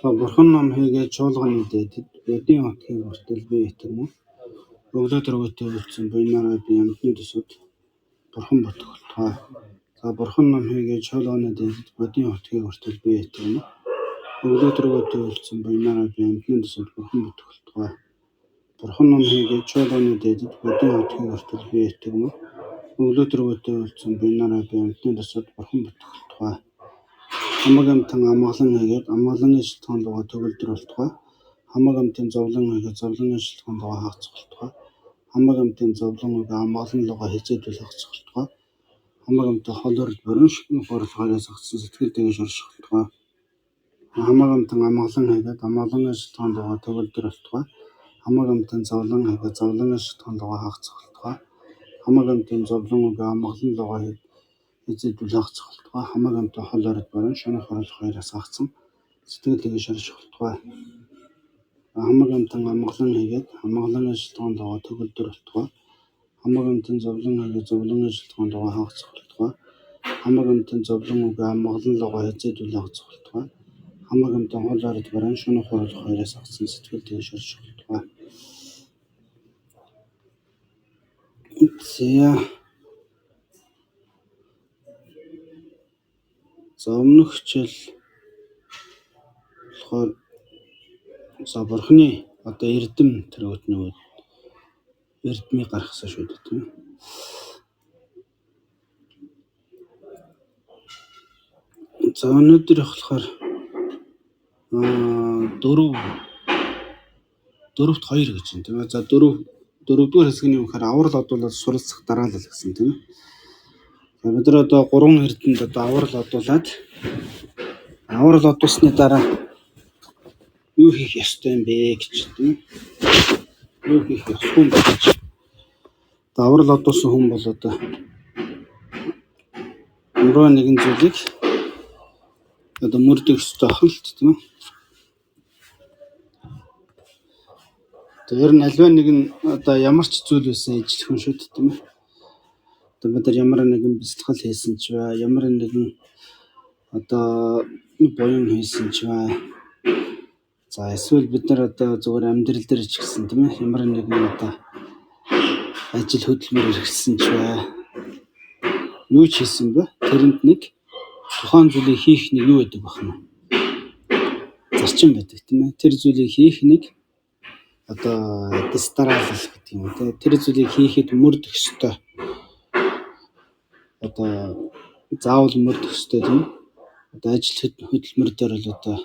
Бурхан нам хийгээ чуулганы дээдэд бодийн хотгийг хүртэл би итгэв мөн. Өглөө төргөтэй үлдсэн буйнаараа би амьтны төсөд бурхан ботголтгай. Бурхан нам хийгээ чуулганы дээдэд бодийн хотгийг хүртэл би итгэв мөн. Өглөө төргөтэй үлдсэн буйнаараа би амьтны төсөд бурхан ботголтгай. Бурхан нам хийгээ чуулганы дээдэд бодийн хотгийг хүртэл би итгэв мөн. Өглөө төргөтэй үлдсэн буйнаараа би амьтны төсөд бурхан ботголтгай. Хамаг амтан амгалан хийгээд амгалан шилтгэн луга төгөлдрөлтгай. Хамаг амтын зовлон хийгээд зовлон шилтгэн луга хагцголтгай. Хамаг амтын зовлон үгээ амгалан луга хизээдүүл хагцголтгай. Хамаг амтын холорд борин шигнэх орлогоос агцсан сэтгэл дээгш оршихтгай. Хамаг амтан амгалан хийгээд амгалан шилтгэн луга төгөлдрөлтгай. Хамаг амтын зовлон хийгээд зовлон шилтгэн луга хагцголтгай. Хамаг амтын зовлон үгээ амгалан луга хизээдүүл хагцголтгай. Хамаг амтын холорд борин шигнэх орлогоос агцсан сэтгэл дээгш оршихтгай. Хамаг амтан амгалан хийгээд амгалан шилтгэн луга төгөлдрөлтгай. Хамаг амтын зовлон хийгээд зовлон шилтгэн луга хагцголтгай. Хамаг амтын зовлон үгээ амгалан луга хизээдүүл хагцголтгай. Хамаг амтын холорд борин шигнэх орлогоос агцсан сэтгэл дээгш оршихтгай. За өмнөх хичээл болохоор бурхны одоо эрдэм төрөт нөгөө эрдмийг гаргасан шүү дээ тийм. За өнөөдөр болохоор 4-2 гэж байна тийм. За 4-р хэсгийн үгээр аврал одуулаад суралцах дараалал гэсэн тийм. За бид нар одоо 3 эрдэнд одоо аврал одуулаад аврал одуулсны дараа юу хийх ёстой юм бэ гэж тийм. Юу хийх ёсгүй юм бэ гэж. Одоо аврал одуулсан хүн бол одоо өөрөө нэгэн зүйлийг одоо мөрдөх ёстой ахалт тийм. Тэр нь альва нэг нь одоо ямар ч зүйл байсан ижлэх хүн шүү дээ тийм. Одоо бид нар ямар нэгэн бэлтгэл хийсэн ч бай, ямар нэгэн одоо буян хийсэн ч бай. За эсвэл бид нар одоо зүгээр амьдрал дээр ч гэсэн тийм ээ ямар нэгэн одоо ажил хөдөлмөр хэрэгсэн ч бай. Юу ч хийсэн бэ? Тэрэнд нэг тухайн зүйлийг хийх нэг юу гэдэг бахна. Зарчим байдаг тийм ээ. Тэр зүйлийг хийх нэг одоо дистаралл гэдэг юм тийм. Тэр зүйлийг хийхэд мөрдөх ёстой. Одоо заавал мөрдөх ёстой тийм. Одоо ажил хөдөлмөр дээр л одоо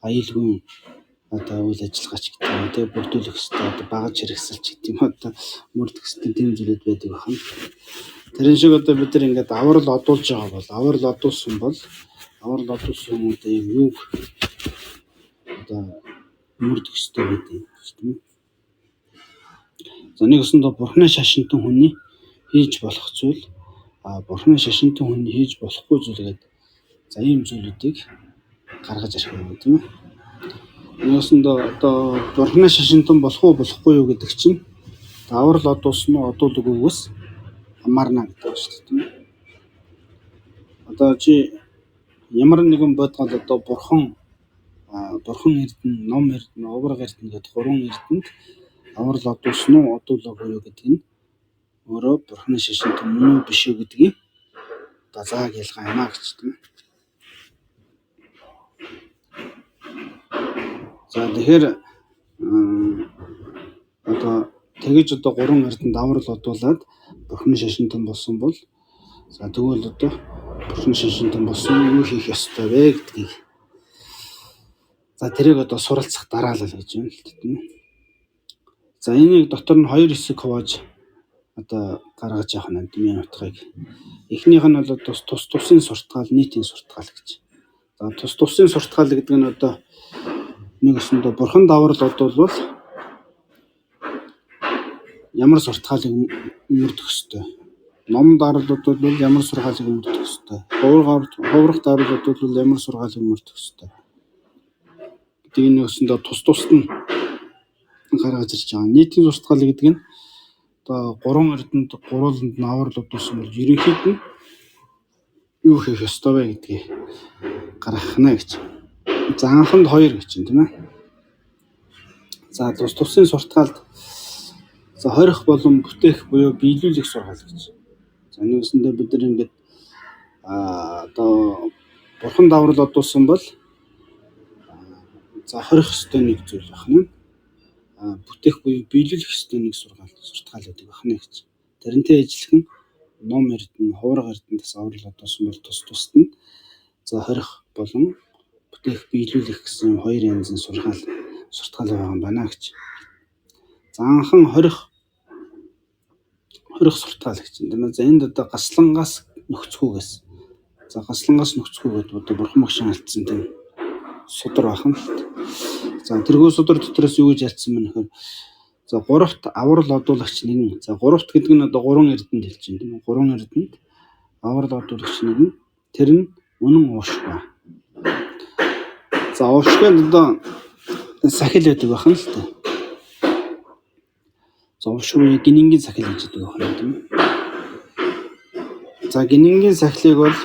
аюулгүй одоо үйл ажиллагаач гэдэг юм тийм. Бүрдүүлэх ёстой одоо багаж хэрэгсэлч гэдэг юм одоо мөрдөх ёстой тийм зүйлүүд байдаг бахна. Тэрэн шиг одоо бид нар ингээд аврал одуулж байгаа бол аврал одуулсан хүмүүсийн юуг одоо мөрдөх ёстой гэдэг тийм. За нэгсэндээ бурхны шашинтан хүний хийж болох зүйл бурхны шашинтан хүний хийж болохгүй зүйл гэдэг за ийм зүйлүүдийг гаргаж ирэх юм тийм ээ. Нэгсэндээ одоо бурхны шашинтан болох уу болохгүй юу гэдэг чинь аврал одуулсан уу одуулгүйгээс хамаарна гэдэг шүү дээ тийм ээ. Одоо чи ямар нэгэн бодгол одоо бурхан эрдэнэ, ном эрдэнэ, увраг эрдэнэ гэдэг 3 эрдэнд аврал одуулсан уу одуулаагүй юу гэдэг нь өөрөө бурхны шашинтан мөн үү биш үү гэдгийг одоо зааг ялгаана гэж тийм. За тэгэхээр одоо тэгэж одоо 3 эрдэнд аврал одуулаад бурхны шашинтан болсон бол за тэгвэл одоо бурхны шашинтан болсон юу хийх ёстой вэ гэдгийг за тэрийг одоо суралцах дараалал гэж байна л тийм. За энийг дотор нь 2 хэсэг хувааж одоо гаргаж явах нь дэмий утгыг. Эхнийх нь бол тусын суртгаал, нийтийн суртгаал гэж. За тусын суртгаал гэдэг нь одоо нэгсэндээ бурханд аврал одуулбал ямар суртгаалыг мөрдөх ёстой. Номд аврал одуулбал ямар сургаалыг мөрдөх ёстой. Хуврагт аврал одуулбал ямар сургаалыг мөрдөх ёстой. Гэдгийг нэгсэндээ тусад нь гаргаж ирж байгаа. Нийтийн суртгаал гэдэг нь одоо 3 эрдэнд гурвууланд нь аврал одуулсан бол ерөнхийд нь юу хийх ёстой вэ гэдгийг гаргахна гэж. За анханд 2 гэж чинь тийм ээ. За тусын суртахалд за хорих болон бүтээх буюу биелүүлэх сургаал гэж. За нэгсэндээ бид нар ингээд одоо бурхан даврал одуулсан бол за хорих ёстой нэг зүйл байна. Бүтээх буюу биелүүлэх ёстой нэг суртахал байдаг байна гэж. Тэрнтэй ижилхэн ном эрдэнэ, хуурга эрдэнэс аврал одуулсан бол тусад нь за хорих болон бүтээх биелүүлэх гэсэн 2 янзын суртахал байгаа юм байна гэж. За анхан хорих суртахал гэж юм даа. За энд одоо гаслангаас нөхцөхүүгээс. За гаслангаас нөхцөхүүгээд одоо бурхан багшийн алдсан тийм судар бахан л. За тэрхүү судар дотроос юу гэж ялцсан бэ гэхээр за 3-т аврал одуулагч нэгэн. За 3-т гэдэг нь одоо 3 эрдэнэд хэлж байна тийм үү? 3 эрдэнэд аврал одуулагч нэгэн. Тэр нь үнэн уушгүй. За уушгүй одоо сахил байдаг бахан л та. За уушгүй гинэнгийн сахил гэж байдаг бахан тийм үү? За гинэнгийн сахилыг бол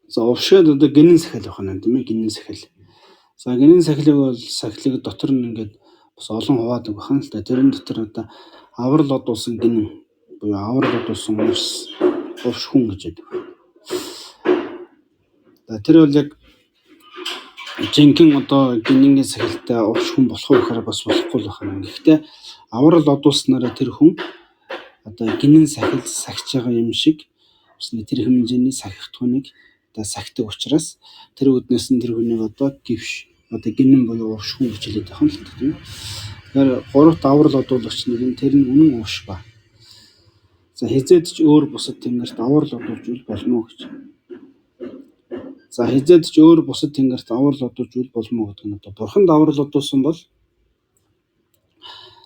за уушгүй одоо гинэн сахил бахан тийм ээ? Гинэн сахил. За гинэн сахилыг бол сахилыг дотор нь ингээд бас олон хуваадаг бахан л та. Тэрэн дотор одоо аврал одуулсан гинэн буюу аврал одуулсан увш хүн гэж байдаг. За тэр бол яг жинхэнэ одоо гинэнгийн сахилтай увш хүн болох уу гэхээр бас болохгүй л бахан. Гэхдээ аврал одуулснараа тэр хүн одоо гинэн сахил сахиж байгаа юм шиг бас тэр хэмжээний сахихтуныг одоо сахидаг учраас тэр үднээс нь тэр хүнийг одоо гівш одоо гинэн буюу увш хүн гэж хэлээд байгаа юм л тийм. Тэгэхээр 3-т аврал одуулагч нэг нь тэр нь үнэн увш ба. За хизээд ч өөр бусад тэнгэрт аврал одуулж үл болмоо гэж. За хизээд ч өөр бусад тэнгэрт аврал одуулж үл болмоо гэдэг нь одоо бурханд аврал одуулсан бол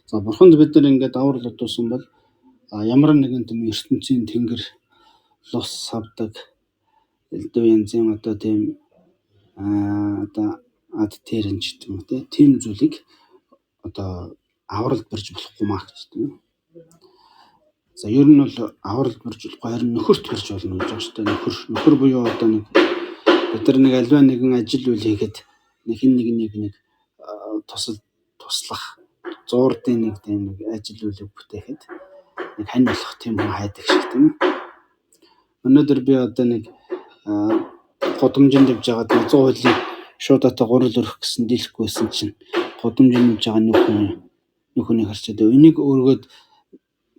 за бурханд бид нар ингээд аврал одуулсан бол ямар нэгэн тийм ертөнцийн тэнгэр лус савдаг элдв янзын одоо тийм одоо ад тэрэнч гэдэг юм тийм зүйлийг одоо авралд барьж болохгүй маа гэж тийм. За ер нь бол авралд барьж болохгүй харин нөхөрт барьж болно гэж байна шүү дээ. Нөхөр буюу одоо нэг бид нар нэг альва нэгэн ажил үйл хийгээд нэг нэг туслах зуурдын нэг тийм нэг ажил үйлийг бүтээхэд нэг хань болох тийм хүн хайдаг шиг тийм. Өнөөдөр би одоо нэг годомжинд явж байгаад 100 хуулийг шууд одоо гурил өрөх гэсэн дийлэхгүйсэн чинь годомжинд явж байгаа нөхөнийг харчаад энийг өргөөд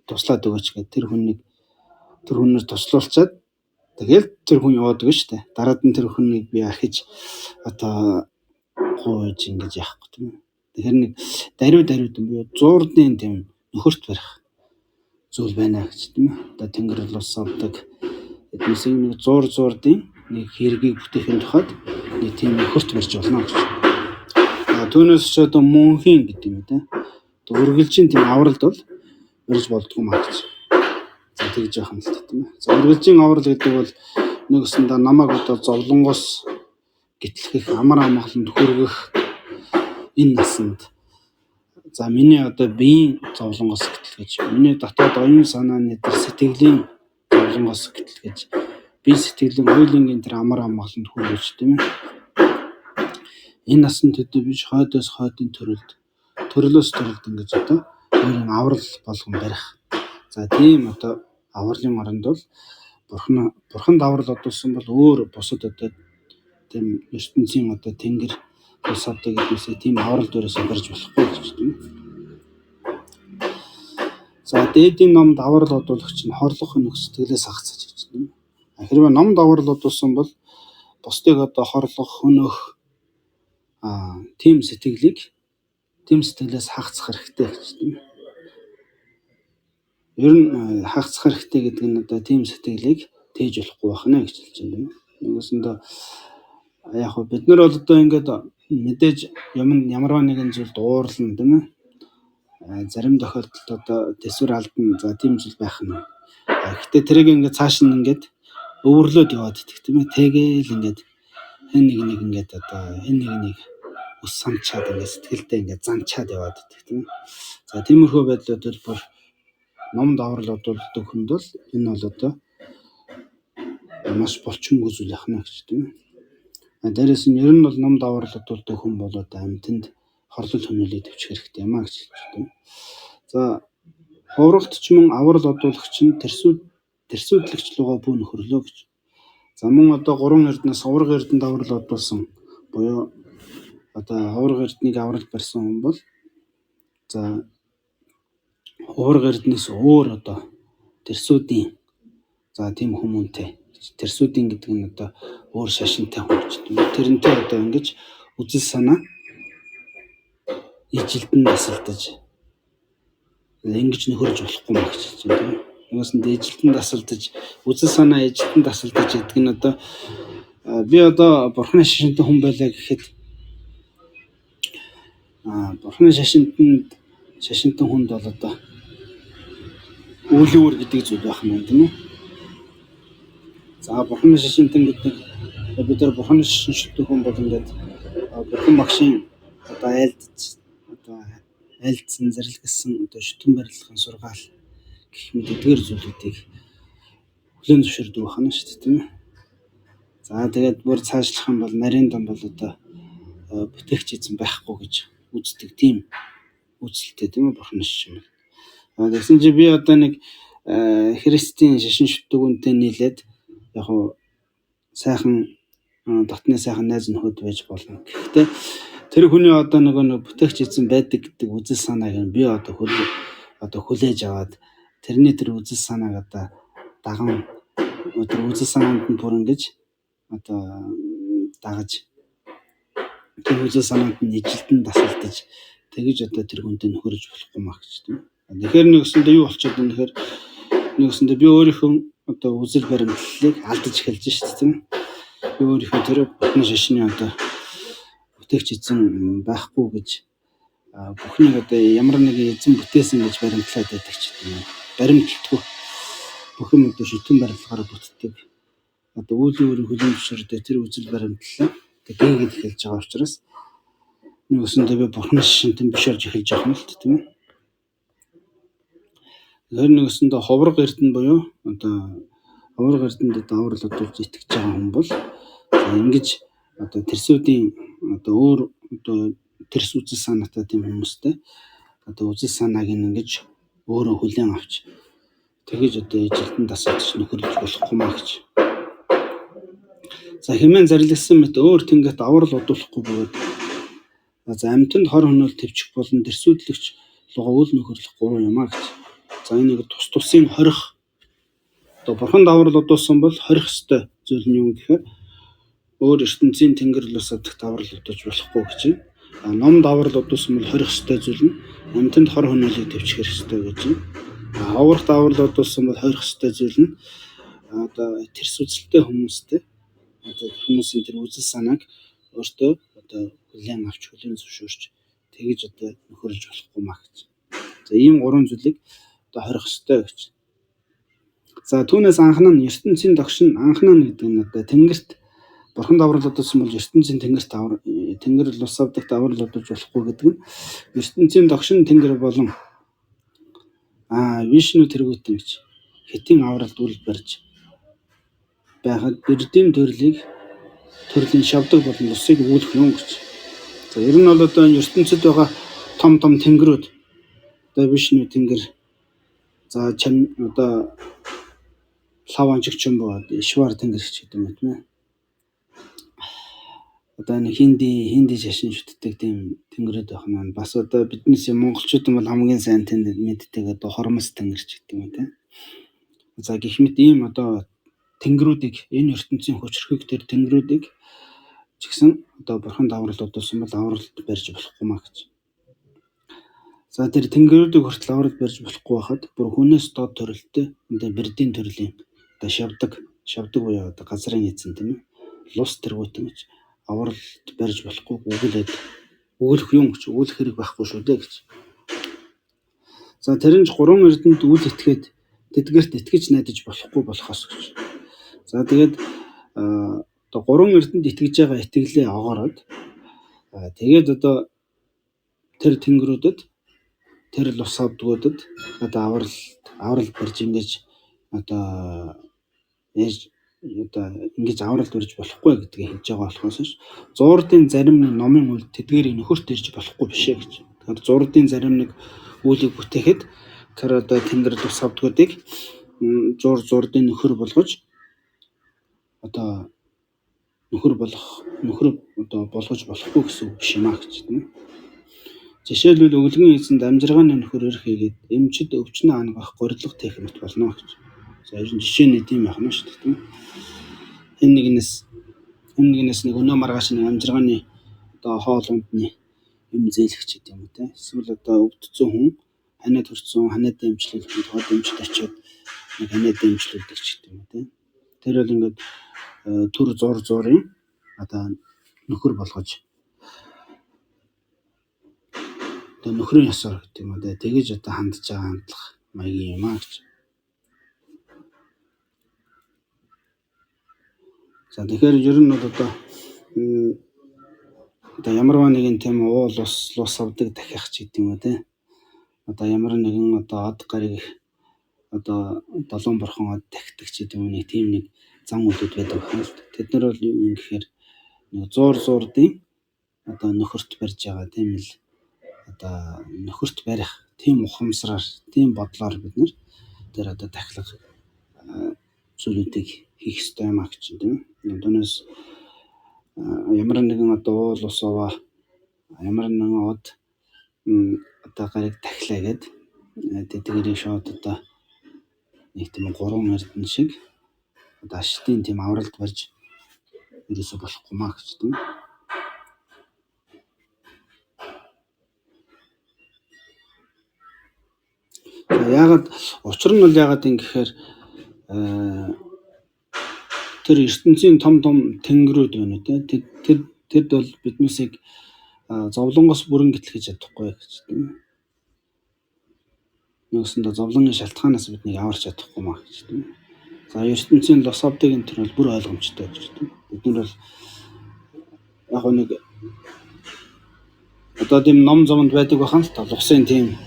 туслаад өгөөч гэдэг тэр хүнээр туслуулчаад тэгэл тэр хүн яваад өгнө шүү дээ. Дараад нь тэр хүнийг би ахиж одоо гойж ингэж яахгүй тийм. Тэгэхээр нэг даруй буюу зуурдын тийм нөхөрт барих зүйл байна гэж тийм. Одоо тэнгэр лус авдаг эднээс нэг зуурдын нэг хэргийг бүтээхийн тухайд нэг тийм нөхөрт барьж болно гэж. Түүнээс ч одоо мөнхийн гэдэг юм да. Одоо үргэлжийн тийм авралд бол барьж болдгоо маа гэж. За тэгж яах юм л тийм ээ. За үргэлжийн аврал гэдэг бол нэгсэндээ намайг одоо зовлонгоос гэтлэх амар амгаланд хүргэх энэ насанд за миний одоо биеийн зовлонгоос гэтлгэж миний дотоод оюун санааны тэр сэтгэлийн зовлонгоос гэтлгэж би сэтгэлийн хуулийн тэр амар амгаланд хүргэж тийм ээ. Энэ насанд төдөө биш хойдоос хойдын төрлөөс ингэж одоо өөрийн аврал болгон барих. За тийм одоо авралын оронд бол бурханд аврал одуулсан бол өөр бусад одоо тийм ертөнцийн одоо тэнгэр ус авдаг гэдгээс тийм аврал дээрээс барьж болохгүй гэж тийм. За дээдийн номд аврал одуулагч нь хорлох өнөх сэтгэлээс хагацж гэж тийм. Хэрвээ номд аврал одуулсан бол бусдыг одоо хорлох өнөх тийм сэтгэлээс хагацах хэрэгтэй гэж тийм. Ер нь хагацх хэрэгтэй гэдэг нь одоо тийм сэтгэлийг тээж болохгүй байна гэж хэлж байна. Нэгсэндээ яг хөө бид нар бол одоо ингээд мэдээж ямарваа нэгэн зүйлд уурлна тийм ээ. Зарим тохиолдолд одоо төсвөр алдна. За тийм зүйл байх нь. Гэхдээ тэрийг ингээд цааш нь ингээд өвөрлөөд яваад идэх тийм ээ. Тэгээл ингээд хэн нэг ингээд одоо хэн нэг ус санчаад ингээд сэтгэлдээ ингээд занчаад яваад идэх тийм ээ. За тиймэрхүү байдлууд бол ном даврал одуулдаг хүнд бол энэ бол одоо маш булчингүй зүйл яхна гэж тийм ээ. Дээрээс нь ер нь бол ном даврал одуулдаг хүн бол одоо амьтанд хорлол хөнөөлөй төвчих хэрэгтэй юм а гэж хэлж байна. За ховрогт ч мөн аврал одуулагч нь тэрсүүдлэгч лугаа бүү нөхөрлөө гэж. За мөн одоо 3 эрдэнэс ховрог эрдэнд аврал одуулсан буюу одоо ховрог эрднийг аврал барьсан хүн бол за ховрог эрдэнэс өөр одоо тэрсүүдийн за тийм хүмүүнтэй тэрсүүдийн гэдэг нь одоо өөр шашинтай хүн ч тийм тэрнтэй одоо ингэж үзэл санаа ижилдэн тасалдаж ингэж нөхөрж болохгүй маа гэж хэлж байна тийм. Нэгээс нь ижилдэн тасалдаж үзэл санаа ижилдэн тасалдаж гэдэг нь одоо би одоо бурхны шашинтай хүн байлаа гэхэд бурхны шашинтай хүнд бол одоо үйл өөр гэдэг зүйл байх юм тийм үү. За бурхны шашинтай гэдэг бид нар бурхны шашинтай хүн бол ингээд бурхан багшийн одоо айлдсан зэрлэгсэн одоо шүтэн барилгын сургаал гэх мэт эдгээр зүйлүүдийг хүлээн зөвшөөрдөг байна шүү дээ тийм ээ. За тэгээд бүр цаашлах юм бол нарийн дам бол одоо бүтээгч эзэн байхгүй гэж үздэг тийм үзэлтэй тийм ээ бурхны шашин. Тэгсэн чи би одоо нэг христийн шашин шүтгүүнтэй нийлээд яг хуу сайхан дотны сайхан найз нөхөд байж болно. Гэхдээ тэр хүний одоо нэг бүтээгч эзэн байдаг гэдэг үзэл санааг нь би одоо хүлээж аваад тэрний тэр үзэл санааг одоо даган тэр үзэл санаанд нь бүр ингэж одоо дагаж тэр үзэл санаанд нь ижилдэн тасалдаж тэгэж одоо тэр хүнтэй нөхөрж болохгүй маа гэж тийм. Тэгэхээр нэгсэндээ юу болчиход байна гэхээр нэгсэндээ би өөрийнхөө одоо үзэл баримтлалыг алдаж эхэлж шүү дээ тийм. Би өөрийнхөө тэр бурхны шашны одоо бүтээгч эзэн байхгүй гэж бүхнийг одоо ямар нэгэн эзэн бүтээсэн гэж баримтлаад байдаг ч тийм. Баримталтгүй бүх юм одоо шүтэн барилгаар бүтдэг. Одоо үйл өөрийн хүлээн зөвшөөрдөг тэр үзэл баримтлал тэгээд эхэлж байгаа учраас нэгсэндээ би бурхны шашинтай биш болж эхэлж байгаа юм л тийм ээ. Тэр нэгсэндээ ховрог эрдэнэ буюу одоо ховрог эрдэнд одоо аврал одуулж итгэж байгаа хүн бол ингэж одоо тэрсүүдийн одоо өөр одоо тэрс үзэл санаатай тийм хүмүүстэй одоо үзэл санааг ингэж өөрөө хүлээн авч тэгэж одоо ижилдэн тасалдаж нөхөрлөж болохгүй маа гэж. За хэмээн зарлигсан мэт өөр тэнгэрт аврал одуулахгүй бөгөөд за амьтанд хор хөнөөл төвчих болон тэрсүүдлэгч лугаа үл нөхөрлөх 3 юм а гэж. За энийг тус тусын хорих одоо бурханд аврал одуулсан бол хорих ёстой зүйл нь юу гэхээр өөр ертөнцийн тэнгэр лус авдагт аврал одуулж болохгүй гэж байна. Номд аврал одуулсан бол хорих ёстой зүйл нь амьтанд хор хөнөөлийг төвчих ёстой гэж байна. Ховрогт аврал одуулсан бол хорих ёстой зүйл нь одоо тэрс үзэлтэй хүмүүстэй одоо хүмүүсийн тэр үзэл санааг өөртөө одоо хүлээн авч хүлээн зөвшөөрч тэгэж одоо нөхөрлж болохгүй маа гэж. За ийм 3 зүйлийг одоо хорих ёстой гэж. За түүнээс анхны нь ертөнцийн догшин анхны нь гэдэг нь одоо тэнгэрт бурханд аврал одуулсан бол ертөнцийн тэнгэр лус авдагт аврал одуулж болохгүй гэдэг нь ертөнцийн догшин тэнгэр болон вишну тэргүүтэн гэж хэтийн авралд үл барьж байхад бэрдийн төрлийн шавдаг болон усыг үүлэх юм гэж. За ер нь бол одоо энэ ертөнцид байгаа том тэнгэрүүд одоо вишну тэнгэр за одоо лаванчиг чимбо ишвар тэнгэр гэдэг юм тийм ээ. Одоо нэг хинди шашин шүтдэг тийм тэнгэрүүд байх маань бас одоо биднээс монголчууд бол хамгийн сайн тэнд мэддэг одоо хормос тэнгэр ч гэдэг юм тийм. За гэх мэт ийм одоо тэнгэрүүдийг энэ ертөнцийн хүчрхэг тэр тэнгэрүүдийг ч гэсэн одоо бурханд аврал одуулсан бол авралт барьж болохгүй маа гэж. За тэр тэнгэрүүдийг хүртэл аврал барьж болохгүй байхад бүр хүнээс доод төрөлттэй одоо бэрдийн төрлийн одоо шавдаг буюу одоо газрын эзэн тийм ээ. Лус тэргүүтэн гэж авралт барьж болохгүй өгүүлэх юм гэж өгүүлэх хэрэг байхгүй шүү дээ гэж. За тэр нь 3 эрдэнэт үл итгээд тэдгээрт итгэж найдаж болохгүй болохоос гэж. За тэгээд одоо 3 эрдэнэт итгэж байгаа итгэлээ огоороод тэгээд одоо тэр тэнгэрүүдэд тэр лус авдгуудад одоо аврал барьж ингэж одоо ингэж аврал барьж болохгүй гэдгийг хэлж байгаа болохоос ш. Зуурдын зарим номын үйл тэдгээрийг нөхөрт ирж болохгүй бишээ гэж. Тэгэхээр зуурдын зарим нэг үйлийг бүтээхэд тэр одоо тэнгэр лус авдгуудыг зуурдын нөхөр болгож одоо нөхөр болгож болохгүй гэсэн үг биш юм аа гэж тийм. Жишээлбэл өвлгөн эзэнд амжиргааны нөхөр ирэх хийгээд эмчид өвчнөө ангах горилго тех мэт болно гэж. За ер нь жишээний тийм яхна шүү дээ тийм. Энэ нэгнээс нэг өнөө маргааш нэг амжиргааны одоо хоол ундны юм зээлгч гэдэг юм те. Эсвэл одоо өвдсөн хүн ханиад хүрсэн ханиад дэмжлүүлэх хот дэмжид очиод нэг ханиад дэмжлүүлдэг ч гэдэг юм те. Тэр бол ингээд төр зурын одоо нөхөр болгож одоо нөхрийн ёсоор гэдэг юм да. Тэгэж одоо хандж байгаа хандлага маягийн юм аа гэж. За тэгэхээр ер нь бол одоо ямарваа нэгэн тийм уул лус авдаг дахиах ч гэдэг юм уу те. Одоо ямар нэгэн одоо од гариг одоо 7 бурхан од тахидаг ч гэдэг юм нэг тийм нэг зан үйлүүд байдаг байна л да. Тэд нар бол юу юм гэхээр нэг зуурдын одоо нөхөрт барьж байгаа тийм л одоо нөхөрт барих тийм ухамсараар тийм бодлоор бид нар тэр одоо дахилах зүйлүүдийг хийх ёстой юм аа гэж тийм. Түүнээс ямар нэгэн одоо уул ус аваа ямар нэгэн од одоо гариг тахилаагээд тэдгэрийг шууд одоо нэг тийм 3 эрдэнэ шиг одоо ашлтын тийм авралт барьж ерөөсө болохгүй маа гэж тийм. Яагаад учир нь бол яагаад юм гэхээр тэр ертөнцийн том тэнгэрүүд байна те. Тэд бол биднээсийг зовлонгоос бүрэн гэтлэж чадахгүй гэж тийм. Нэгсэндээ зовлонгийн шалтгаанаас биднийг аварч чадахгүй маа гэж тийм. За ертөнцийн лос авдаг энэ төр бол бүр ойлгомжтой гэж тийм. Бид нар бол яг нэг одоо тийм ном зомонд байдаг бахан л та лусын тийм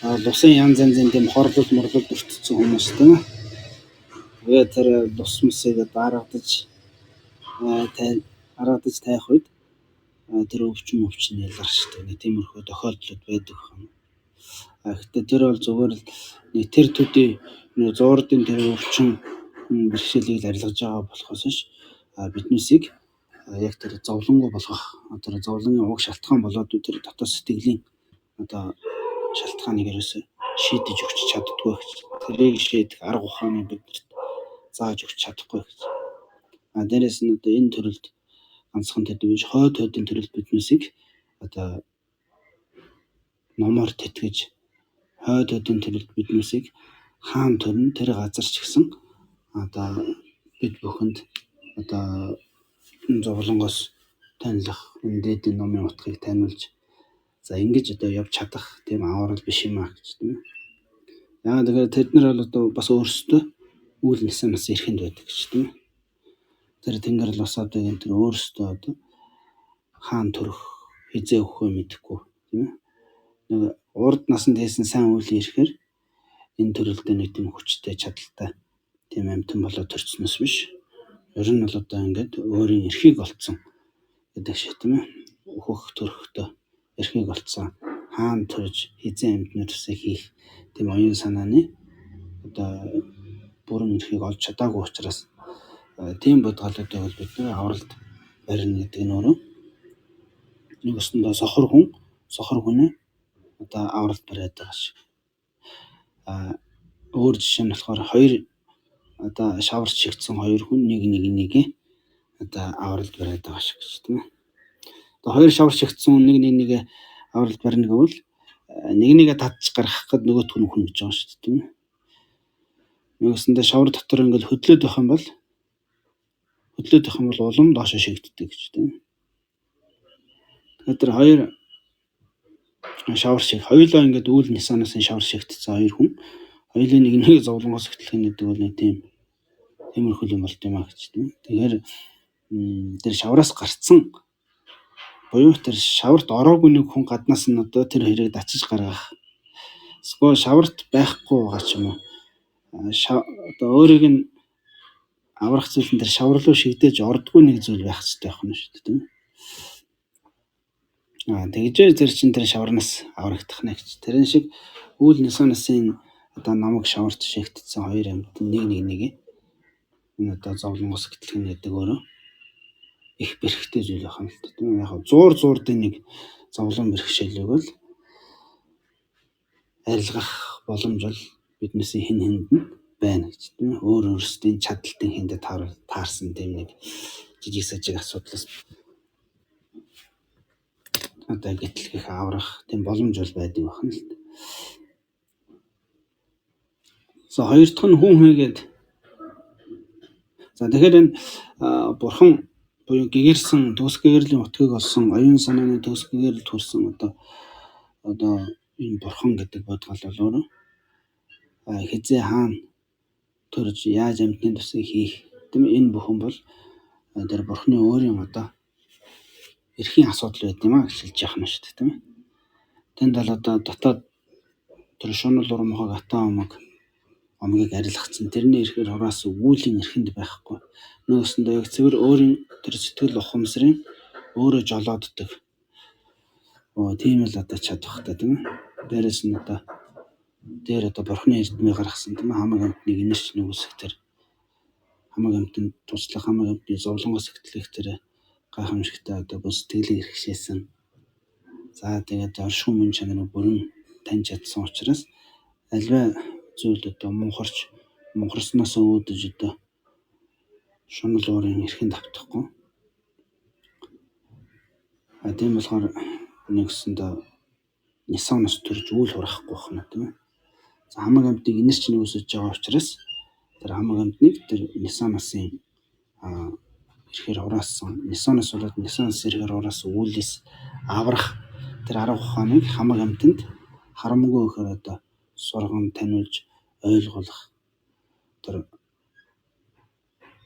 лусын янз янзын тийм хорлол өртсөн хүмүүс тийм. Тэгээд тэр лус мөсийг аргадаж таах үед тэр өвчин ялгарчдаг нэг тиймэрхүү тохиолдлууд байдаг байна. Гэхдээ тэр бол зүгээр л нэг тэр төдий зуурдын тэр өвчин бэрхшээлийг арилгаж байгаа болохоос ш биднээсийг яг тэр зовлонгүй болгох тэр зовлонгийн уг шалтгаан болоод тэр дотоод сэтгэлийн одоо шалтгааныг ерөөсөө шийдэж өгч чаддгүй гэж. Тэрийг шийдэх арга ухааныг биднэрт зааж өгч чадахгүй гэж. Дээрээс нь одоо энэ төрөлд ганцхан төдийж хойд хойдын төрөлд биднээсийг одоо номоор тэтгэж хойд хойдын төрөлд биднээсийг хаан төрн тэр газар ч гэсэн одоо бид бүхэнд одоо зовлонгоос танилах дээдийн номын утгыг таниулж за ингэж одоо явж чадах тийм аврал биш юм аа гэж тийм. Яагаад тэгэхээр тэд нар бол одоо бас өөрсдөө үйл нас ирэхэнд байдаг гэж тийм. Тэр тэнгэр лос авдаг энэ тэр өөрсдөө одоо хаан төрөх хизээ өгөхөө мэдэхгүй тийм. Нэг урд насанд хийсэн сайн үйл ирэхээр энэ төрөлдөө нэг тийм хүчтэй чадaltaй тийм амтан болоод төрцснөөс биш. Ер нь бол одоо ингээд өөрийн эрхийг олцсон гэдэг шиг тийм ээ. Өөхөх төрөхтөө эрхийг олцсон хаан төрж хизээ амтнаар төсөө хийх тийм оюун санааны одоо бүрэн эрхийг олж чадаагүй учраас тийм бодгалуудыг бол бид нэр авралт барина гэдэг нь өөрөө нэг өсөндөө сохор хүнээ одоо авралт бариад байгаа шиг. Өөр жишээ нь болохоор хоёр одоо шаварч шигдсэн хоёр хүн нэг одоо авралт бариад байгаа шиг гэж тийм ээ. Одоо хоёр шаварч шигдсэн хүн нэг аврал барина гэвэл нэг татж гаргах гээд нөгөөх нь хүн гэж байгаа шүү дээ, тийм ээ. Нэгсэндээ шавар дотор ингээл хөдлөөд байх юм бол улам доошо шигддэг гэж тийм. Тэгэхээр тэр хоёр шавар шиг хоёулаа ингээд үйл Nissan-аас шавар шигтсэн хоёр хүн хоёулын нэг зовлонгоос хөтлөх гэдэг бол нэг тийм тиймэрхүү юм болт юм а гэж тийм. Тэгэхээр тэр шавраас гарцсан буюу тэр шаварт ороогүй нэг хүн гаднаас нь одоо тэр хоёрыг дачиж гаргах. Эсвэл шаварт байхгүй байгаа ч юм уу. Одоо өөрийг нь аврах зүйлэн тэр шавар руу шигдэж ордгүй нэг зүйл байх хэрэгтэй байх нь шүү дээ тийм. Тэгж тэр чин тэр шаварнаас аврагдах нэ гэж. Тэрэн шиг үйл Nissan-аас одоо намайг шаварт шигтсэн хоёр амьд нэг энэ одоо зовлонгоос гэтлэх гэдэг өөрөө их бэрхтээ зүйл байх юм л дээ тийм. Яг зуурдын нэг зовлон бэрхшээлийг бол арилгах боломж бол биднээс хэн хэнд нь байна гэж тийм. Өөрсдийн чадалтын хиндэд таарсан тийм нэг жижиг сажиг асуудлаас одоо гэтлэх аврах тийм боломж бол байдаг байх нь л дээ. За хоёр дахь нь хүн хийгээд за тэгэхээр энэ бурхан буюу гэгэрсэн төгс гэгэрлийн утгыг олсон оюун санааны төгс гэгэрэлд хүрсэн одоо энэ бурхан гэдэг бодгол бол өөрөө хизээ хаана төрж яаж амьтны төсийг хийх тийм энэ бүхэн бол тэр бурханы өөрийн одоо эрхийн асуудал байд юм а гэж хэлж яах нь шүү дээ тийм. Тэнд бол одоо дотоод тэр шунал урмхаг атаа омгийг арилгацсан тэрний эрхээр хураас үүлийн эрхэнд байхгүй. Нөгөөсөндөө яг цэвэр өөрийн тэр сэтгэл ухамсарын өөрөө жолооддаг. Тийм л одоо чадвахтай тийм. Дээрээс нь одоо бурханы эрдмийг гаргасан тийм хамаг амьтныг инэрч нүгүсэх тэр хамаг амьтанд туслах хамаг амьтны зовлонгоос эхтлэх тэр гайхамшигтай одоо сэтгэлийг эрхшээсэн. За тэгээд оршин мөн чанарыг бүрэн таньж чадсан учраас альва зүйл одоо мунхарсноос өөдөж одоо шунал уурын эрхэнд автахгүй. Тийм болохоор нэгсэндээ Nissan-аас төрж үйл хурахгүй байна тийм ээ. За хамаг амьтныг инэрч нүгүсэж байгаа учраас тэр хамаг амьтныг тэр Nissan-аас эрхээр хураасан Nissan-аас болоод Nissan-аас эрхээр хураасан үүлээс аврах тэр арга ухааныг хамаг амьтанд харамгүй ихээр одоо сургам таниулж ойлгуулах тэр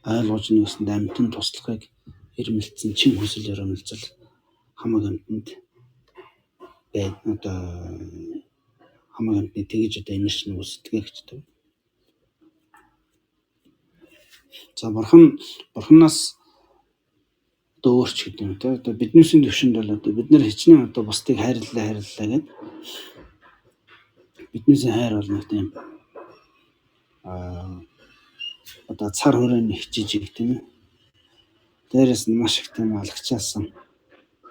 ойлгож нэгсэнд амьтанд туслахыг ирмэлцсэн чин хүсэл эрмэлзэл хамаг амьтанд одоо хамаг амьтны тэгж одоо инэрч нүгүсдэг гэж тийм. За бурханаас одоо өөрч гэдэг юм те. Одоо биднээс төвшөнд бол одоо бид нар хичнээн одоо бусдыг хайрлаа гэдэг биднээс хайр бол нэг тийм одоо цар хүрээний хичээж тийм ээ. Дээрээс нь маш их тийм алагчаасан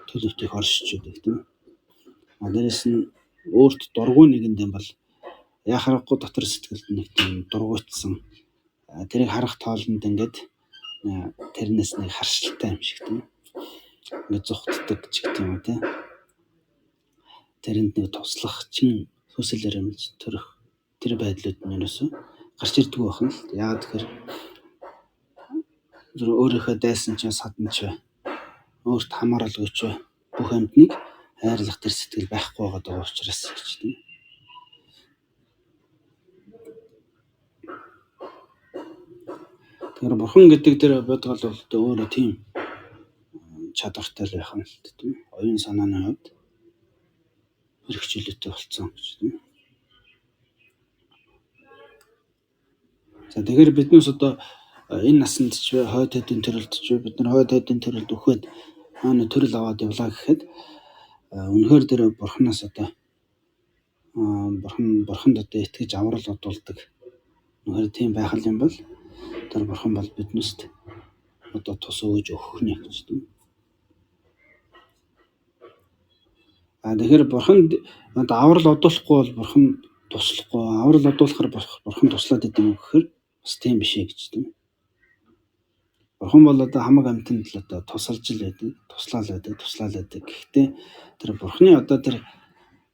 төлөвтийг оршиж идэг тийм ээ. Дээрээс нь өөрт дургүй нэгэнд юм бол яхахгүй дотор сэтгэлд нэг тийм дургуйтсан тэрийг харах тоолонд ингээд тэрнээс нэг харшилтай юм шиг тийм ингээд зүхтдэг ч гэх юм тийм. Тэрэнд нэг туслах чин хүсэл эрмэлж төрөх тэр байдлууд нь ерөөсөө гарч ирдэг байх нь л. Яагаад тэгэхээр өөрийнхөө дайсан ч саданч өөрт хамааралгүйч бүх амьтныг хайрлах тэр сэтгэл байхгүй байгаа учраас гэж тийм. Тэгэхээр бурхан гэдэг тэр бодгол бол өөрөө тийм чадвартай л байх юм л тийм. Оюун санааны хувьд хэрэгжүүлэлттэй болцсон гэж тийм. За тэгэхээр биднээс одоо энэ насанд ч хойд хэдийн төрөлд ч бид нар хойд хэдийн төрөлд өгөхөд төрөл аваад явлаа гэхэд үнэхээр тэр бурханаас одоо бурханд одоо итгэж аврал одуулдаг. Үнэхээр тийм байх юм бол тэр бурхан бол биднээс одоо тус өгж өгөх нэ гэж тийм. Тэгэхээр бурханд одоо аврал одуулахгүй бол бурхан туслахгүй. Аврал одуулахаар бурхан туслаад идэв юм гэхээр бас тийм биш ээ гэж тийм. Бурхан бол одоо хамаг амьтанд л одоо тусалж л байдаг, туслаал байдаг. Гэхдээ тэр бурханы одоо тэр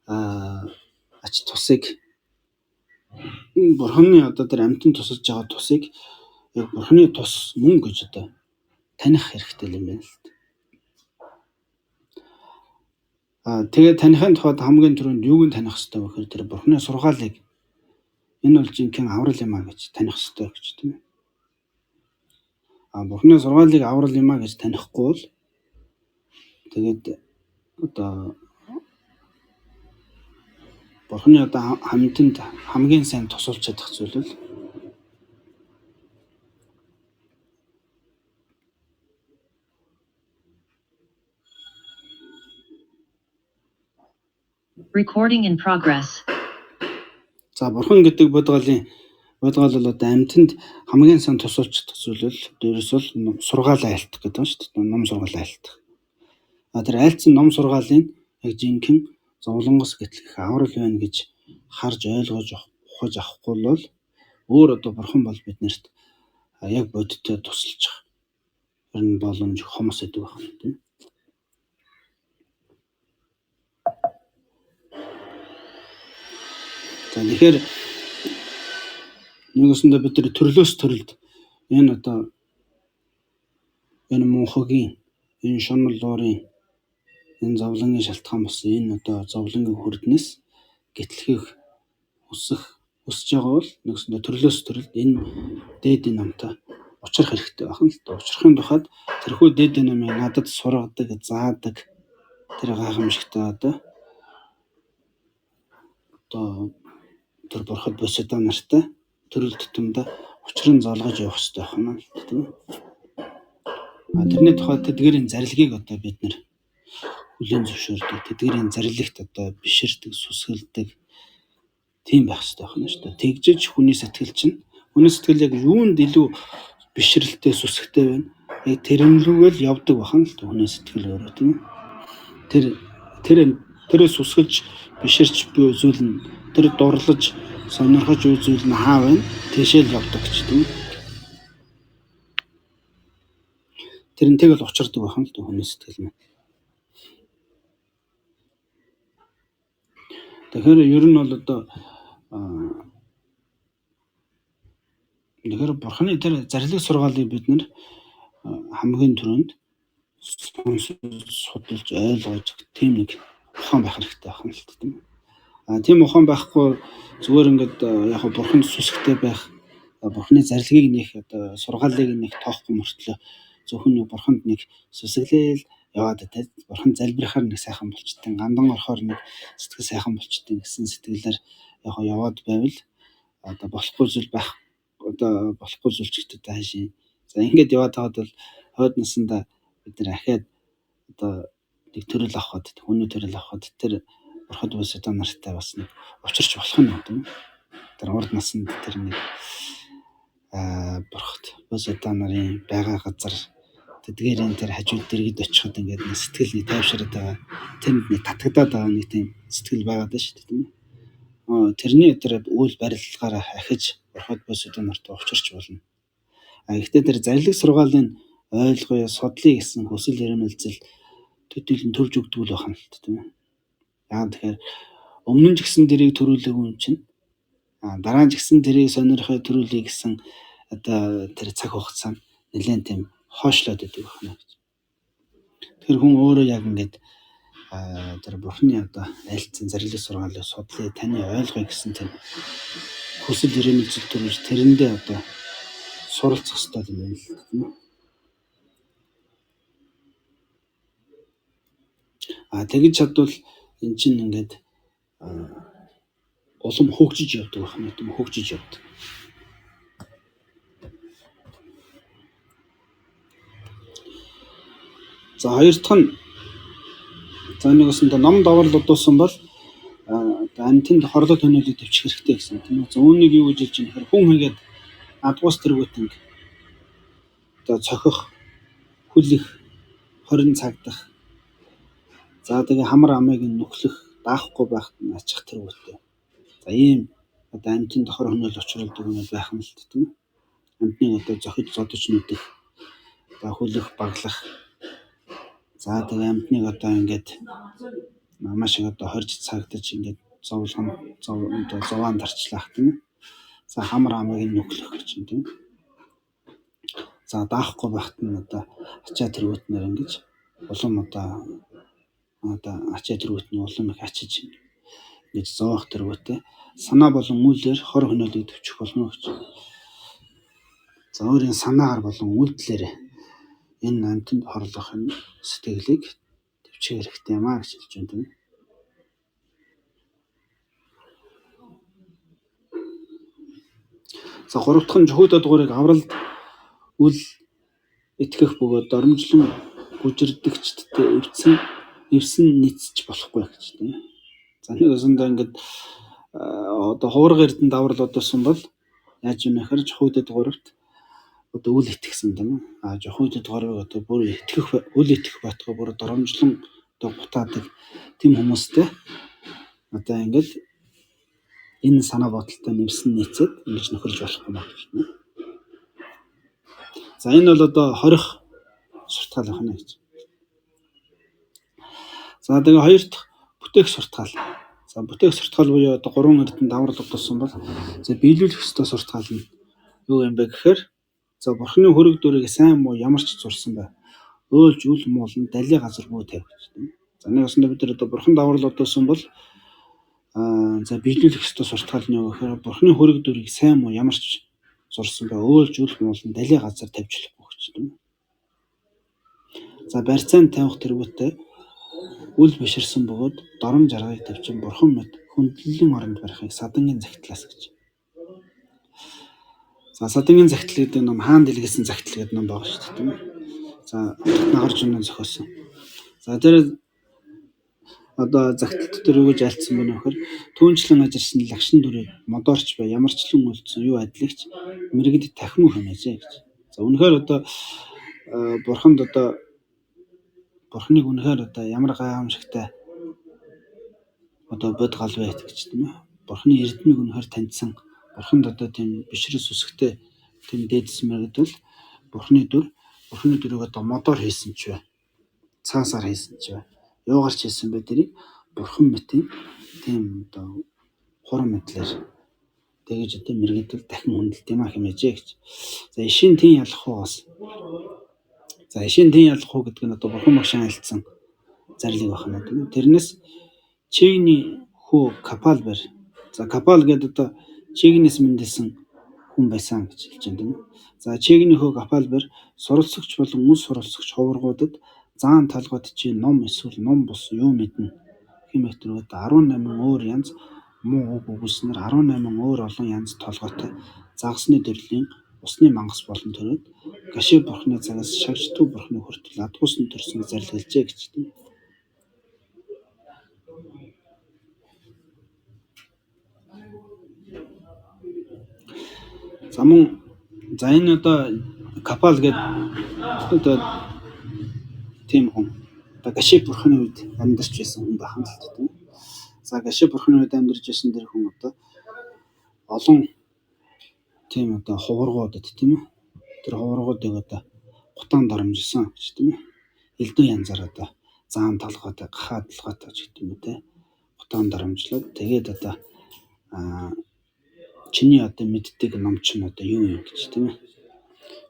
ач тусыг бурханы одоо тэр амьтанд тусалж байгаа тусыг яг бурханы тус мөн гэж одоо таних хэрэгтэй юм байна л. Тэгээд танихын тухайд хамгийн түрүүнд юуг нь таних хэрэгтэй вэ гэхээр тэр бурханы сургаалыг энэ бол жинхэнэ аврал юм а гэж таних хэрэгтэй гэж тийм ээ. Бурханы сургаалыг аврал юм а гэж танихгүй бол тэгээд одоо бурханы одоо амьтанд хамгийн сайн тусалж чадах зүйл бол Recording in progress. За бурхан гэдэг бодгоол бол одоо амьтанд хамгийн сайн тусалж чадах зүйл бол дээрээс бол сургаал айлтах гэдэг байна шүү дээ. Ном сургаал айлтах. Тэр айлтсан ном сургаалын яг жинхэнэ зовлонгос гэтлэх аврал байна гэж харж ойлгож ухаж авахгүй бол өөр одоо бурхан бол биднэрт яг бодиттой тусалж байгаа боломж хомос гэдэг байна тийм. За тэгэхээр нэгсэндээ бид нар төрлөөс төрөлд энэ одоо энэ мөнхөгийн энэ шунал дуурын энэ зовлонгийн шалтгаан болсон энэ одоо зовлонгийн хүрднэс гэтлэхийг өсөж байгаа бол нэгсэндээ төрлөөс төрөлд энэ дээдийн намтай учрах хэрэгтэй байна л да. Учрахын тухайд тэрхүү дээдийн намыг надад сургадаг, заадаг тэр гайхамшигтай одоо тэр бурхад босоо нартай төрөл тутамдаа учран золгож явах хэрэгтэй байна л тийм. Тэрний тухайд тэдгэрийн зарилгийг одоо бид нэр хүлээн зөвшөөрдөг. Тэдгэрийн зарилэгт одоо биширдэг, сүсгэлдэг тийм байх хэрэгтэй байна шүү дээ. Тэгжиж хүний сэтгэл чинь яг юунд илүү бишрэлтэй, сүсгтэй байна. Яг тэрнлүүгээл явдаг байна л хүний сэтгэл өөрөө тийм. Тэр сүсгэлж биширч буй зүйл нь тэр дурлаж сонирхож үйл зүйл нь хаа байна? Тийшээ л явдаг ч тийм. Тэрнтэйг л учирдаг байна л хүний сэтгэл нь. Тэгэхээр ер нь бол одоо тэгэхээр бурханы тэр зарлиг сургаалыг бид нэр хамгийн түрүүнд судалж ойлгож тийм нэг ухаан байх хэрэгтэй байна л тийм. Тийм ухаан байхгүй зүгээр ингээд яг бурханд сүсгтэй байх, бурханы зарлигийг нэг одоо сургаалыг нэг тоохгүй мөртлөө зөвхөн нэг бурханд нэг сүсгэлээл яваад байдаг. Бурхан залбирахаар нэг сайхан болчтой, гандан орохоор нэг сэтгэл сайхан болчтой гэсэн сэтгэлээр яг яваад байвал одоо болохгүй зүйл байх болохгүй зүйл ч гэдэг хаашийн. За ингээд яваад байгаад бол хойд насанда бид нэр ахаад одоо нэг төрөл авахад, хүний төрөл авахад тэр бурхад босоо нартай бас нэг учирч болох нь тийм. Тэр урд насанд тэр нэг бурхад босоо нарын байгаа газар тэдгээрийн тэр хажууд дэргэд очиход ингээд сэтгэл нэг тайвшираад байгаа. Тэнд нэг татагдаад байгаа нэг тийм сэтгэл байгаад байна шүү дээ тийм. Тэрний тэр үйл барилгаараа ахиж бурхад босоо нартай учирч болно. Гэхдээ тэр зарлиг сургаалын ойлгоё, судлыг гэсэн хүсэл эрмэлзэл төдийлөн төрж өгдөг л байна л тийм. Тэгэхээр өмнө нь ч гэсэн дэрийг төрүүлээгүй юм чинь дараа нь ч гэсэн дэрийг сонирхоо төрүүлээ гэсэн одоо тэр цаг хугацаа нэлээд тийм хоошлоод идэг байна гэж. Тэр хүн өөрөө яг ингээд тэр бурхны одоо айлцсан зарлиг сургаалыг судлаа таны ойлгоё гэсэн тэр хүсэл эрмэлзэл төрүүлж тэрэндээ одоо суралцах хэрэгтэй юм байна л тийм. Тэгж чадвал эн чинь ингээд улам хөгжиж явдаг байна тийм хөгжиж явдаг. За хоёр дахь нь нэгсэндээ ном даврал удуулсан бол амьтанд хорлол хөнөөлөд төвчих хэрэгтэй гэсэн тийм. За үүнийг юу гэж хэлж байна гэхээр хүн хийгээд адгуус тэргүүтэнг одоо цохих, хүлэх, хорин цагдах. За тэгээ хамар амыг нүхлэх, даахгүй байхад нь ачих тэргүүтээ. За ийм одоо амьтанд хор хөнөөл учруулдаг юм байх юм л тийм. Амьтныг одоо зохиж зодож нүдэх одоо хөлөх баглах. За тэгээ амьтныг одоо ингээд маш их одоо хорж цагдаж ингээд зовоон дарчлах тийм. За хамар амыг нүклэх гэж юм тийм. За даахгүй байхад нь одоо ачаа тэргүүтнээр ингэж улам одоо ачаа тэргүүтний улам их ачиж ингэж зоох тэргүүтээ санаа болон үйлээр хор хөнөөлөд төвчих болно гэж. За өөрийн санаагаар болон үйлдэлээр энэ амьтанд хорлох энэ сэтгэлийг төвчих хэрэгтэй юм аа гэж хэлж байна тийм. За гурав дахь нь жохиод дугуурыг авралд үл итгэх бөгөөд доромжлон гүжирдэгчдтэй эвсэн нийцэж болохгүй гэж тийм. За нэг өсөндөө ингээд одоо хуурга эрдэнд аврал одосон бол яаж юм нэхэр жохиод дугуурт одоо үл итгэсэн тийм. Жохиод дугуурыг одоо бүр үл итгэх байтугай бүр доромжлон одоо гутаадаг тийм хүмүүстэй одоо ингээд энэ санаа бодолтой нэвсэн нийцээд ингэж нөхөрж болохгүй байна гэж байна. За энэ бол одоо хорих суртгаал байна гэж. За тэгээ хоёр дахь бүтээх суртгаал. За бүтээх суртгаал буюу одоо 3 эрдэнд аврал одосон бол за биелүүлэх ёстой суртгаал нь юу юм бэ гэхээр за бурхны хөрөг дүрийг сайн муу ямар ч зурсан бай. Өөлж үл муулна дали газар бүү тавь гэж. За нэг өсөндөө бид нар одоо бурханд аврал одосон бол за биелүүлэх ёстой суртгаал нь юу гэхээр бурхны хөрөг дүрийг сайн муу ямар ч зурсан бай. Өөлж үл муулна дали газар тавьж болохгүй гэж тийм. За барьцаанд тавих тэргүүтээ үл биширсэн бөгөөд дором жаргыг тавьчин бурхан мэд хүндлэлийн оронд барихыг садангийн загтлаас гэж. За садангийн загтал гэдэг ном хаан дэлгэсэн загтал гэдэг ном байгаа шүү дээ тийм. За нагарч өнөө зохиосон. За тэр одоо загталт дээр юу гэж альцсан бэ нөхөр түүнчлэн ажирсан лагшин дүрээ модорч бай ямарчлан үлдсэн юу адилагч мэрэгд тахим хөнөөжээ гэж. За үнэхээр одоо бурханд одоо бурхныг үнэхээр одоо ямар гайхамшигтай одоо бод гал байт гэж тийм ээ. Бурхны эрдмийг үнэхээр таньсан бурханд одоо тийм бишрэс үсгтэй тийм дээдс мэрэгд бол бурхны дүрийг одоо модоор хийсэн ч бай. Цаасаар хийсэн ч бай. Юугаарч хийсэн бэ тэрийг бурхан мэтийн тийм одоо хурам мэдлэр тэгэж одоо мэрэгдэл дахин хүндэлт юм а хэмээжээ гэж. За ишийн тэн ялах уу бас. За ишийн тэн ялах уу гэдэг нь одоо бурхан багшаа альцсан зарлиг байна тийм. Тэрнээс чигний хөө капал бэр. За капал гэдэг одоо чигнээс мэндэлсэн хүн байсан гэж хэлж байна тийм. За чигний хөө капал бэр суралцагч болон үс суралцагч ховргуудад заан талгад чи ном эсвэл ном бус юу мэднэ хэмээх төрөд 18 өөр янз муу үг үгснэр 18 өөр олон янз толгойтой загасны төрлийн усны мангас болон төрөд гаши бурхны цагаас шагчтуу бурхны хүртэл адгуусны төрсөн зарлиглжээ гэж тийм. За мөн за энэ одоо капал гэдэг одоо тийм хүн одоо гаши бурхны үед амьдарч байсан хүн байна л тийм. За гаши бурхны үед амьдарч байсан тэр хүн одоо олон тийм одоо хуваргуудад тийм ээ. Тэр хуваргуудыг одоо гутаан доромжилсан гэж тийм ээ. Элдв янзаар одоо заан толгойтой гахаа толгойтой ч гэдэг юм үү те. Гутаан доромжлоод тэгээд одоо чиний одоо мэддэг ном чинь одоо юу юм гэж тийм ээ.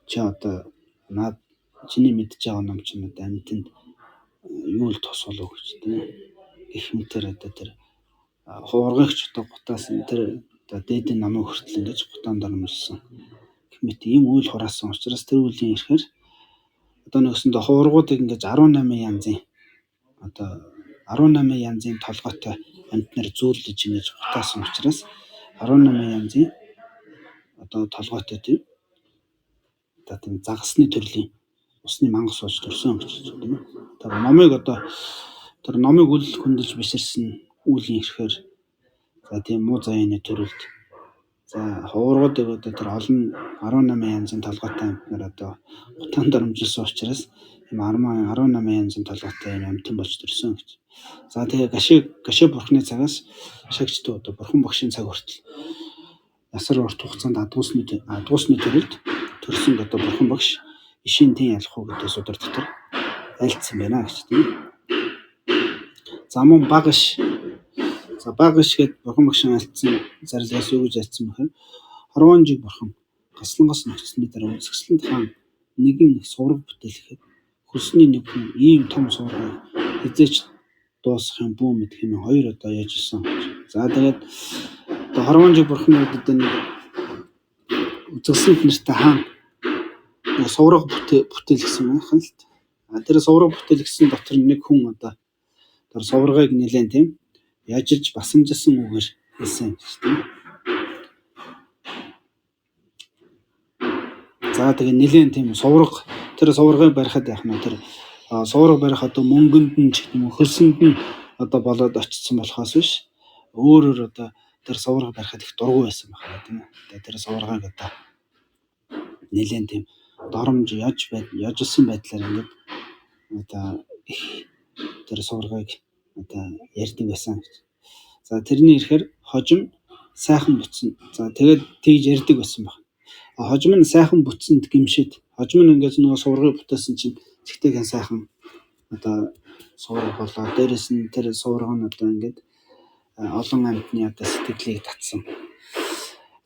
Чи одоо наад чиний мэдж байгаа ном чинь одоо амьтанд юу л тус болов гэж тийм ээ. Гэх мэтэр одоо тэр хуургагч одоо гутаасан тэр одоо дээдийн намын хүртэл ингэж гутаан доромжилсан. Гэх мэт ийм үйл хураасан учраас тэр үеийн ихээр одоо нэгсэндээ хуургуудыг ингэж 18 янзын одоо 18 янзын толгойтой амьтнаар зүүлж ингэж гутаасан учраас 18 янзын одоо толгойтой тийм одоо тийм загасны төрлийн усны мангас болж төрсөн гэж тийм ээ. Тэр номыг одоо тэр номыг үл хөндлөж биширсэн үлийн ихээр за тийм муу заяаны төрөлд за хуургуудыг одоо тэр олон 18 янзын толгойтой амьтнаар одоо гутаан доромжилсан учраас ийм 18 янзын толгойтой юм амьтан болж төрсөн гэж. За тэгээ гаши бурхны цагаас шагчтуу одоо бурхан багшийн цаг хүртэл ясар урт хугацаанд адгуусны төрөлд төрсөн одоо бурхан багш ишийн тэн ялах уу гэдэг судар дотор альцсан байна гэж тийм. За мөн багш. За багш гэдэг бурхан багшийн альцсан зарлагаас юу гэж альцсан бэхээр хорвоон жиг бурхан гаслангаас нөхцсөний дараа үзэсгэлэнт хаан нэгэн сураг бүтээлэхэд хөлсний нэг хүн ийм том сургыг хизээч дуусах юм бүү мэд хэмээн хоёр одоо яаж ирсэн. За тэгээд одоо хорвоон жиг бурханууд одоо нэг үзэсгэлэнт нэртэй хаан сураг бүтээл гэсэн юм байна л та. Тэр сураг бүтээл гэсэн дотор нэг хүн одоо тэр сургыг нэлээд тийм яжилж басамжилсан үгээр хэлсэн гэж тийм. За тэгээ нэлээд тийм сураг тэр сургыг барихад яах нь тэр сураг барих одоо мөнгөнд нь ч юм уу хөлсөнд нь одоо болоод очсон болохоос биш өөрөөр одоо тэр сураг барихад их дургүй байсан байна тийм. Тэр сургыг одоо нэлээд тийм доромж яжсан байдлаар ингээд одоо тэр сургыг одоо ярьдаг байсан гэж. За тэрний ихээр хожим сайхан бүтсэн. За тэгээд тэгж ярьдаг байсан баг. Хожим нь сайхан бүтсэнд гимшээд хожим нь ингээд нөгөө сургыг бүтээсэн чинь зэгтэйгэн сайхан одоо сураг болоо. Дээрээс нь тэр сураг нь одоо ингээд олон амьтны одоо сэтгэлийг татсан.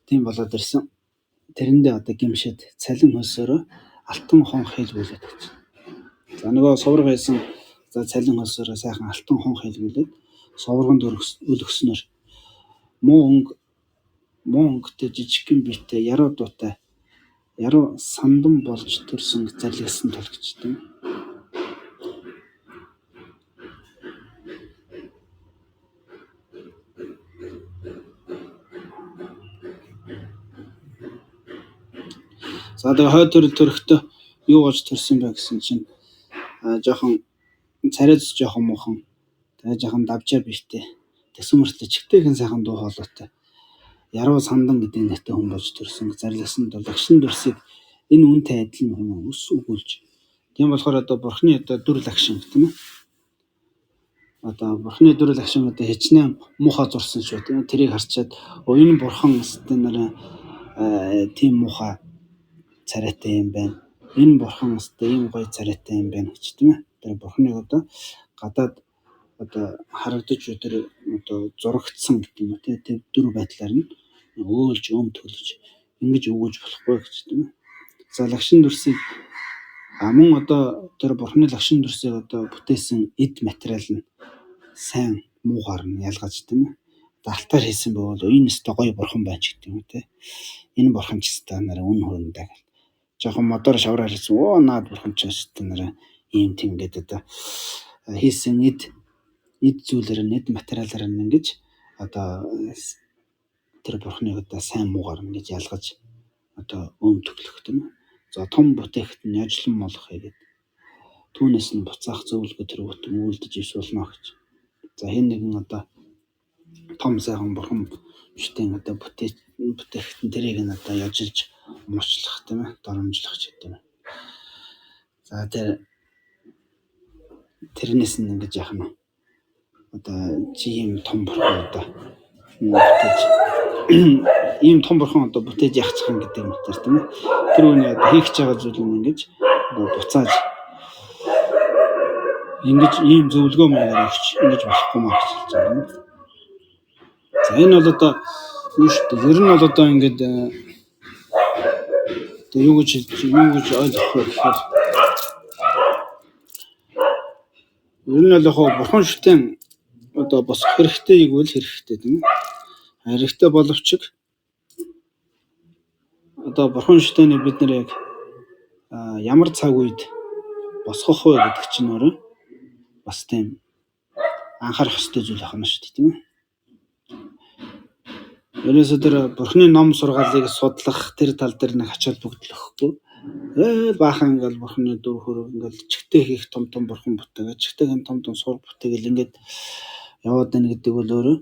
Тийм болоод ирсэн. Тэрэндээ одоо гимшээд цалин хөлсөөрөө алтан хон хэлгүүлээд гэж. За нөгөө сураг байсан за цалин хөлсөөрөө сайхан алтан хон хэлгүүлээд сурганд өлгснөр муу өнгөтэй жижигхэн биетэй яруу дуутай яруу сандан болж төрсөн зарлагсан толгч тийм. За тэгээ хой төрөлтөрөхтөө юу болж төрсөн бэ гэсэн чинь жоохон царайц жоохон муухан тэгээ жоохон давжаа биетэй тэгсэн мөртлөө чигтэйхэн сайхан дуу хоолойтой яруу сандан гэдэг нэртэй хүн болж төрсөн зарлагсан лагшин дүрсийг энэ үнтэй адилхан хүн өс өгүүлж. Тийм болохоор одоо бурхны одоо дүр лагшин тийм ээ. Одоо бурхны дүр лагшин одоо хичнээн муухай зурсан шүү тийм ээ. Тэрийг харчаад энэ бурхан өстэй нэрээ тийм муухай царайтай юм байна. Энэ бурхан өстэй ийм гоё царайтай юм байна гэж тийм ээ. Тэр бурхныг одоо гадаад одоо харагдаж өдөр одоо зурагдсан гэдэг юм тий. Тэр дүр байдлаар нь өөлж төлөж ингэж өгүүлж болохгүй гэж тийм ээ. За лагшин дүрсийг мөн одоо тэр бурхны лагшин дүрсийг одоо бүтээсэн эд материал нь сайн муугаар нь ялгаж тийм ээ. Далтаар хийсэн бол энэ өстой гоё бурхан байж гэдэг юм тий. Энэ бурхан ч өстой нараа үн хөрөндөө гэл. Жохон модоор шавраар хийсэн наад бурхан ч өстой нараа ийм тийм гэдэг одоо хийсэн эд зүйлээр нь эд материалаар нь ингэж одоо тэр бурхныг одоо сайн муугаар ингэж ялгаж одоо төглөх тийм ээ. За том бүтээгт нь яжлан молох хийгээд түүнээс нь буцаах зөвлөгөө тэр бүтэн үйлдэж иш болно гэж. За хин нэгэн одоо том сайхан бурхан биштэй одоо бүтээгт нь тэрийг нь одоо яжилж муучлах тийм ээ. Доромжлох ч гэдэг юм. За тэрнээс нь ингэж яах нь одоо чи ийм том бурхан одоо бүтээж ийм том бурхан одоо бүтээж яахчих юм гэдэг юм тэр тийм ээ. Тэр үний одоо хийх гэж байгаа зүйл нь ингэж буцааж ингэж ийм зөвлөгөө маягаар өгч ингэж болохгүй маа гэж хэлж байгаа юм. За энэ бол одоо юу шүү дээ. Ер нь бол одоо ингэж одоо юу гэж ойлгох вэ гэхээр ер нь бол яг бурхан шүтэн одоо босох хэрэгтэй гэвэл хэрэгтэй тийм ээ. Хэрэгтэй боловч одоо бурхан шүтэний бид нэр яг ямар цаг үед босгох вэ гэдэг чинь өөрөө бас тийм анхаарах ёстой зүйл байна шүү дээ тийм ээ. Ерөөсөө тэр бурхны ном сургаалыг судлах тэр тал дээр нэг ачаал бүгдлөхгүй. Баахан ингээл бурхны дүр хөрөг ингээл чигтэй хийх том бурхан бүтээгээ чигтэйгэн том сураг бүтээгээл ингээд яваад байна гэдэг бол өөрөө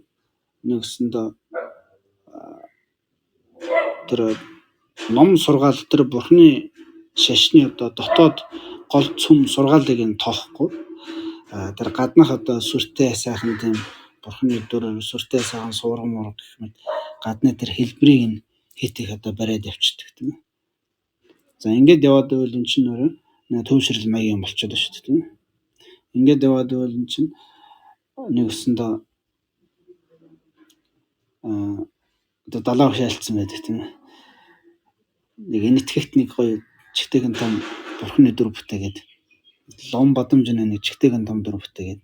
нэгсэндээ тэр ном сургаал тэр бурхны шашны одоо дотоод гол цөм сургаалыг нь тоохгүй. Тэр гаднах одоо сүртэй сайхан тийм бурхны дүр сүртэй сайхан суурга мурга гэх мэт гадны тэр хэлбэрийг нь хийх одоо бариад явчихдаг тийм ээ. За ингээд яваад байвал эн чинь өөрөө төвшрэл маягийн болчиход байна шүү дээ тийм. Ингээд яваад байвал эн чинь нэг өсөндөө одоо 70 багш альцсан байдаг тийм. Нэг энэтхэгт нэг гоё чигтэйгэн том бурхны дүр бүтээгээд лом бадамжны нэг чигтэйгэн том дүр бүтээгээд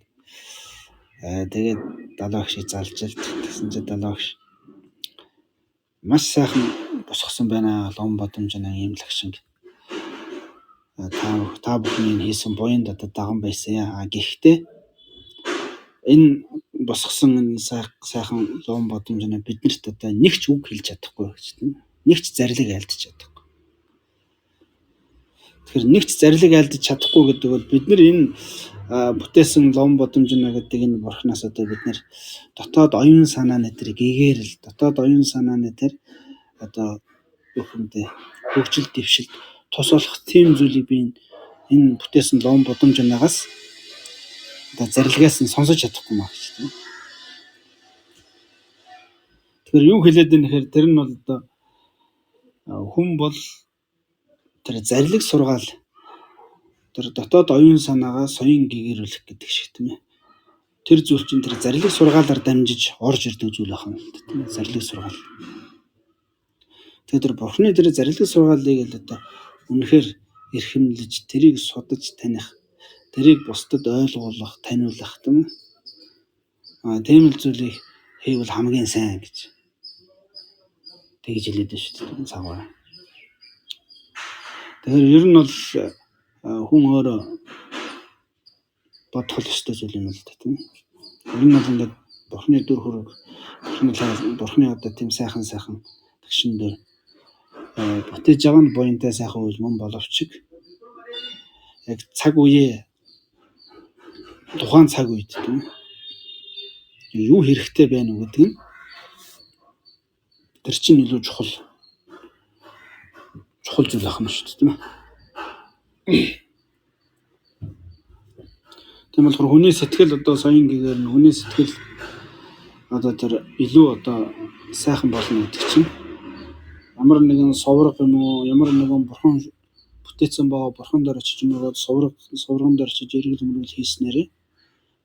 тэгээд 70 багшийг залжил гэсэн чинь 70 багш маш сайхан босгосон байна лом бадамжны ийм лагшинг. Та бүхний хийсэн буянд одоо даган байсан. Гэхдээ энэ босгосон энэ сайхан лом бадамжны биднэрт одоо нэг ч үг хэлж чадахгүй гэж тийм. Нэг ч зарлиг айлдаж чадахгүй. Тэгэхээр нэг ч зарлиг айлдаж чадахгүй гэдэг бол бид нар энэ бүтээсэн лом бадамжна гэдэг энэ бурхнаас одоо бид нар дотоод оюун санааны тэр гэгэрэл дотоод оюун санааны тэр одоо бүхэндээ хөгжил дэвшилт тус болох тийм зүйлийг би энэ бүтээсэн лом бадамжнаагаас одоо зарилгаас нь сонсож чадахгүй маа гэж тийм. Тэгэхээр юу хэлээд байна гэхээр тэр нь бол одоо хүн бол тэр зарлиг сургаал тэр дотоод оюун санаагаа соён гэгэрүүлэх гэдэг шиг тийм ээ. Тэр зүйл чинь тэр зарлиг сургаалаар дамжиж орж ирдэг зүйл ахна тийм ээ. Зарлиг сургаал. Тэгэхээр тэр бурхны тэр зарлиг сургаалыг л одоо үнэхээр эрхэмлэж тэрийг судаж таних, тэрийг бусдад ойлгуулах, таниулах тийм ээ. Тийм л зүйлийг хийвэл хамгийн сайн гэж тэгж хэлээд байна шүү дээ цагаараа. Тэгэхээр ер нь бол хүн өөрөө бодох ёстой зүйл юм л да тийм. Ер нь бол ингээд бурхны дүр хөрөг, бурхны одоо тийм сайхан тагшин дээр бүтээж байгаа нь буянтай сайхан үйл мөн боловч яг цаг үеэ тухайн цаг үед тийм юу хэрэгтэй байна уу гэдэг нь тэр чинь илүү чухал зүйл ахна шүү дээ тийм ээ. Тийм болохоор хүний сэтгэл одоо соён гэгээр нь хүний сэтгэл одоо тэр илүү одоо сайхан болно гэдэг чинь ямар нэгэн совраг юм уу ямар нэгэн бурхан бүтээсэн байгаа бурхан дээр очиж юмрууд совраган дээр очиж эргэл мөргөл хийснээрээ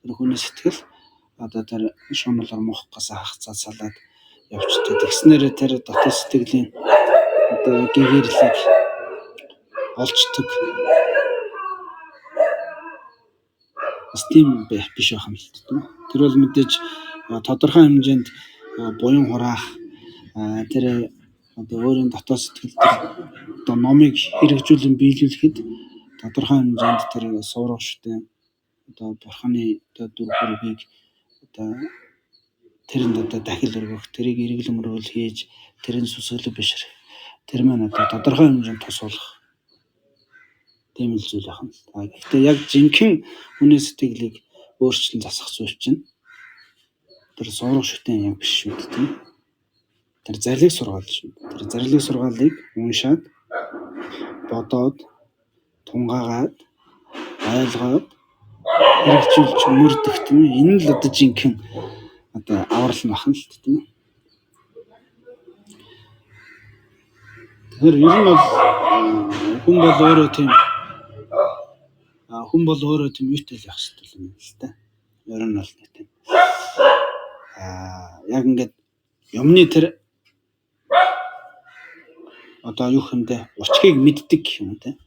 тэр хүний сэтгэл одоо тэр шуналар мохгоос хагцаасалаад явчихдаг. Тэгснээрээ тэр дотоод сэтгэлийн одоо гэгэрлийг олцдог. Тийм биш байх юм л тийм. Тэр бол мэдээж тодорхой хэмжээнд буян хураах тэр одоо өөрийн дотоод сэтгэл төр одоо номыг хэрэгжүүлэн биелүүлэхэд тодорхой хэмжээнд тэр суурах шүтэн одоо бурханы одоо дүр хөрөгийг одоо тэрэнд одоо дахил өргөх, тэрийг эргэл мөргөл хийж, тэрэн сүсгэлэг бишрэх. Тэр маань одоо тодорхой хэмжээнд тусуулах тийм л зүйл ахна. Гэхдээ яг жинхэнэ хүний сэтгэлийг өөрчлөн засах зүйл чинь тэр суурах шүтэн юм биш шүү дээ тийм. Тэр зарлиг сургаал шүү. Тэр зарлиг сургаалыг уншаад бодоод тунгаагаад ойлгоод хэрэгжүүлж мөрдөх тийм. Энэ л одоо жинхэнэ одоо аврал нь ахна л тийм. Тэгэхээр ер нь бол хүн бол өөрөө тийм юутай л явах хэрэгтэй юм л та. Ер нь бол тийм. Яг ингээд юмны тэр одоо юу хэмдэ учрыг мэддэг юм те.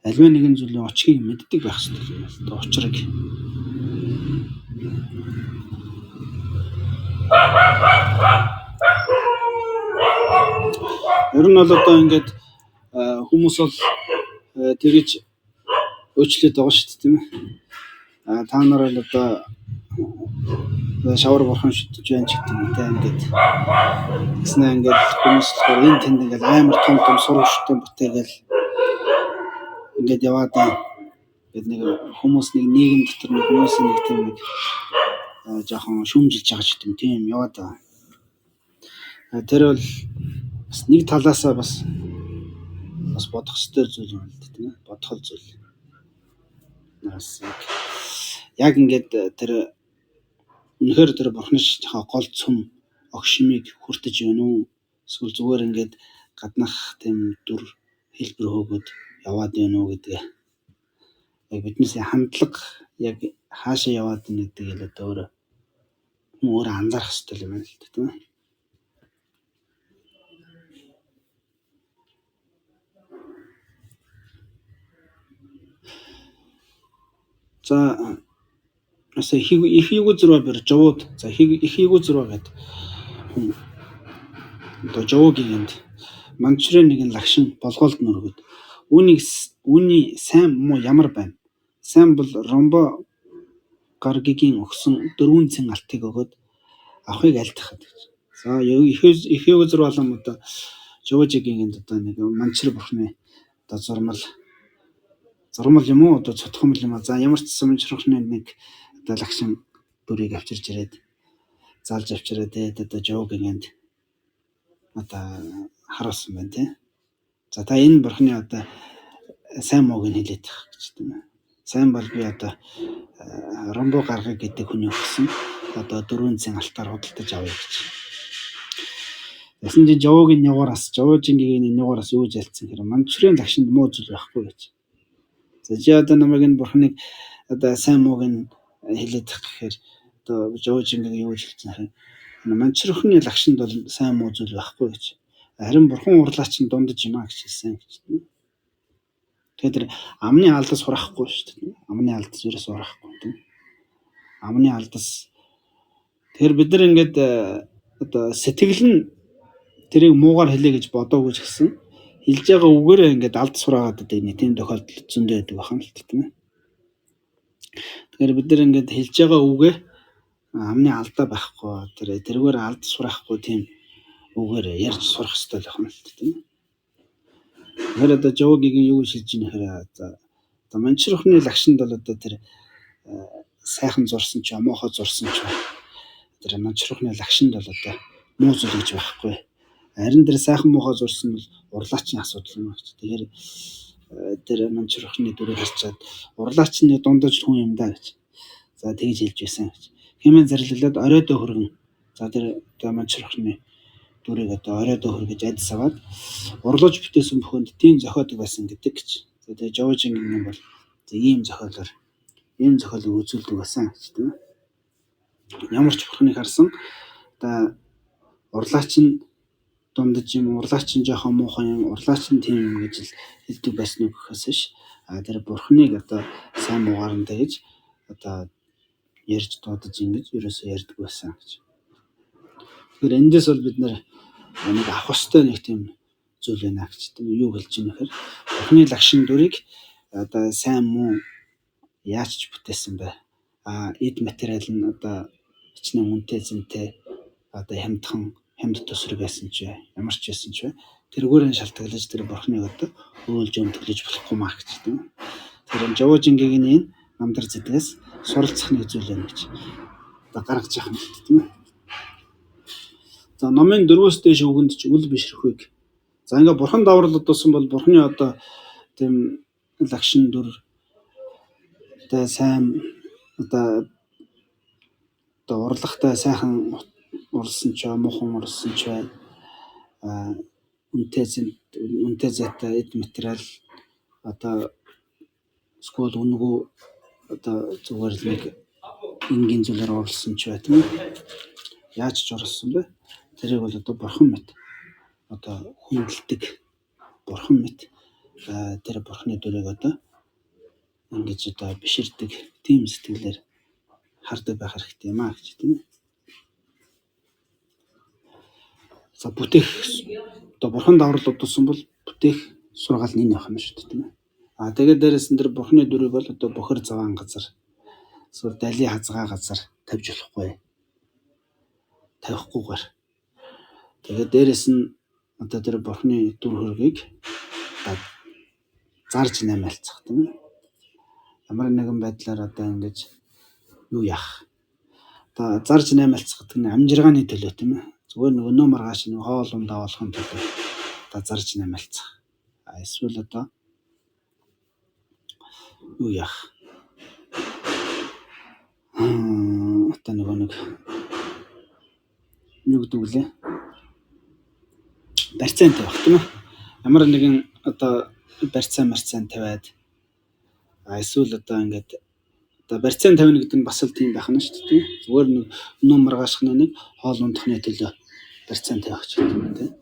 Аливаа нэгэн зүйлийн учрыг мэддэг байх хэрэгтэй юм л та. Учрыг. Ер нь бол одоо ингээд хүмүүс бол тэгэж өөрчлөлт байгаа шүү дээ тийм ээ. Та нар л одоо шавар бурхан шүтэж байна ч гэдэг юм те ингээд. Тэснэ ингээд хүмүүс болохоор энэ тэнд ингээд амар том сургуультай бүтээгээл ингээд яваад ингээд нэг хүмүүс нийгэм дотор нэг хүмүүсийн нэг тийм нэг жоохон шүүмжилж байгаа ч гэдэг юм тийм яваад байгаа. Тэр бол бас нэг талаасаа бас бодох ёстой зүйл юм л дээ тийм ээ. Бодхол зүйл. Яг ингээд тэр үнэхээр тэр бурхны гол цөм огшмыг хүртэж байна уу? Эсвэл зүгээр ингээд гаднах тийм дүр хэлбэр хөөгд яваад байна уу гэдэг яг биднээс хандлага яг хаашаа яваад байна гэдгийг л одоо өөрөө анзаарах хэрэгтэй юм байна л дээ, тийм ээ. За их югозроо бэр жовод за их югозроо гэдэг одоо жовогийн манчрын нэгэн лагшин болгоолд нөргөд үүний сайн муу ямар байна? Сайн бол ромбо гаргигийн өгсөн 4 цэн алтыг өгöd авахыг альдахад гэж. За их югозроо болон одоо жовожигийн одоо нэг манчр бурхны одоо зурмал юм уу одоо цотхомл юм а. За ямар ч юм манчрхны нэг одоо лагшин дүрийг авчирж ирээд залж авчираад одоо жовогийн одоо харуулсан байна тий. За та энэ бурхны одоо сайн мууг нь хэлээд байх гэж тийм ээ. Сайн бол би одоо ромбо гаргыг гэдэг хүний өгсөн одоо 4 цэн алтаар худалдаж авъя гэж. Ясан чи жовогийн жовожингийн нягуураас юу ялцсан хэрэг манчрын лагшинд муу зүйл байхгүй гэж. За чи одоо намайг энэ бурхныг одоо сайн мууг нь хэлээд байх гэхээр одоо жовожингийн юу хэлсэн хэрэг манчрхны лагшинд бол сайн муу зүйл байхгүй гэж. Харин бурхан урлаач нь дундаж юм а гэж хэлсэн гэж. Тэгэхээр амны алдас сурахгүй шүү дээ. Амны алдас ерөөс сурахгүй тийм. Амны алдас тэгэхээр бид нар ингээд одоо сэтгэл нь тэрийг муугаар хэлье гэж бодоогүй ч гэсэн хэлж байгаа үгээрээ ингээд алдас сураагаад байдаг нэг тийм тохиолдол зөндөө байдаг бахан л тийм. Тэгэхээр бид нар ингээд хэлж байгаа үгээ амны алдаа байхгүй тэргээр алдас сураахгүй тийм үгээр ярьж сурах хэрэгтэй л бахан л тийм. Тэгэхээр одоо жовогийн юу шилж ийн хэрэг за манчрхны лагшинд бол одоо тэр сайхан зурсан ч муухай зурсан ч тэр манчрхны лагшинд бол одоо муу зүйл гэж байхгүй. Харин тэр сайхан муухай зурсан бол урлаачийн асуудал юм гэж. Тэгэхээр тэр манчрхны дүрийг харчаад урлаачны дундаж хүн юм да гэж. За тэгж хэлж байсан гэж. Хэмээн зарлалаад оройдоо хөргөн. За тэр манчрхны дүрийг одоо оройдоо хөргөж адис аваад урлууж бүтээсэн бүхэнд тийм зохиодог байсан гэдэг гэж. За тэгээ жовожингийн юм бол ийм зохиолыг үзүүлдэг байсан гэж тийм ээ. Ямар ч бурхныг харсан одоо урлаач нь дундаж юм урлаач нь жоохон муухай юм урлаач нь тийм юм гэж л хэлдэг байсан үг гэхээс биш. Тэр бурхныг одоо сайн муугаар нь дэж одоо ярьж дуудаж ингэж ерөөсөө ярьдаг байсан гэж. Тэгэхээр эндээс бол бид нэг авах ёстой нэг тийм зүйл байна гэж тийм юу хэлж ийм нэхэр бурхны лагшин дүрийг одоо сайн муу яаж ч бүтээсэн бай. Эд материал нь одоо хичнээн үнэтэй зэнтэй одоо хямд төсөр байсан ч ямар ч байсан ч тэргүүрэн шалтгаалж тэр бурхныг одоо өөлж өмтгөлж болохгүй маа гэж тийм. Тэр жовожингийн энэ намдар зэдгээс суралцах нэг зүйл байна гэж одоо гаргаж явах юм тийм ээ. За номын 4-өөс дээш үгэнд ч үл бишрэхүйг. За ингээ бурхан даврал одуулсан бол бурхны одоо тийм лагшин дүр одоо сайн одоо урлагтай сайхан уралсан ч муухан уралсан ч үнэтэй зайтай эд материал одоо скол үнгүү одоо зүгээр л нэг энгийн зүйлээр уралсан ч бай тийм үү. Яаж ч уралсан бэ? Тэрийг бол одоо бурхан мэт одоо хүндэлдэг бурхан мэт тэр бурхны дүрийг одоо ингэж одоо биширдэг тийм сэтгэлээр хардаг байх хэрэгтэй юм а гэж тийм ээ. За бүтээх одоо бурхан даврал одуулсан бол бүтээх сургаал нь энэ байх юм шүү дээ тийм ээ. Тэгээд дээрээс нь тэр бурхны дүрийг бол одоо бохир заваан газар эсвэл дали хазгаа газар тавьж тавихгүйгээр. Тэгээд дээрээс нь одоо тэр бурхны дүр хөргийг зарж намаалцах тийм ээ. Ямар нэгэн байдлаар одоо ингэж юу яах. Одоо зарж намаалцах гэдэг нь амжиргааны төлөө тийм ээ. Зүгээр нэг өнөө маргааш нэг хоол ундаа болохын төлөө одоо зарж намаалцах. Эсвэл одоо юу яах. Одоо нэг юу гэдэг вэ? Барьцаантай байх тийм ээ. Ямар нэгэн одоо барьцаан тавиад эсвэл одоо ингээд одоо барьцаан тавина гэдэг нь бас л тийм байх нь шүү дээ. Зүгээр нэг өнөө маргаашхны нэг хоол ундахны төлөө барьцаан тавих ч гэдэг юм тийм.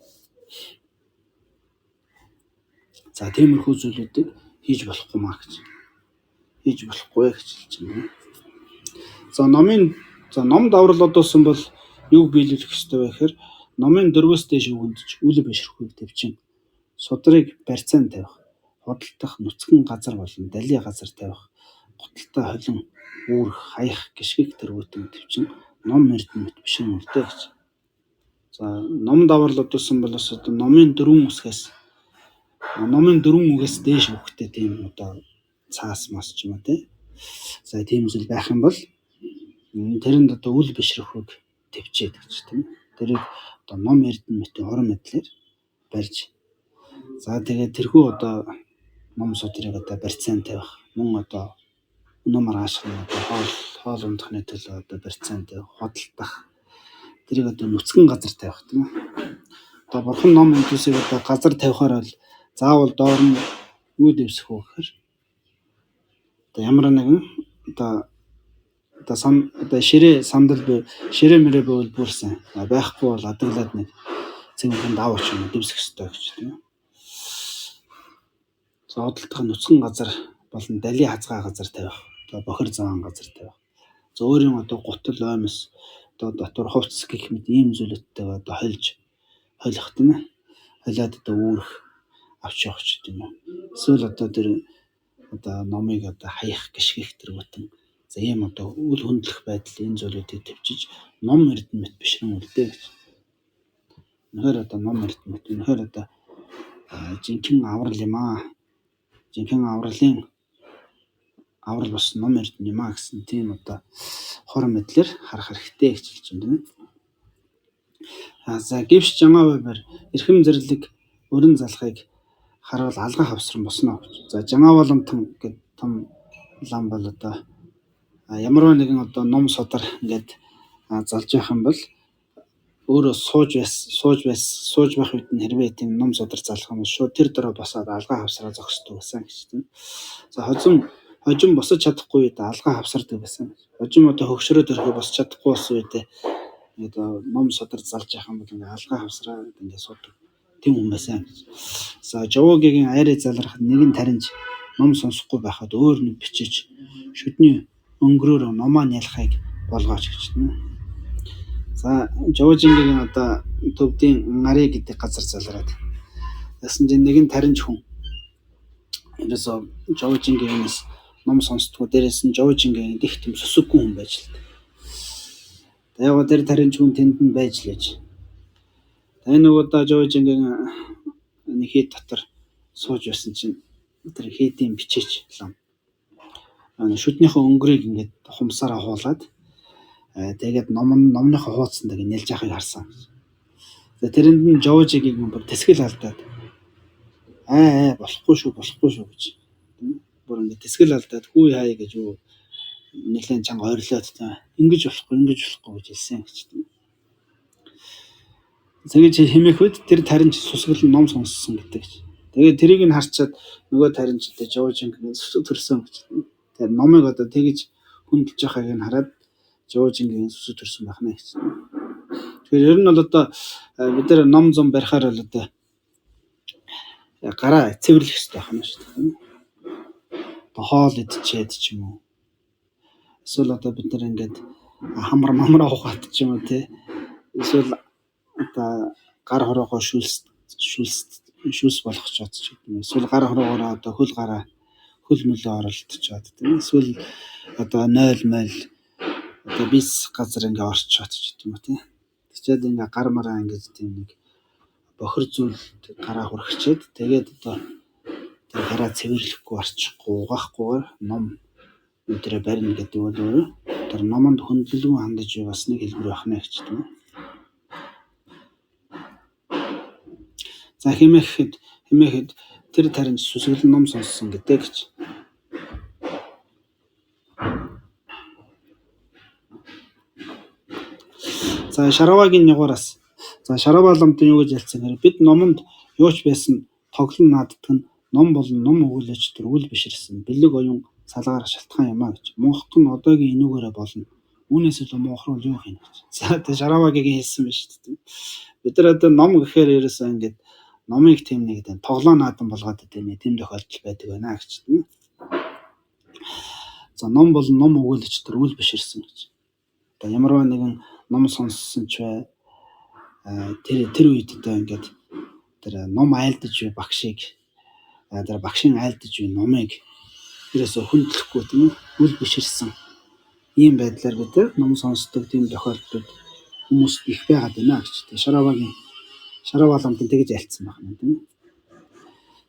За тиймэрхүү зүйлүүдийг хийж болохгүй маа гэж. Хийж болохгүй гэж хэлж байна. За ном даврал одоосон бол юу биелүүлэх ёстой вэ гэхээр номын 4-өөс дээш өгөндж үл бишрэхүйг төвчин судрыг барьцаан тавих, худалдах нүцгэн газар болон дали газар тавих, гуталтай холин үүрэх, хаях, гიშгэх тэргүүтэн төвчин ном эрдэмт бишрэн үлдээ гэж. За ном даврал одоосон бол бас одоо номын 4 үгээс дээш өгөхтэй тийм одоо цаас мас ч юм уу тий. За тийм зүйл байх юм бол тэрэнд одоо үл бишрэхүйг төвчээд гэж тийм. Тэрийг одоо ном эрдэмтийн хорон мэдлэр барьж. За тэгээд тэрхүү одоо ном судрыг одоо барьцаан тавих, мөн одоо өнөө маргаашхны одоо хоол ундахны төлөө одоо барьцаан тавих, худалдах. Тэрийг одоо нүцгэн газар тавих тийм. Одоо бурхан ном энтүсийг одоо газар тавихаар бол заавал доор нь юу дэвсэх вэ гэхээр одоо ямар нэгэн одоо ширээ сандал буй ширээ мөрөө байвал бүрсэн байхгүй бол адаглаад нэг цэнгэн даваач юм дэвсэх ёстой гэж тийм. За худалдах нүцгэн газар болон дали хазгаа газар тавих, одоо бохир заван газар тавих. За өөрийн одоо гутал оймос одоо дотор хувцс гэх мэт ийм зүйлүүдтэйг одоо холих тийм. Холиад одоо үүрэх авч явах ч гэдэг юм. Эсвэл одоо тэр одоо номыг одоо хаях, гიშгэх тэргүүтэн за ийм одоо үл хөндлөх байдал энэ зүйлүүдийг төвчиж ном эрдэмт бишрэн үлдээ гэж. Үнэхээр одоо ном эрдэмт үнэхээр одоо жинхэнэ аврал юм аа. Жинхэнэ аврал бас ном эрдэмт юм аа гэсэн тийм одоо хорон мэдлэр харах хэрэгтэй гэж хэлж байна. За гэвч жамаа бабар эрхэм зэрлэг өрн залхыг харуул алгаа хавсран босноо. За жамаа боломтон гэдэг том лам бол одоо ямар нэгэн одоо ном судар ингээд залж явах юм бол өөрөө сууж байх үед нь хэрвээ тийм ном судар залах юм бол шууд тэр дөрөө босоод алгаа хавсраа зогсдог байсан гэж тийм. За хожим босож чадахгүй үед алгаа хавсардаг байсан. Хожим одоо хөгшрөөд ирэхэд босч чадахгүй болсон үед ингээд ном судар залж явах юм бол ингээд алгаа хавсраа ингээд суудаг. Тийм хүн байсан. За Жовогийн айрыг залрах нэгэн таринж ном сонсохгүй байхад өөр нэг бичиж шүдний өнгөрөөр номоо нялхахыг болгооч гэж байна. За Жовожингийн одоо төвдийн Ngaри гэдэг газар залраад ясан чинь нэгэн таринж хүн ерөөсөө Жовожингээс ном сонсдгоо дээрээс нь Жовожингийн их тийм сүсэггүй хүн байж л. Тэгээд тэр таринж хүн тэнд нь байж лээж. Энэ нөгөө Жовожингийн нэг хэд дотор сууж байсан чинь тэр хэдийн бичээч лам. Шүднийхээ өнгөрийг ингээд хумсаараа хуулаад тэгээд номныхоо хуудсанд ингээд нэлж яхахыг харсан. За тэрэнд нь Жовожигийн бүр тэсгэл алдаад болохгүй шүү гэж. Бүр ингээд тэсгэл алдаад хүү яая гэж юу нэлээд чанга ойрлоод та ингэж болохгүй гэж хэлсэн гэж. Тэгэж хэмээх үед тэр таринч сусгал ном сонссон гэдэг. Тэгээд тэрийг нь харчаад нөгөө таринчтай Жовожингийн сүсэг төрсөн гэж. Тэгээд номыг одоо тэгэж хөндлөж байгааг нь хараад Жовожингийн сүсэг төрсөн байх нэ гэж. Тэгэхээр ер нь бол одоо бид нар ном зам барихаар бол одоо гараа цэвэрлэх хэрэгтэй байна шүү дээ. Одоо хоол идчихэд ч юм уу. Эсвэл одоо бид нар ингээд хамар ухаад ч юм уу тий. Эсвэл одоо гар хороогоо шүлс болгох ч бодож байна. Эсвэл гар хороогоо одоо хөл мөлөө оролдчиход тийм. Эсвэл одоо 0 одоо бис газар ингээ орчоод ч гэдэг юм уу тийм. Тэгчээд ингээ гар мараа ингээ тийм нэг бохир зүйл гараа хүрхчээд тэгээд одоо тэр гараа цэвэрлэхгүй арчихгүй угаахгүйгээр ном өдрөө барина гэдэг бол тэр номонд хөндлөлгүй хандаж бас нэг хэлбэр байх нэ гэж тийм. За хэмээхэд тэр таринч сүсгэл ном сонссон гэдэг гэж. За Шаравагийн нягуураас. За Шарава ламтын юу гэж ялцсан хэрэг бид номонд юу ч байсан тоглон нааддаг нь ном болон ном өгүүлэгч төр үл биширсэн бэлэг оюун салгаар шалтгаан юм а гэж. Монхог нь одоогийн энүүгээрээ болно. Үүнээс илүү муухрал юу хийнэ гэж. За тэгээ Шаравагийн хэлсэн байна шүү дээ. Бид нар одоо ном гэхээр ерөөсөө ингээд номыг тийм нэг тоглоо наадан болгоод идэв тийм тохиолдол байдаг байна гэж. За ном болон ном өгүүлэгч төр үл биширсэн гэж. Одоо ямарваа нэгэн ном сонссон ч бай тэр үед одоо ингээд тэр ном айлдаж буй багшийг тэр багшийн айлдаж буй номыг ерөөсөө хүндлэхгүй тийм үү үл биширсэн ийм байдлаар бид ном сонсдог тийм тохиолдлууд хүмүүст их байгаад байна гэж. Тэгээ Шараваа ламтан тэгж альцсан байна тийм үү.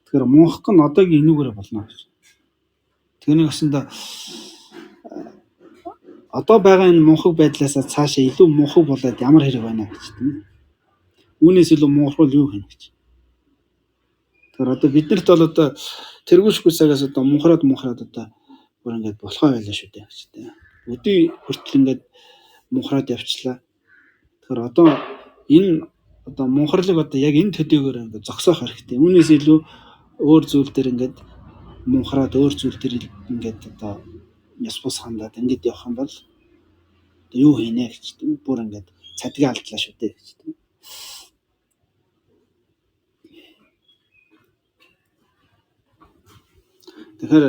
Тэгэхээр монхог нь одоогийн энүүгээрээ болно гэж. Тэрний өсөндөө одоо байгаа энэ монхог байдлаас цаашаа илүү монхог болоод ямар хэрэг байна гэж тийм үү. Үүнээс илүү муухрал юу хийнэ гэж. Тэгэхээр одоо биднэрт бол одоо тэргүүлшгүй цагаас одоо мунхраад одоо бүр ингээд болохоо байлаа шүү дээ гэж тийм. Өдий хүртэл ингээд мунхраад явчлаа. Тэгэхээр одоо энэ одоо мунхралыг одоо яг энэ төдийгөөр ингээд зогсоох хэрэгтэй. Үүнээс илүү өөр зүйл дээр ингээд мунхраад өөр зүйл дээр ингээд одоо яс бус хандаад ингээд явах юм бол юу хийнэ гэж тийм. Бүр ингээд цадгийг алдлаа шүү дээ гэж тийм. Тэгэхээр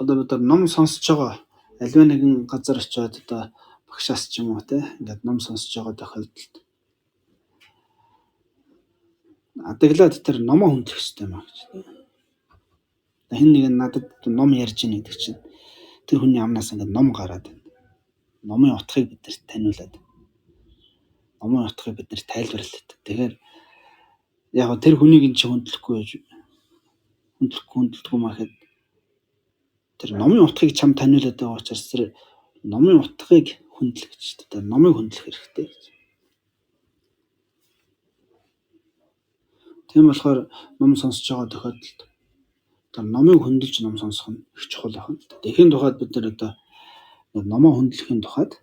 одоо бид ном сонсож байгаа альва нэгэн газар очиод одоо багшаас ч юм уу те ингээд ном сонсож байгаа тохиолдолд адаглаад тэр номоо хүндлэх хэрэгтэй маа гэж. Хэн нэг надад ном ярьж ийн гэдэг чинь тэр хүний амнаас ингээд ном гараад байна. Номын утгыг биднэрт таниулаад. Номын утгыг биднэрт тайлбарлаад. Тэгэхээр яг тэр хүнийг эн чинь хүндэлдэггүй махэд тэр номын утгыг чам таниулаад байгаа учраас тэр номын утгыг хүндлэх гэж тэр номыг хүндлэх хэрэгтэй гэж. Тийм болохоор ном сонсож байгаа тохиолдолд тэр номыг хүндэлж ном сонсох нь их чухал байна. Тэхийн тухайд бид нар одоо номоо хүндлэхийн тухайд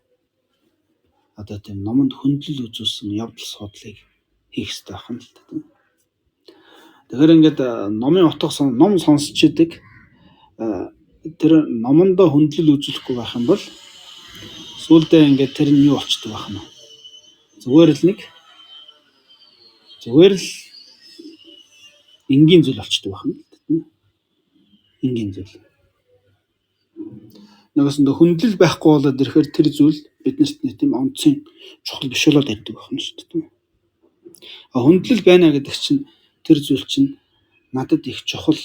одоо тийм номонд хүндлэл үзүүлсэн явдал судлыг хийх хэрэгтэй байна л да. Тэгэхээр ингээд номын утга ном сонсч идэг тэр номондоо хүндлэл үзүүлэхгүй байх юм бол сүүлдээ ингээд тэр нь юу болчдөг байх нь. Зүгээр л энгийн зүйл болчдөг байх нь. Энгийн зүйл. Нэгсэндээ хүндлэл байхгүй болоод ирэхээр тэр зүйл биднэрт нэг тийм онцгийн чухал биш болоод ирдэг байх нь шүү дээ. Хүндлэл байна гэдэг чинь тэр зүйл чинь надад их чухал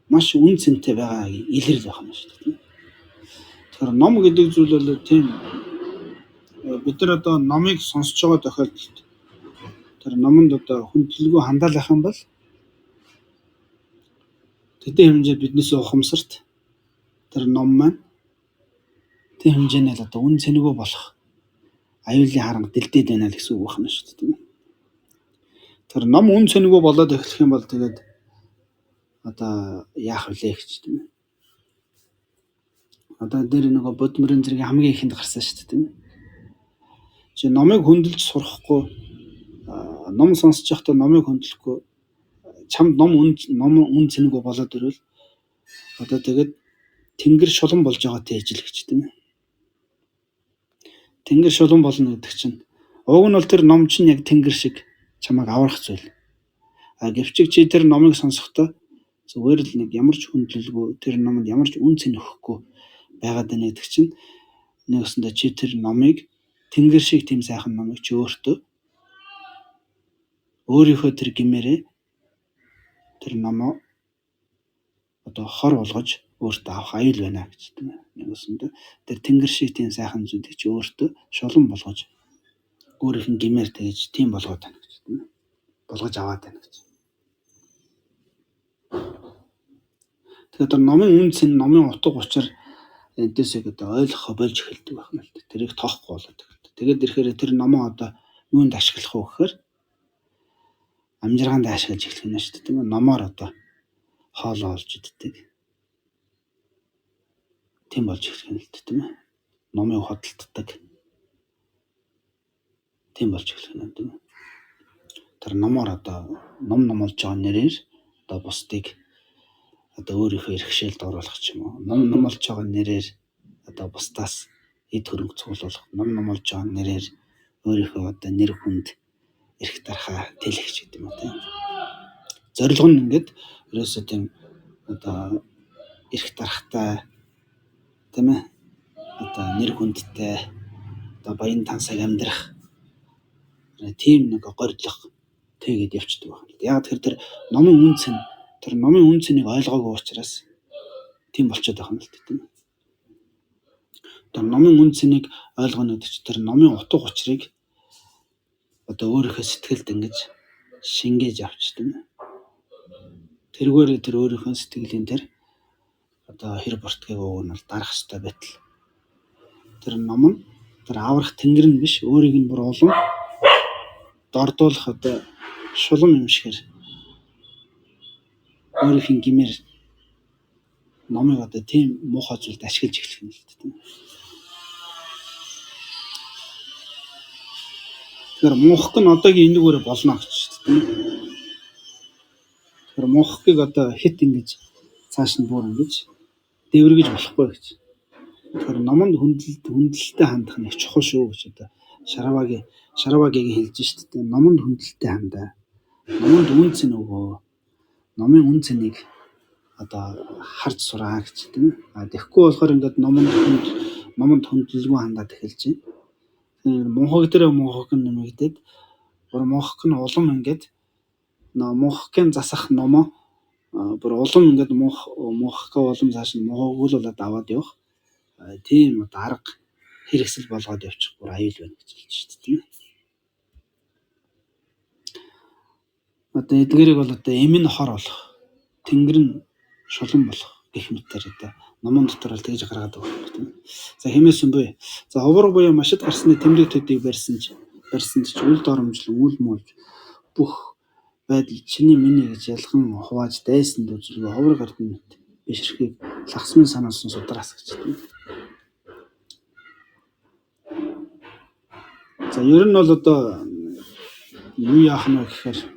маш үн цэнтэй байгаа илэрэл байх юм шүү дээ. Тэгэхээр ном гэдэг зүйл бол тийм бид нар одоо номыг сонсож байгаа тохиолдолд тэр номонд одоо хүндлэлгүй хандаалах юм бол тэдний хэмжээ биднээс ухамсарт тэр ном маань тийм хэмжээний л одоо үн цэнэгүй болох аюулын харанг дэлдээд байна л гэсэн үг байна шүү дээ. Тэр ном үн цэнэгүй болоод эхлэх юм бол тэгээд одоо яах вэ гэж тийм. Одоо дээр нөгөө бодмөрийн зэрэг хамгийн ихэнд гарсан шүү дээ тийм. Чи номыг хөндлөж сурахгүй ном сонсож байхдаа номыг хөндлөхгүй чамд ном үн цэнэгүй болоод ирвэл одоо тэгээд тэнгэр шулан болж байгаа тэжил гэж тийм. Тэнгэр шулан болно гэдэг чинь уг нь бол тэр ном чинь яг тэнгэр шиг чамайг аврах зүйл. Гэвч чи тэр номыг сонсохдоо зүгээр л нэг ямар ч хүндлэлгүй тэр номонд ямар ч үн цэн өгөхгүй байгаад байна гэдэг чинь нэгсэндээ чи тэр номыг тэнгэр шиг тийм сайхан номыг чи өөрийнхөө тэр гимээрээ тэр номоо одоо хор болгож өөртөө авах аюул байна гэж тийм. Нэгсэндээ тэр тэнгэр шиг тийм сайхан зүйлийг чи өөртөө шулан болгож өөрийнх нь гимээр тэгж тийм болгоод байна гэж тийм. Болгож аваад байна гэж. Тэгэхээр номын үн цэн, номын утга учир энтэйсээ одоо ойлгохоо болж эхэлдэг байна л да. Тэрийг тоохгүй болоод. Тэгээд ирэхээр тэр номоо одоо юунд ашиглах вэ гэхээр амжиргаанд ашиглаж эхлэх юм шүү дээ тийм ээ. Номоор одоо хоолоо олж иддэг. Тийм болж эхлэх юм л да тийм ээ. Номыг хөдөлтдөг. Тийм болж эхлэх юм тийм ээ. тэр номоор одоо ном номлож байгаа нэрээр одоо бусдыг одоо өөрийнхөө иргэшээлд оруулах ч юм уу. Ном номлож байгаа нэрээр одоо бусдаас эд хөрөнгө цуглуулах, ном номлож байгаа нэрээр өөрийнхөө одоо нэр хүнд эрх тархаа тэлэх гэдэг юм уу тийм. Зорилго нь ингээд ерөөсөө тийм одоо эрх тархтай тийм ээ одоо нэр хүндтэй одоо баян тансаг амьдрах тийм нэг горилго тэгээд явчихдаг байна. Яг тэр номын үн цэнийг ойлгоогүй учраас тийм болчиход байгаа юм л тийм. Тэр номын үн цэнийг ойлгоно гэдэг чинь тэр номын утга учирыг одоо өөрийнхөө сэтгэлд ингэж шингээж авчдаг. Тэргээр тэр өөрийнхөө сэтгэлийн тэр одоо хэр бортгийг угнал дарах ёстой байтал. Тэр ном нь тэр аврах тэнгэр нь биш, өөрийг нь бүр улам дордуулах одоо шулам юм шигээр өөрийнх нь гимээр номыг одоо тийм муухай зүйлд ашиглаж эхлэх юм л тийм. Тэгэхээр муухх нь одоогийн энэ нүгээрээ болно гэж тийм. Тэгэхээр мууххыг одоо хит ингэж цааш нь бүр ингэж дэврэгэж болохгүй гэж. Тэгэхээр номонд хүндлэлтэй хандах нь их чухал шүү гэж одоо Шаравагийн хэлж шүү дээ. Номонд хүндлэлтэй хандаа. Номонд үн цэн өгөө. Номын үн цэнийг одоо харж сураа гэж тийм. Тэгэхгүй болохоор ингээд номонд хүндлэлгүй хандаад эхэлж байна. Мунхаг дээр мунхаг нэмэгдээд бүр мунхаг нь улам ингээд мунхагын засах номоо бүр улам ингээд мунхагаа улам цааш нь мунхагуулаад аваад явах тийм одоо арга хэрэгсэл болгоод явчих бүр аюул байна гэж хэлж шүү дээ тийм. Одоо эдгээрийг бол одоо эмэн хор болох, тэнгэр нь шулан болох гэх мэтээр одоо номон дотор л тэгж гаргаад байгаа юм тийм. За хэмээсэн буй. За хувраг буюу машид гарсны тэмдэг төдийг барьсан ч үл доромжлон үл муулж бүх байдал чиний миний гэж ялхан хувааж дайсанд үзлгүй хувраг ардны бишрхийг лагсмын санаасан судраас гэж тийм. За ер нь бол одоо юу яах нь вэ гэхээр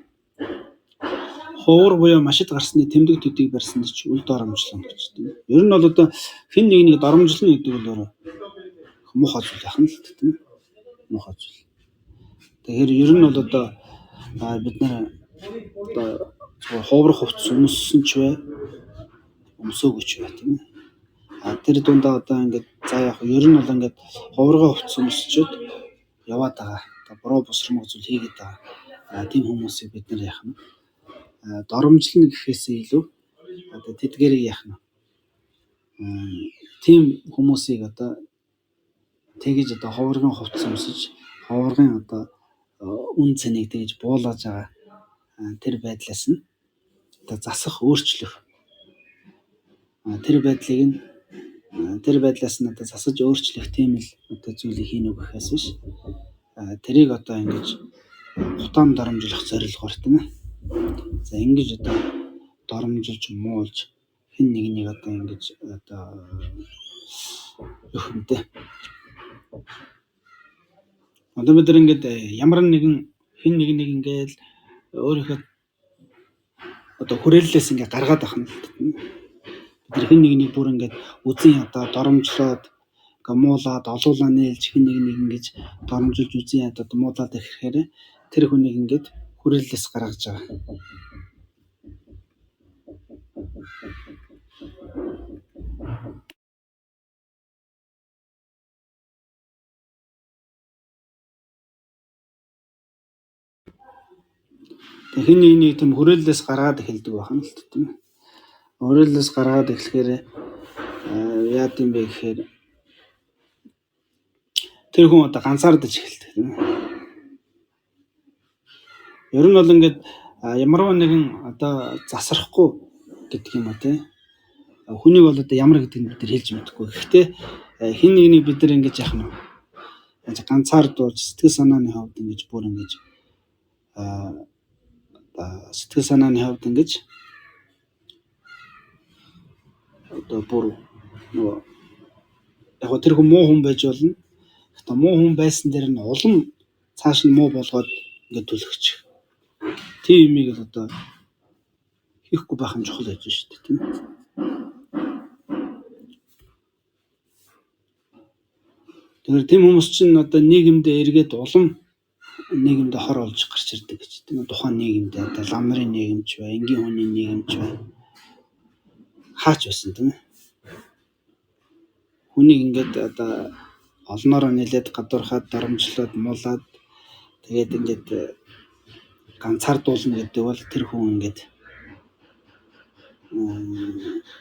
хувраг буюу машид гарсны тэмдэг төдийг барьсан ч үл доромжлон гэж тийм. Ер нь бол одоо хэн нэгнийг доромжлно гэдэг бол муухай зүйл яах нь л тийм. Муухай зүйл. Тэгэхээр ер нь бол одоо бид нэр одоо хувраг хувцс өмссөн ч бай, өмсөөгүй ч бай тийм. Тэр дундаа одоо ингээд за яг ер нь бол ингээд хуврагын хувцс өмсчихэд яваад байгаа. Одоо буруу босромог зүйл хийгээд байгаа. Тийм хүмүүсийг бид нар яах нь доромжлно гэхээсээ илүү одоо тэдгэрийг яах нь тийм хүмүүсийг одоо тэгэж одоо хуврагын хувцс өмсөж хуврагын одоо үн цэнийг тэгж буулгаж байгаа тэр байдлаас нь одоо засах өөрчлөх тэр байдлаас нь одоо засаж өөрчлөх тийм л одоо зүйлийг хийнэ гэхээс биш тэрийг одоо ингэж хутаан доромжлох зорилгоор тийм ээ. За ингэж одоо доромжилж муулж хэн нэгнийг одоо ингэж одоо өхөнтэй. Одоо бид нар ингээд ямар нэгэн хэн нэг ингээл өөрийнхөө одоо хүрээллээс ингээд гаргаад ахна. Бид нар хэн нэгнийг бүр ингээд үзэн одоо доромжлоод муулаад олуулаа нээлж хэн нэг ингэж доромжилж үзэн ядаад муулаад ирэхээр тэр хүнийг ингээд хүрээллээс гаргаж байгаа. Хэн нэг тийм хүрээллээс гаргаад эхэлдэг байна л тийм. Хүрээллээс гаргаад эхлэхээр яа гэм бэ гэхээр тэр хүн одоо ганцаардаж эхэлдэг тийм. Ер нь бол ингээд ямарваа нэгэн одоо засрахгүй гэдэг юм а тийм. Хүнийг бол одоо ямар гэдэг нь бид нар хэлж мэдэхгүй. Гэхдээ хэн нэгнийг бид нар ингэж яах нь ганцаардуулж сэтгэл санааны хавьд ингэж бүр ингэж сэтгэл санааны хавьд ингэж одоо бүр нөгөө яг тэр хүн муу хүн байж болно. Гэхдээ муу хүн байсан дээр нь улам цааш нь муу болгоод ингээд төлөвчих. тийм юмыг л одоо хийхгүй байх нь чухал гэж шүү дээ, тийм ээ. Тэгэхээр тийм хүмүүс чинь одоо нийгэмдээ эргээд улам нийгэмдээ хор олж гарч ирдэг гэж, тийм ээ. Тухайн нийгэмдээ одоо лам нарын нийгэмч бай, энгийн хүний нийгэмч бай, хаач байсан, тийм ээ. Хүнийг ингээд одоо олноороо нэлээд гадуурхаад дарамжлаад муулаад тэгээд ингээд ганцаардуулна гэдэг бол тэр хүн ингээд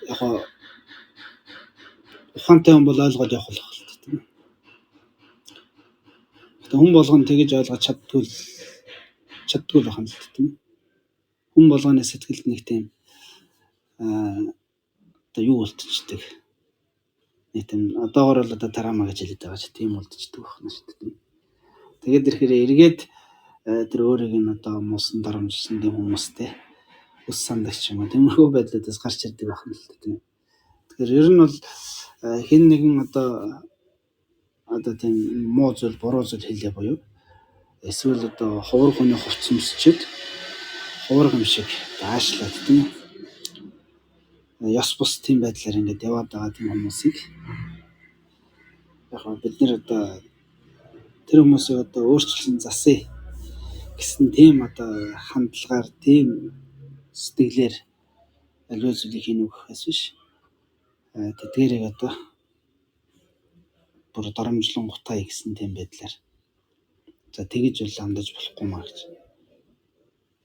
яг ухаантай хүн бол ойлгоод явах болох л тийм ээ. Гэтэ хүн болгоно тэгэж ойлгож чаддгүй л байна л тийм ээ. Хүн болгоны сэтгэлд нэг тийм одоо юу үлдчихдэг. Нэг тийм одоогоор л одоо тарама гэж хэлээд байгаа ч тийм үлдчихдэг байна шүү дээ. Тэгээд ирэхээр эргээд тэр өөрийг нь одоо муусан дарамжилсан тийм хүмүүстэй ус сандагч юм уу тиймэрхүү байдлаас гарч ирдэг байна л тийм. Тэгэхээр ер нь бол хэн нэгэн одоо тийм муу зүйл буруу зүйл хэлээ буюу эсвэл одоо ховор хүний хувцс өмсчихэд ховор юм шиг даашлаад тийм яс бус тийм байдлаар ингээд яваад байгаа тийм хүмүүсийг яг бид нэр одоо тэр хүмүүсийг одоо өөрчлөн засъя гэсэн тийм одоо хандлагаар тийм сэтгэлээр аливаа зүйлийг хийнэ гэхээс биш тэдгээрийг одоо бүр дарамжлан гутаа гэсэн тийм байдлаар за тэгэж бол хандаж болохгүй маа гэж.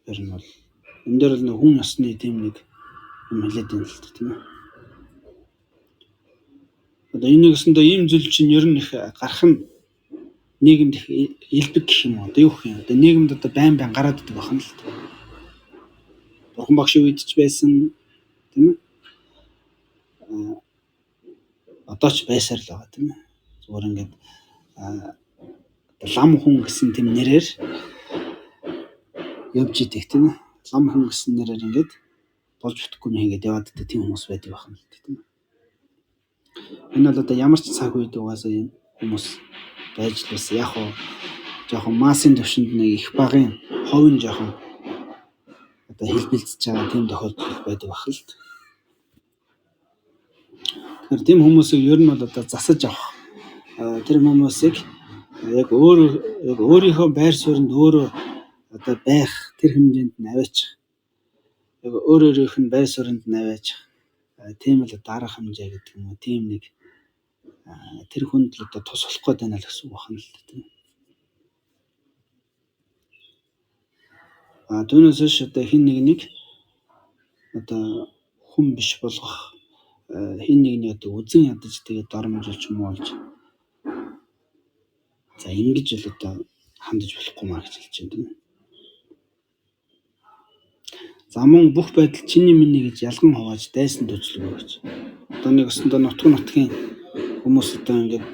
Ер нь бол энэ дээр л хүн ёсны тийм нэг юм хэлээд байна л тийм ээ. Одоо энэ гэсэндээ ийм зүйл чинь ер нь их гарах нь нийгэмд их элбэг гэх юм уу одоо юу гэх юм одоо нийгэмд одоо байн гараад идэг байна л та. Бурхан багш үед ч байсан тийм ээ. Одоо ч байсаар л байгаа тийм ээ. Зүгээр ингээд лам хүн гэсэн тийм нэрээр явж идэг тийм ээ. Лам хүн гэсэн нэрээр ингээд болж бүтэхгүй юм хийгээд яваад идэг тийм хүмүүс байдаг байна л тийм ээ. Энэ бол одоо ямар ч цаг үед угаасаа юм хүмүүс байж л байсан. Яг уу жоохон массын төвшөнд нэг их багын ховын жоохон одоо хэлбэлцэж байгаа тийм тохиолдол байдаг бахал л. Тэгэхээр тийм хүмүүсийг ер нь бол одоо засаж авах тэр хүмүүсийг яг өөрийнхөө байр сууринд өөрөө одоо байх тэр хэмжээнд нь аваачих. Яг өөрийнх нь байр сууринд нь аваачих. Тийм л дарга хэмжээ гэдэг юм уу. Тийм нэг тэр хүнд л одоо туслах гээд байна л гэсэн үг байна л тийм. Түүнээс биш одоо хин нэг одоо хүн биш болгох хин нэгний одоо үзэн ядаж тэгээд доромжилж муулж за ингэж л одоо хандаж болохгүй маа гэж хэлж байна тийм. За мөн бүх байдал чиний миний гэж ялган хувааж дайсан төжлөгөө гэж. Одоо нэг өсөндөө нутгийн хүмүүс одоо ингээд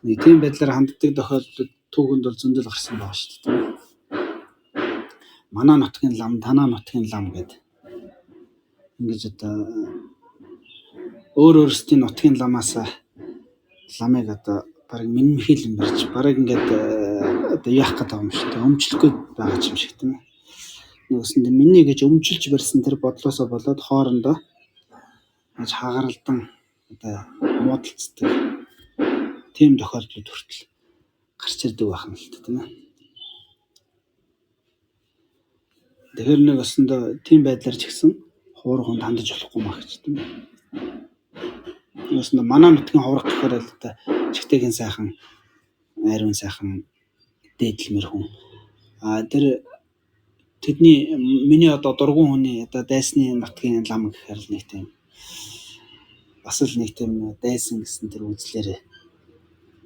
нэг тийм байдлаар ханддаг тохиолдолд түүхэнд бол зөндөл гарсан байгаа шүү дээ. Манай нутгийн лам, танаа нутгийн лам гэдэг. Ингэж одоо өөрсдийн нутгийн ламаас ламыг одоо баг минмхийлэн барьж баг ингээд одоо яах гэдэг юм шиг тийм өмчлөхгүй байгаа юм шиг тийм ээ. Нэгсэнд миний гэж өмчилж барьсан тэр бодлоосоо болоод хоорондоо гэж хагаралдан одоо муудалцдаг тийм тохиолдлууд хүртэл гарч ирдэг байна л тийм ээ. Тэгэхээр нэг өсөндөө тийм байдлаар ч гэсэн ховор хүнд хандаж болохгүй маа гэж тийм ээ. Өсөндөө манай нутгийн ховрох гэхээр л одоо чигтэйгэн сайхан айрын сайхан дээдлмэр хүн тэр тэдний миний одоо дургуун хүний одоо дайсны нутгийн лам гэхээр л нэг тийм бас л нэг тийм дайсан гэсэн тэр үзлээр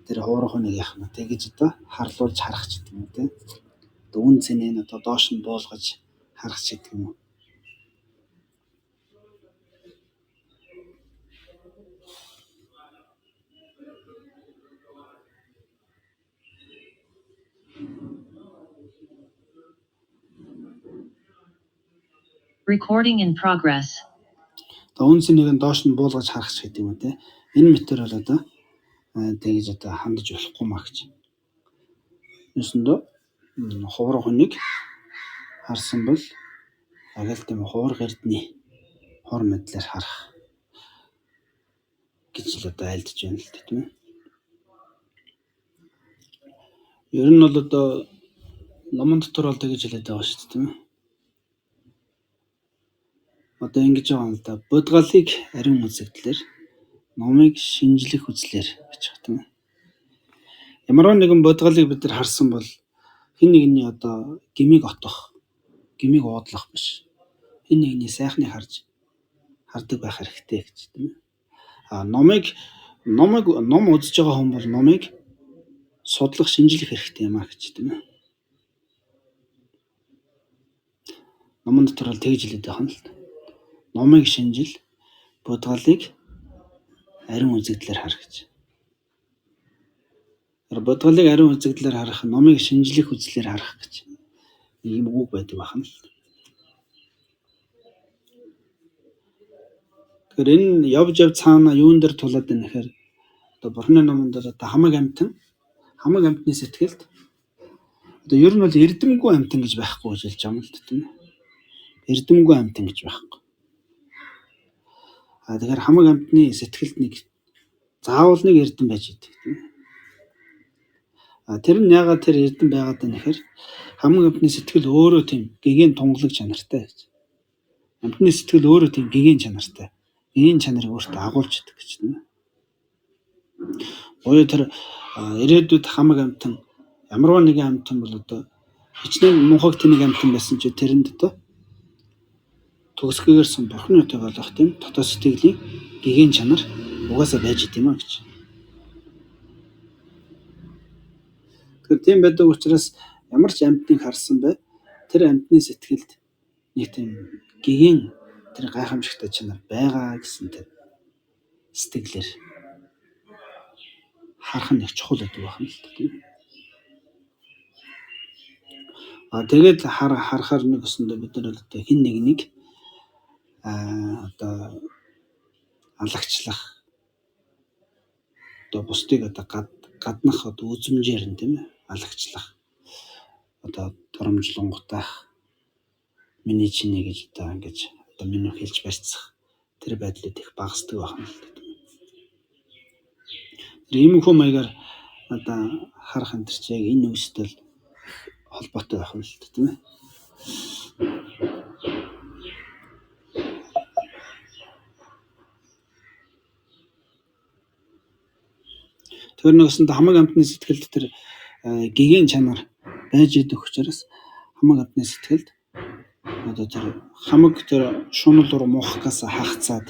тэр ховрох хүнийг яах нь тэгэж одоо харлуулж харах ч гэдэг юм тийм. Одоо үн цэнийг одоо доош нь буулгаж харах ч гэдэг юм. Recording in progress. Одоо үн цэнийг нь доош нь буулгаж харах ч гэдэг юм тийм. Энэ метр бол одоо тэгэж одоо хандаж болохгүй маа гэж. Юусэндөө ховрох хүнийг харсан бол яг л тийм хуур эрдний хор мэдлэр харах гэж л одоо айлдж байна л тийм ээ. Ер нь бол одоо номон дотор бол тэгж хэлээд байгаа шүү дээ тийм ээ. Одоо ингэж байгаа юм л да. Будгалыг ариун үзэгдлэр номыг шинжлэх үзлэр гэж байна тийм ээ. Ямар нэгэн будгалыг бид нар харсан бол хэн нэгний одоо гмийг отох, гмийг уудлах биш. Хэн нэгний сайхныг хардаг байх хэрэгтэй гэж тийм ээ. Ном үзэж байгаа хүн бол номыг судлах, шинжлэх хэрэгтэй юм а гэж тийм ээ. Номон дотор бол тэгж хэлээд байгаа юм л да. Номыг шинжил, будгалыг ариун үзэгдлэр хар гэж. Будгалыг ариун үзэгдлэр харах, номыг шинжлэх үзлээр харах гэж ийм үг байдаг байна л. Тэгэхээр энэ явж цаана юун дээр тулаад байна гэхээр одоо Бурхны номонд одоо хамаг амтны сэтгэлд одоо ер нь бол эрдэмгүй амтан гэж байхгүй гэж хэлж байгаа юм л тийм ээ. Эрдэмгүй амтан гэж байхгүй. Тэгэхээр хамаг амтны сэтгэлд нэг заавал нэг эрдэм байж идэг тийм ээ. Тэр нь яагаад тэр эрдэм байгаад байна гэхээр хамаг амтны сэтгэл өөрөө тийм гэгээн тунгалаг чанартай гэж. Амтны сэтгэл өөрөө тийм гэгээн чанартай. Гэгээн чанарыг өөртөө агуулж идэг гэж тийм ээ. Буюу тэр ирээдүйд хамаг амтан ямарваа нэгэн амтан бол одоо хичнээн мунхаг тэнэг амтан байсан ч тэрэнд одоо төгсгөөрсөн Бурхны утга болох тийм дотоод сэтгэлийн гэгээн чанар угаасаа байж идэм юм гэж. Тэгэхээр тийм байдаг учраас ямар ч амтныг харсан бай тэр амтны сэтгэлд нэг тийм гэгээн тэр гайхамшигтай чанар байгаа гэсэн тэр сэтгэлээр харах нь их чухал гэдэг байна л тийм. Тэгээд харахаар нэг өсөндөө бид нар одоо хин нэг одоо алагчлах одоо бусдыг одоо гаднах одоо үзмжээр нь тийм ээ алагчлах одоо доромжлонготаах миний чиний гэж одоо ингэж одоо миний хэлж барьцах тэр байдлууд их багасдаг байна л тийм. Иймэрхүү маягаар одоо харах энэ төр чи яг энэ үстэл холбоотой байх юм л тийм ээ. Тэр нэгсэнд хамаг амтны сэтгэлд тэр гэгээн чанар байж идэх учраас хамаг амтны сэтгэлд одоо тэр хамаг тэр шунал руу муухгаас хагацаад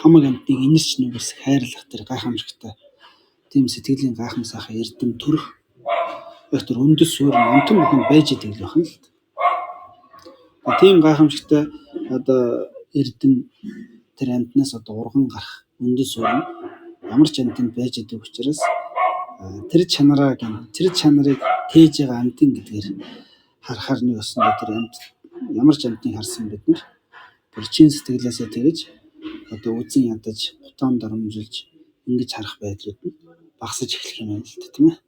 хамаг амтныг инэрч нүгээс хайрлах тэр гайхамшигтай тийм сэтгэлийн гайхамсахаа эрдэм төрөх яг тэр үндэс суурь амтан бүхэнд байж идэг л байна л. Тийм гайхамшигтай одоо эрдэм тэр амтнаас одоо урган гарах үндэс суурь ямар ч амтанд байж идэг учраас тэр чанарыг тээж байгаа амтан гэдгээр харахаар нэг өсөндөө тэр амт ямар ч амтныг харсан бид нар тэр чин сэтгэлээсээ тэгэж одоо үзэн ядаж гутаан дарамжилж ингэж харах байдлууд нь багасж эхлэх юм байна л тийм ээ.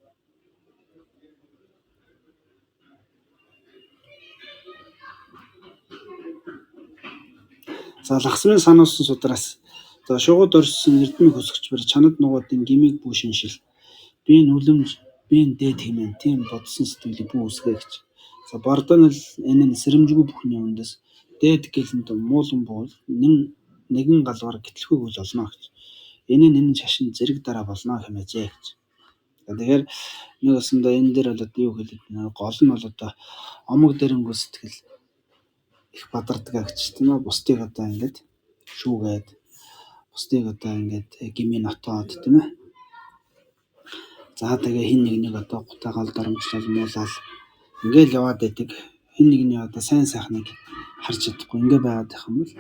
За лагсмын сануулсан судраас за шугууд орсон эрдмийг хөсгөж бэр чанад нугуудын гмийг бүү шиншил би нүлэмж би дээд хэмээн тийм бодсон сэтгэлийг бүү үсгэ гэж. За бардонл энэ нь сэрэмжгүй бүхний үндэс дээд гэлэнд муулан буул нэгэн галвар гэтлэхүйг үл олно гэж. Энэ шашин зэрэг дараа болно хэмээжээ гэж. Тэгэхээр нэг өсөндөө энэ дээр бол юу хэлээд гол нь бол одоо омог дэрэнгүй сэтгэл их бадардаг гэж тийм ээ. Бусдыг одоо ингэж шүүгээд бусдыг одоо ингэж гмийн отоод тийм ээ. За тэгээ хин нэг одоо гутаагаал доромжлол муулаад ингээл яваад байдаг. Хин нэгний одоо сайн сайхныг харж чадахгүй ингээ байгаад байх юм бол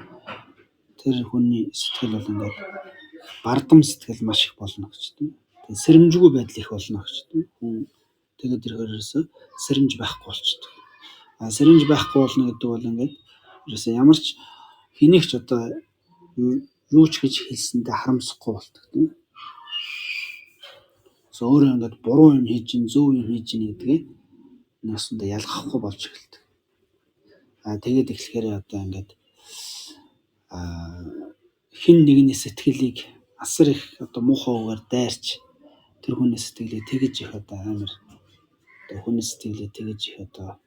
тэр хүний сэтгэл бол ингээд бардам сэтгэл маш их болно гэж тийм. Тэгээ сэрэмжгүй байдал их болно гэж тийм. Хүн тэгээд ерөөсөө сэрэмж байхгүй болчихдог. Сэрэмж байхгүй болно гэдэг бол ингээд ерөөсөө ямар ч хэнийг ч одоо юу ч гэж хэлсэндээ харамсахгүй болдог тийм. Өөрөө ингээд буруу юм хийж ин зөв юм хийж ин гэдгээ насандаа ялгахгүй болж эхэлдэг. Тэгээд эхлэхээр одоо ингээд хин нэгний сэтгэлийг асар их одоо муухай үгээр дайрч тэр хүний сэтгэлийг тэгж их одоо амар одоо хүний сэтгэлийг тэгж их одоо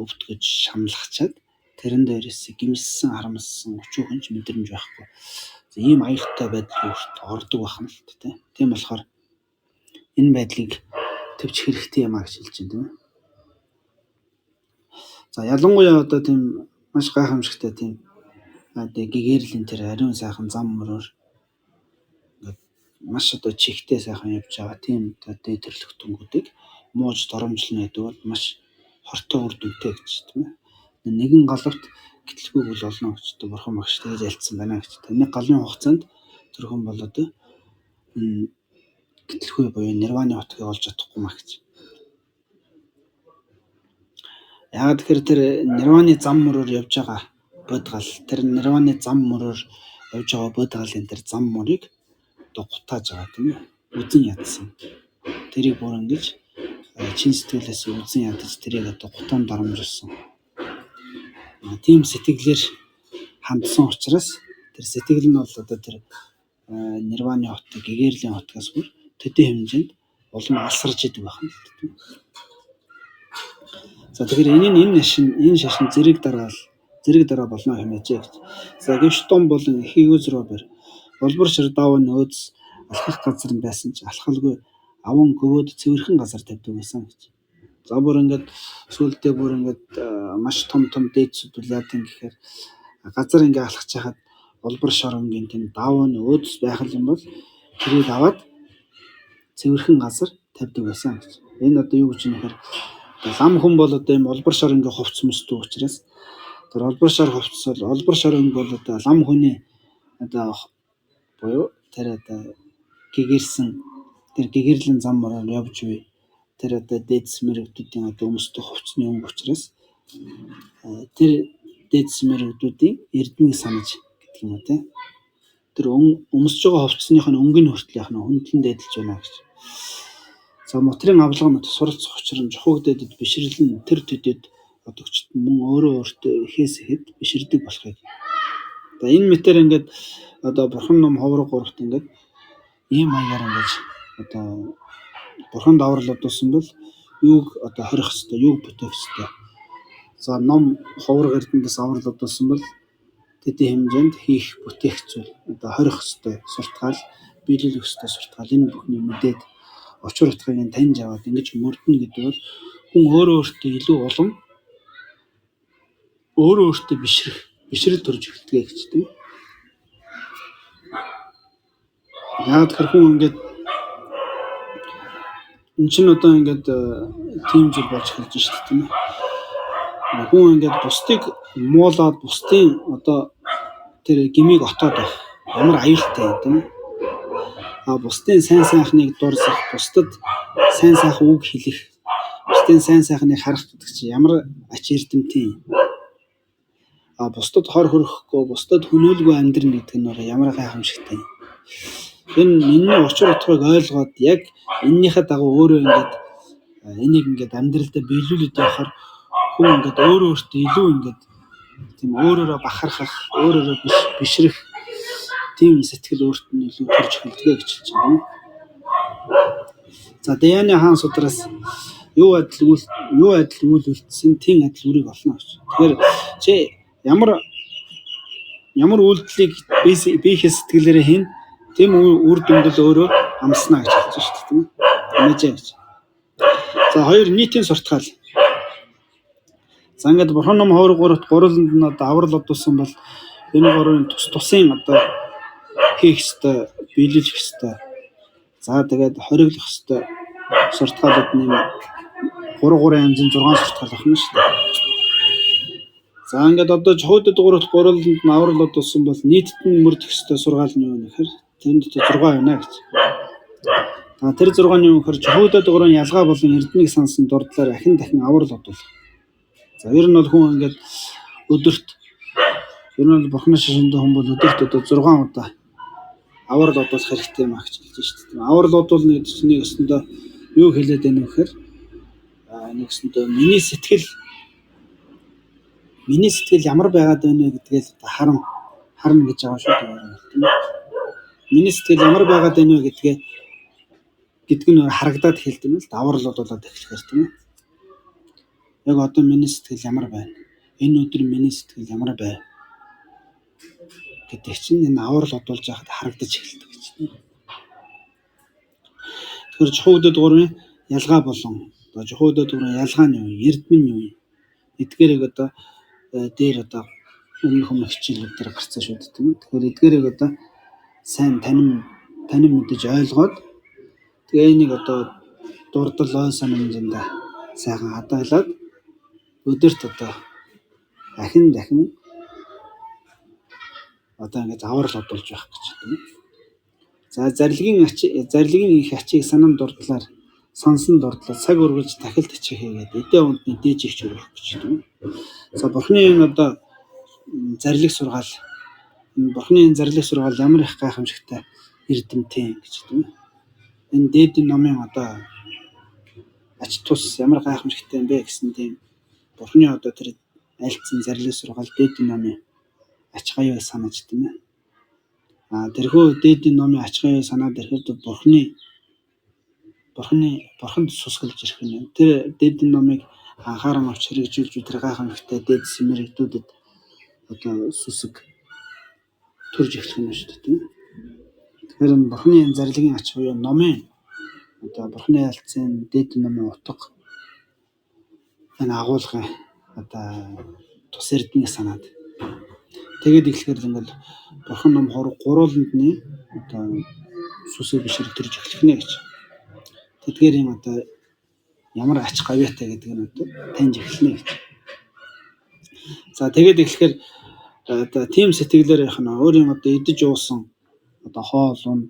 өвдгөж шаналгачаад тэрэн дээрээс гимссэн харамссан өчүүхэнч мэдрэмж байхгүй. Ийм аюултай байдал ордог байна л дээ. Тийм болохоор энэ байдлыг төвч хэрэгтэй юм а гэж хэлж байна тийм ээ. За ялангуяа одоо тийм маш гайхамшигтай тийм гэгэрлийн тэр ариун сайхан зам мөрөөр ингээд маш одоо чихтэй сайхан явж байгаа тийм одоо төрлөختөнгүүдийг мууж доромжлно гэдэг бол маш хортой үр дүнтэй гэж тийм ээ. Нэгэн галавт гэтлгүй бол олно гэж бурхан багш тэгж альцсан байна гэж. Нэг галын хугацаанд тэр хүн бол одоо гэтлгүй буюу нирваны хотгийг олж чадахгүй маа гэж. Яагаад тэгэхээр тэр нирваны зам мөрөөр явж байгаа бодгал тэр нирваны зам мөрөөр явж байгаа бодгалын тэр зам мөрийг одоо гутааж байгаа тийм ээ. Үзэн ядсан. Тэрийг бүр ингэж чин сэтгэлээс үзэн ядаж тэрийг одоо гутаан доромжилсан. Тийм сэтгэлээр хандсан учраас тэр сэтгэл нь бол одоо тэр нирваны хот гэгэрлийн хотгоос бүр төдий хэмжээнд улам алсарж идэг байна л тийм. За тэгэхээр энэ шашин зэрэг дараа болно хэмээжээ гэж. За гэвч том болон ихийгөөс рүү улбар шир даваа нөөц алхах газар нь байсан ч алхалгүй аван гөвөөд цэвэрхэн газар тавьдаг байсан гэж. За бүр ингээд сүултээ бүр ингээд маш том дээдсүүд яадаг гэхээр газар ингээд алхаж хахад улбар шоронгийн тийм даваа нөөц байх юм бол тэрийг аваад цэвэрхэн газар тавьдаг байсан гэж. Энэ одоо юу гэж юм хэрэг лам хүн бол одоо юм улбар шоронгийн хувцс мөсдөг учраас тэр улбар шорон бол одоо лам хүний одоо буюу тэр одоо гэгэрлийн зам мөрөөр явж буй тэр одоо дээдс мэрэгдүүдийн одоо өмсдөг хувцсны өнгө учраас тэр дээдс мэрэгдүүдийн эрдмийг санаж гэдэг юм уу те. Тэр өмсөж байгаа хувцсных нь өнгө нь хүртэл яах нь хөндлөн дээдэлж байна гэж. За мотрын авлагнууд суралцах учир нь жухагдаад бишрлэн тэр төдөд одогчд мөн өөртөө ихээс ихэд биширдэг болохыг. За энэ мэтэр ингээд одоо бурхан ном ховрог 3-т ингээд ийм маягаар ингээд одоо бурхан даварлуудсан бол юуг одоо хорих ёстой, юуг бүтээх ёстой. За ном ховрог эрдэнэс авралуудсан бол тэдний хэмжээнд хийх бүтээх зүйл одоо хорих ёстой суртгаал, биелүүлэх ёстой суртгаал энэ бүхний мэдээд учир утгыг таньж аваад ингэж мөрдөн гэдэг бол хүн өөртөө илүү улам өөртөө бишрэл төрж эхэлдэг гэж тийм. Яагаад тэр хүн ингээд энэ чинь одоо ингээд тийм зүйл болж эхэлж шүү дээ тийм. Хүн ингээд бусдыг муулаад бусдын одоо тэр гмийг отоод байх ямар аюултай юм тийм. Бусдын сайн сайхныг дурсах, бусдад сайн сайхан үг хэлэх, бусдын сайн сайхныг харах гэдэг чинь ямар ач эрдэмтэй юм. Бусдад хор хөрөхгүй, бусдад хөнөөлгүй амьдрна гэдэг нь ямар гайхамшигтай юм. Энэ учир утгыг ойлгоод яг эннийхээ дагуу өөрөө ингээд энийг ингээд амьдралдаа биелүүлээд явахаар хүн ингээд өөртөө илүү ингээд тийм өөрөөрөө бахархах, өөрөөрөө бишрэх тийм сэтгэл өөрт нь илүү төрж эхэлдэг гэж хэлж байна. За Даяны хаан судраас юу адил үйл үлдсэн тийм адил үрийг олно гэж. Тэгэхээр чи ямар үйлдэлийг биеийн сэтгэлээрээ хийн тийм үр дүндэл өөрөө амснаа гэж хэлж байна шүү дээ. Хэмээжээ гэж. За хоёр нийтийн суртгаал. За ингээд бурхан ном ховрог 3-т гурванд нь одоо аврал одуулсан бол энэ гурвын тусын одоо хийх ёстой, биелүүлэх ёстой. За тэгээд хориглох ёстой суртгаалууд нэм 3 янзын 6 суртгаал байна шүү дээ. За ингээд одоо чухуудад 3-т нь аврал одуулсан бол нийтэд нь мөрдөх ёстой сургаал нь юу вэ гэхээр тэнд 6 байна гэж. Тэр 6-ны үнэхээр чухуудад 3 ялгаа болон эрдэнэг сансан дурдлаар дахин аврал одуулах. За ер нь бол хүн ингээд өдөрт ер нь бурхны шашинд хүн бол өдөрт одоо 6 удаа аврал одуулах хэрэгтэй юм а гэж хэлж байна шүү дээ. Аврал одуулна гэдэг чинь өстөндөө юу хэлээд байна вэ гэхээр нэгсэндээ миний сэтгэл ямар байгаад байна вэ гэдгээл харна гэж байгаа шүү дээ. Миний сэтгэл ямар байгаад байна вэ гэдг нь харагдаад эхэлдэг юм л даврал болоод эхлэхээр тийм ээ. Яг одоо миний сэтгэл ямар байна? Энэ өдөр миний сэтгэл ямар байв? Гэдэг чинь энэ аврал одуулж байхад харагдаж эхэлдэг гэж тийм. Тэгэхээр Жухуудад гурвын ялгаа болон Жухуудад гурвын ялгааны үе, эрдмийн үе эдгээрийг одоо дээр одоо өмнөх хичээлүүд дээр гарцсан шүү дээ тийм. Тэгэхээр эдгээрийг одоо сайн танин мэдэж ойлгоод тэгээ энийг одоо дурдал ой санамжинд сайхан хадгалаад өдөрт одоо дахин одоо ингэж аврал одуулж байх гэж тийм. За зарилгийн их ачийг санам дурдлаар сонсон дурдлаар цаг үргэлж дахилт ачиг хийгээд эдээ ундны дээж ихч өргөх гэж тийм. За Бурхны энэ одоо зарлиг сургаал ямар их гайхамшигтай эрдэмтэй гэж тийм. Энэ дээдийн номын одоо ач тус ямар гайхамшигтай юм бэ гэсэн тийм Бурхны одоо тэр альцсан зарлиг сургаал дээдийн номын ач гаяг санаж тийм ээ. Тэрхүү дээдийн номын ач гаяг санаад ирэхэд бурханд сусгалж ирэх юм. Тэр дээдийн номыг анхааран авч хэрэгжүүлж тэр гайхамшигтай дээд сэмэрэгдүүдэд одоо сүсэг төрж эхлэх юм шүү дээ тийм. Тэгэхээр бурхны энэ зарилгийн ач буюу номын одоо бурхны альцсан дээдийн номын утга энэ агуулгын одоо тус эрдмийг санаад тэгээд эхлэхээр ингээл бурхан ном гурвууландны одоо сүсэг бишрэг төрж эхлэх нэ гэж. Тэдгээр юм одоо ямар ач гавьяатай гэдэг нь одоо таньж эхэлнэ гэж. За тэгээд эхлэхээр одоо тийм сэтгэлээр явах нь өөрийн одоо идэж уусан одоо хоол унд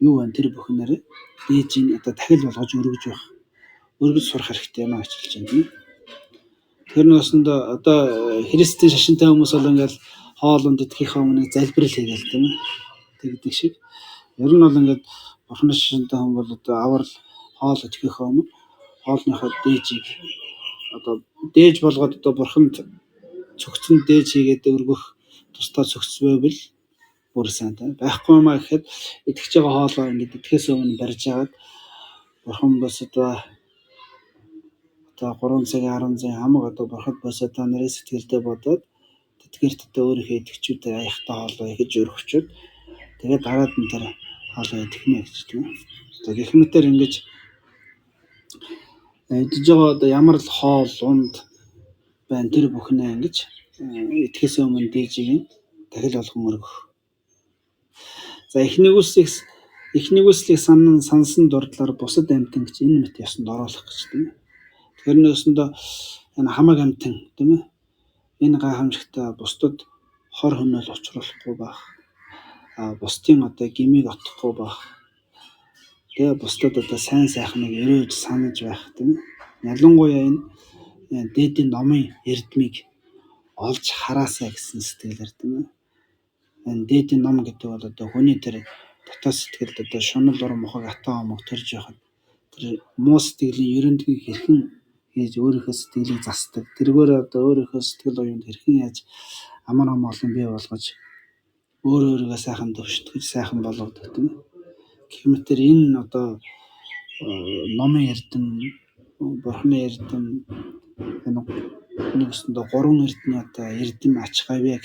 юу вэ тэр бүхнээр дээжийн одоо дахил болгож өргөж сурах хэрэгтэй юм гэж хэлж байна тийм. Тэр нөөсөнд одоо христийн шашинтай хүмүүс бол ингээл хоол унд идэхийнхээ өмнө залбирал хийгээл тийм ээ. Тэгдэг шиг. Ер нь бол ингээд бурхны шашинтай хүн бол одоо аврал хоол идэхийнхээ өмнө хоолныхоо дээжийг одоо дээж болгоод одоо бурханд цогцсон дээж хийгээд өргөх тусдаа цогцвэвэл бүр сайн тийм. Байхгүй юмаа гэхэд идэхж байгаа хоолоо ингээд идэхээс өмнө барьж агаад бурхан босдоо одоо 3 цагийн 10 цагийн хамаг одоо бурхад босдоо нарийн сэтгэлдээ бодоод тэтгэрт одоо өөрийнхөө идэхчүүдэд аяхтай хоолоо ихэж өргөчөөд тэгээд дараад нь тэр хоолоо идэхнэ гэж тийм. За гэх мэтээр ингэж идэж байгаа одоо ямар л хоол унд байна тэр бүхнээ ингэж идэхээс өмнө дээжийг дахил болгон өргөх. За их нэгүслийг сансан дурдлаар бусад амьтан гэж энэ мэт ясанд оруулах гэж тийм. Тэр нөөсөндөө энэ хамаг амьтан тийм ээ. Энэ гайхамшигтай бусдад хор хөнөөл учруулахгүй байх. Бусдын одоо гмийг отохгүй байх. Тэгээ бусдад одоо сайн сайхныг өрөөж санаж байх тийм. Ялангуяа энэ дээдийн номын эрдмийг олж хараасаа гэсэн сэтгэлээр тийм ээ. Энэ дээдийн ном гэдэг бол одоо хүний тэр дотоод сэтгэлд одоо шунал ур мохог атаа омог төрж байхад тэр муу сэтгэлийн ерөнтгийг хэрхэн хийж өөрийнхөө сэтгэлийг засдаг. Тэргээр одоо өөрийнхөө сэтгэл оюунд хэрхэн яаж амар олон бий болгож өөрийгөө сайхан төвшөлтгөж сайхан болгодог тийм ээ. Гэх мэтэр энэ одоо номын эрдэм, бурхны эрдэм энэ нэгсэндээ гурван эрдмийн одоо эрдэм ач гавьяаг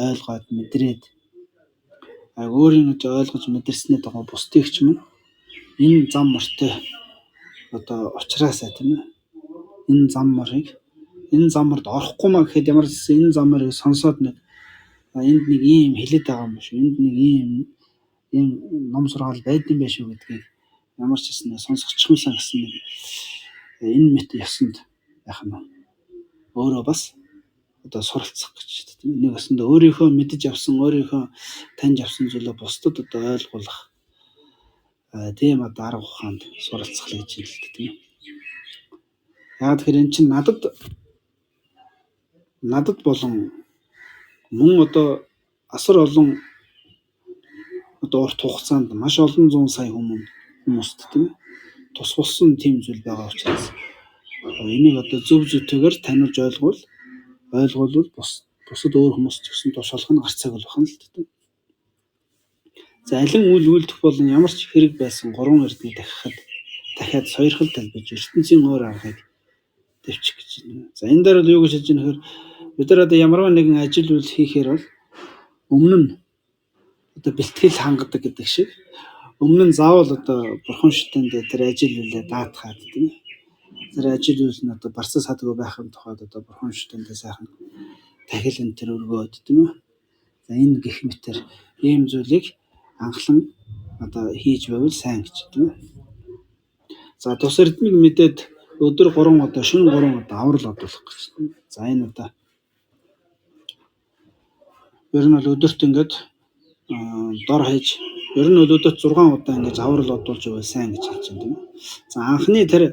ойлгоод мэдрээд өөрийн ойлгож мэдэрснээ дагуу бусдыг ч юм энэ зам мортой одоо ухраасаа тийм ээ. Энэ зам морд орохгүй маа гэхэд ямар ч энэ замыг сонсоод энд нэг ийм хэлээд байгаа юм шүү. Энд нэг ийм ном сургаал байдсан байх шүү гэдгийг ямар ч гэсэн сонсгочихсан гэсэн нэг энэ мэт ясанд байх нь өөрөө бас одоо суралцах гэж тийм. Нэг өсөндөө өөрийнхөө мэдэж авсан, өөрийнхөө таньж авсан зүйлээ бусдад одоо ойлгуулах тийм одоо арга ухаанд суралцах гэж хэлдэг тийм. Яг тэгэхээр эн чинь надад болон мөн одоо асар олон одоо урт хугацаанд маш олон зуун сая хүмүүст тийм тус болсон тийм зүйл байгаа учраас Энийг одоо зөв зүйтэйгээр таниулж ойлгуулвал бусад өөр хүмүүс ч гэсэн тушаалх нь гарцааг болох нь л дээ. За алин үйл үйлдэх болон ямар ч хэрэг байсан 3 эрдмийг дахиад сойрхол талбиж ертөнцийн өөр аргыг дэвчих гэж байна. За энэ дээр бол юу гэж хэлж байгаа нөхөр бид нар одоо ямарваа нэгэн ажил үйл хийхээр бол өмнө нь одоо бэлтгэл хангадаг гэдэг шиг өмнө нь заавал одоо бурхан шүтэнд тэр ажил үйлээ даатгаад тийм тэр ажил үйл нь одоо барсаа садгүй байхын тухайд одоо бурхан шүтэндээ сайхан дахил энэ тэр өргөөд тийм үү. За энэ гэх мэтэр ийм зүйлийг анхлан одоо хийж байвал сайн гэж тийм үү. За тус эрдмийг мэдээд өдөр 3 удаа шөнө 3 удаа аврал одуулах гэж тийм. За энэ удаа ер нь бол өдөрт ингээд дор хаяж ер нь бол өдөрт 6 удаа ингэж аврал одуулж байвал сайн гэж хэлж байна тийм. За анхны тэр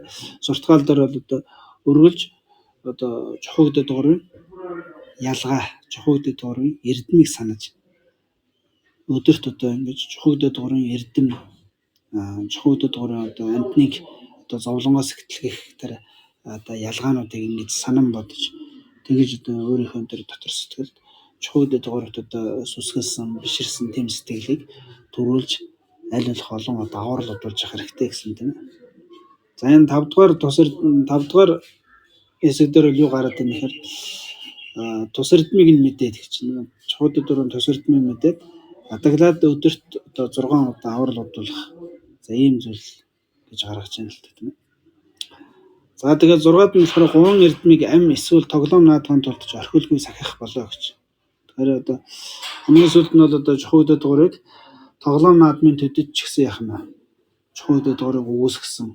суртгаал дээр бол одоо өргөлж одоо чухагддаг дуурын ялгаа чухагддаг дуурын эрдмийг санаж өдөрт одоо ингэж чухагддаг дуурын эрдэм чухагддаг дуурын одоо амтныг одоо зовлонгоос ихтлэх тэр одоо ялгаануудыг ингэж санан бодож тэгэж одоо өөрийнхөө тэр дотор сэтгэлд чухагддаг дуурайт одоо сүсгэлсэн биширсэн тэм сэтгэлийг төрүүлж аль болох олон одоо аврал одуулж явах хэрэгтэй гэсэн тийм. За энэ 5 дугаар хэсэг дээр юу гараад байна гэхээр тус эрдмийг нь мэдээд гэж байна. Чухагддаг дуурын тус эрдмийг мэдээд адаглаад өдөрт одоо 6 удаа аврал одуулах. За ийм зүйл гэж гаргаж байна л тийм. За тэгээд 6-ад нь болохоор 3 эрдмийг ам эсвэл тоглоом наадахын тулд орхилгүй сахих болоо гэж. Тэгэхээр одоо хамгийн сүүлд нь бол одоо чухагддаг дуурайг тоглоом наадмын төдөд ч гэсэн яах нь чухагддаг дуурайг үүсгэсэн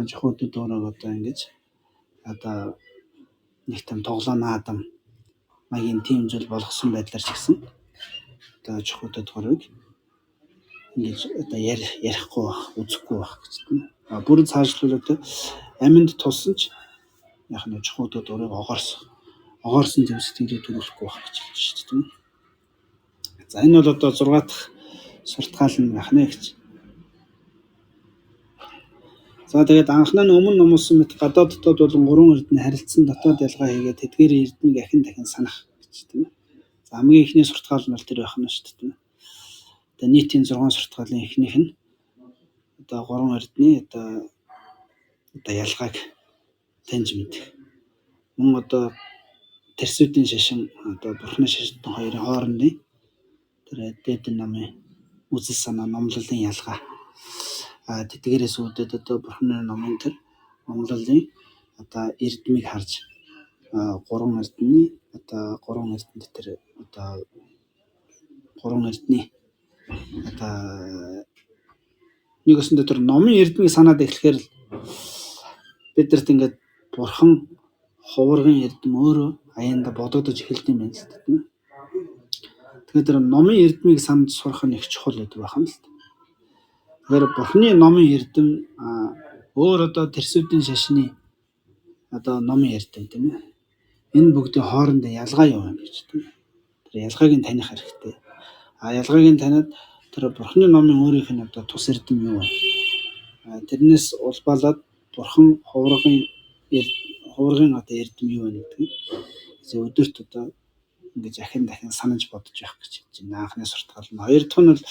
чухагддаг дуурайг одоо ингэж одоо нэг тийм тоглоом наадам маягийн тийм зүйл болгосон байдлаар ч гэсэн одоо чухагддаг дуурайг ингэж одоо ярихгүй байх, үзэхгүй байх гэж тийм. Бүрэн цаашлбал одоо аминд тулсан ч яах нь чухагддаг дуурайг огоорсон тийм сэтгэлийг төрүүлэхгүй байх гэж хэлж шүү дээ тийм. За энэ бол одоо 6 дахь суртгаал нь байх нэ гэж. За тэгээд анхны нь өмнө номлосон мэт гадаад дотоод болон 3 эрдэнэ харилцсан дотоод ялгаа хийгээд тэдгээр эрднийг дахин санах гэж тийм. За хамгийн ихний суртгаал нь бол тэр байх нь шүү дээ тийм. Одоо нийтийн 6 суртгаалын эхнийх нь одоо 3 эрдний одоо ялгааг таньж мэдэх. Мөн одоо тэрсүүдийн шашин одоо бурхны шашинтан хоёрын хоорондын тэр дээдэн намын үзэл санаа номлолын ялгаа. Тэдгээрээс үүдээд одоо бурхны номын тэр номлолын одоо эрдмийг харж 3 эрдний одоо 3 эрдэнд тэр одоо 3 эрдний одоо нэг өсөндөө тэр номын эрдмийг санаад эхлэхээр л бидэрт ингээд бурхан хуваргын эрдэм өөрөө аяанда бодогдож эхэлдэг юм байна л тийм. Тэгэхээр тэр номын эрдмийг санд сурах нь их чухал байдаг байна л. Тэгэхээр бурхны номын эрдэм өөр одоо тэрсүүдийн шашны одоо номын эрдэм тийм ээ. Энэ бүгдийн хоорондын ялгаа юу вэ гэж тийм. Тэр ялгааг нь таних хэрэгтэй. Ялгааг нь таниад тэр бурхны номын өөрийнх нь одоо тус эрдэм юу вэ? Тэрнээс улбалаад бурхан хуваргын одоо эрдэм юу вэ гэдэг. Тэгээ өдөрт одоо ингэж дахин санаж бодож явах гэж хэлж байна. Анхны суртгаал нь. Хоёр дахь нь бол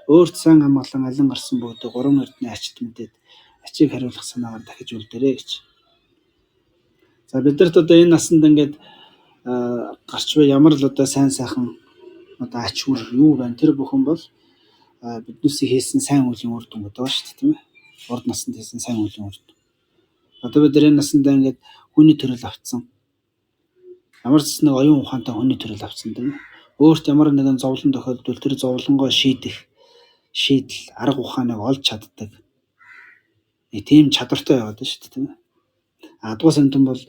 өөрт сайн амгалан алин гарсан бүгд 3 эрдний ачид мэдээд ачийг хариулах санаагаар дахиж үлдээрэй гэж. За бидэрт одоо энэ насанд ингээд гарч буй ямар л одоо сайн сайхан одоо ач үр юу байна тэр бүхэн бол биднээс хийсэн сайн үеийн үр дүн гэдэг ба шүү дээ тийм ээ. Урд насанд хийсэн сайн үеийн үр дүн. Одоо бид энэ насандаа ингээд хүний төрөл авцсан. Ямар ч нэг оюун ухаантай хүний төрөл авцсан тийм ээ. Өөрт ямар нэгэн зовлон тохиолдвол тэр зовлонгоо шийдэл арга ухааныг олж чаддаг. Тийм чадвартай байгаад байна шүү дээ тийм ээ. Адгуу сандан бол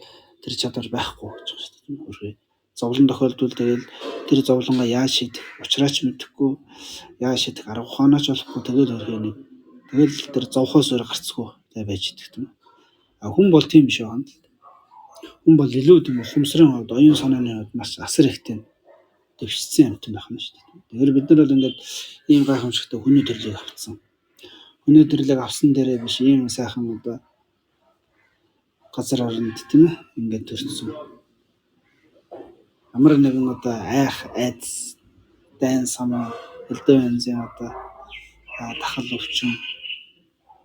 тэр чадвар байхгүй гэж байна шүү дээ тийм ээ. Зовлон тохиолдвол тэгэл тэр зовлонгоо яаж шийдэх, учраач мэдэхгүй, яаж шийдэх арга ухаанаач олохгүй тэгэл тэр зовхоос өөр гарцгүй байж идэх тийм ээ. Хүн бол тийм биш байна. Хүн бол илүү тийм ухамсарын хувьд, оюун санааны хувьд маш асар ихтэй дэвшсэн амтан байх нь шүү дээ. Тэгэхээр бид нар бол ингээд ийм гайхамшигтай хүний төрлийг авцсан. Хүний төрлийг авсан дээрээ биш ийм сайхан одоо газар оронд тийм ээ ингээд төрсөн. Ямар нэгэн одоо айх, айдас, дайн самаа, элдв янзын одоо тахал өвчин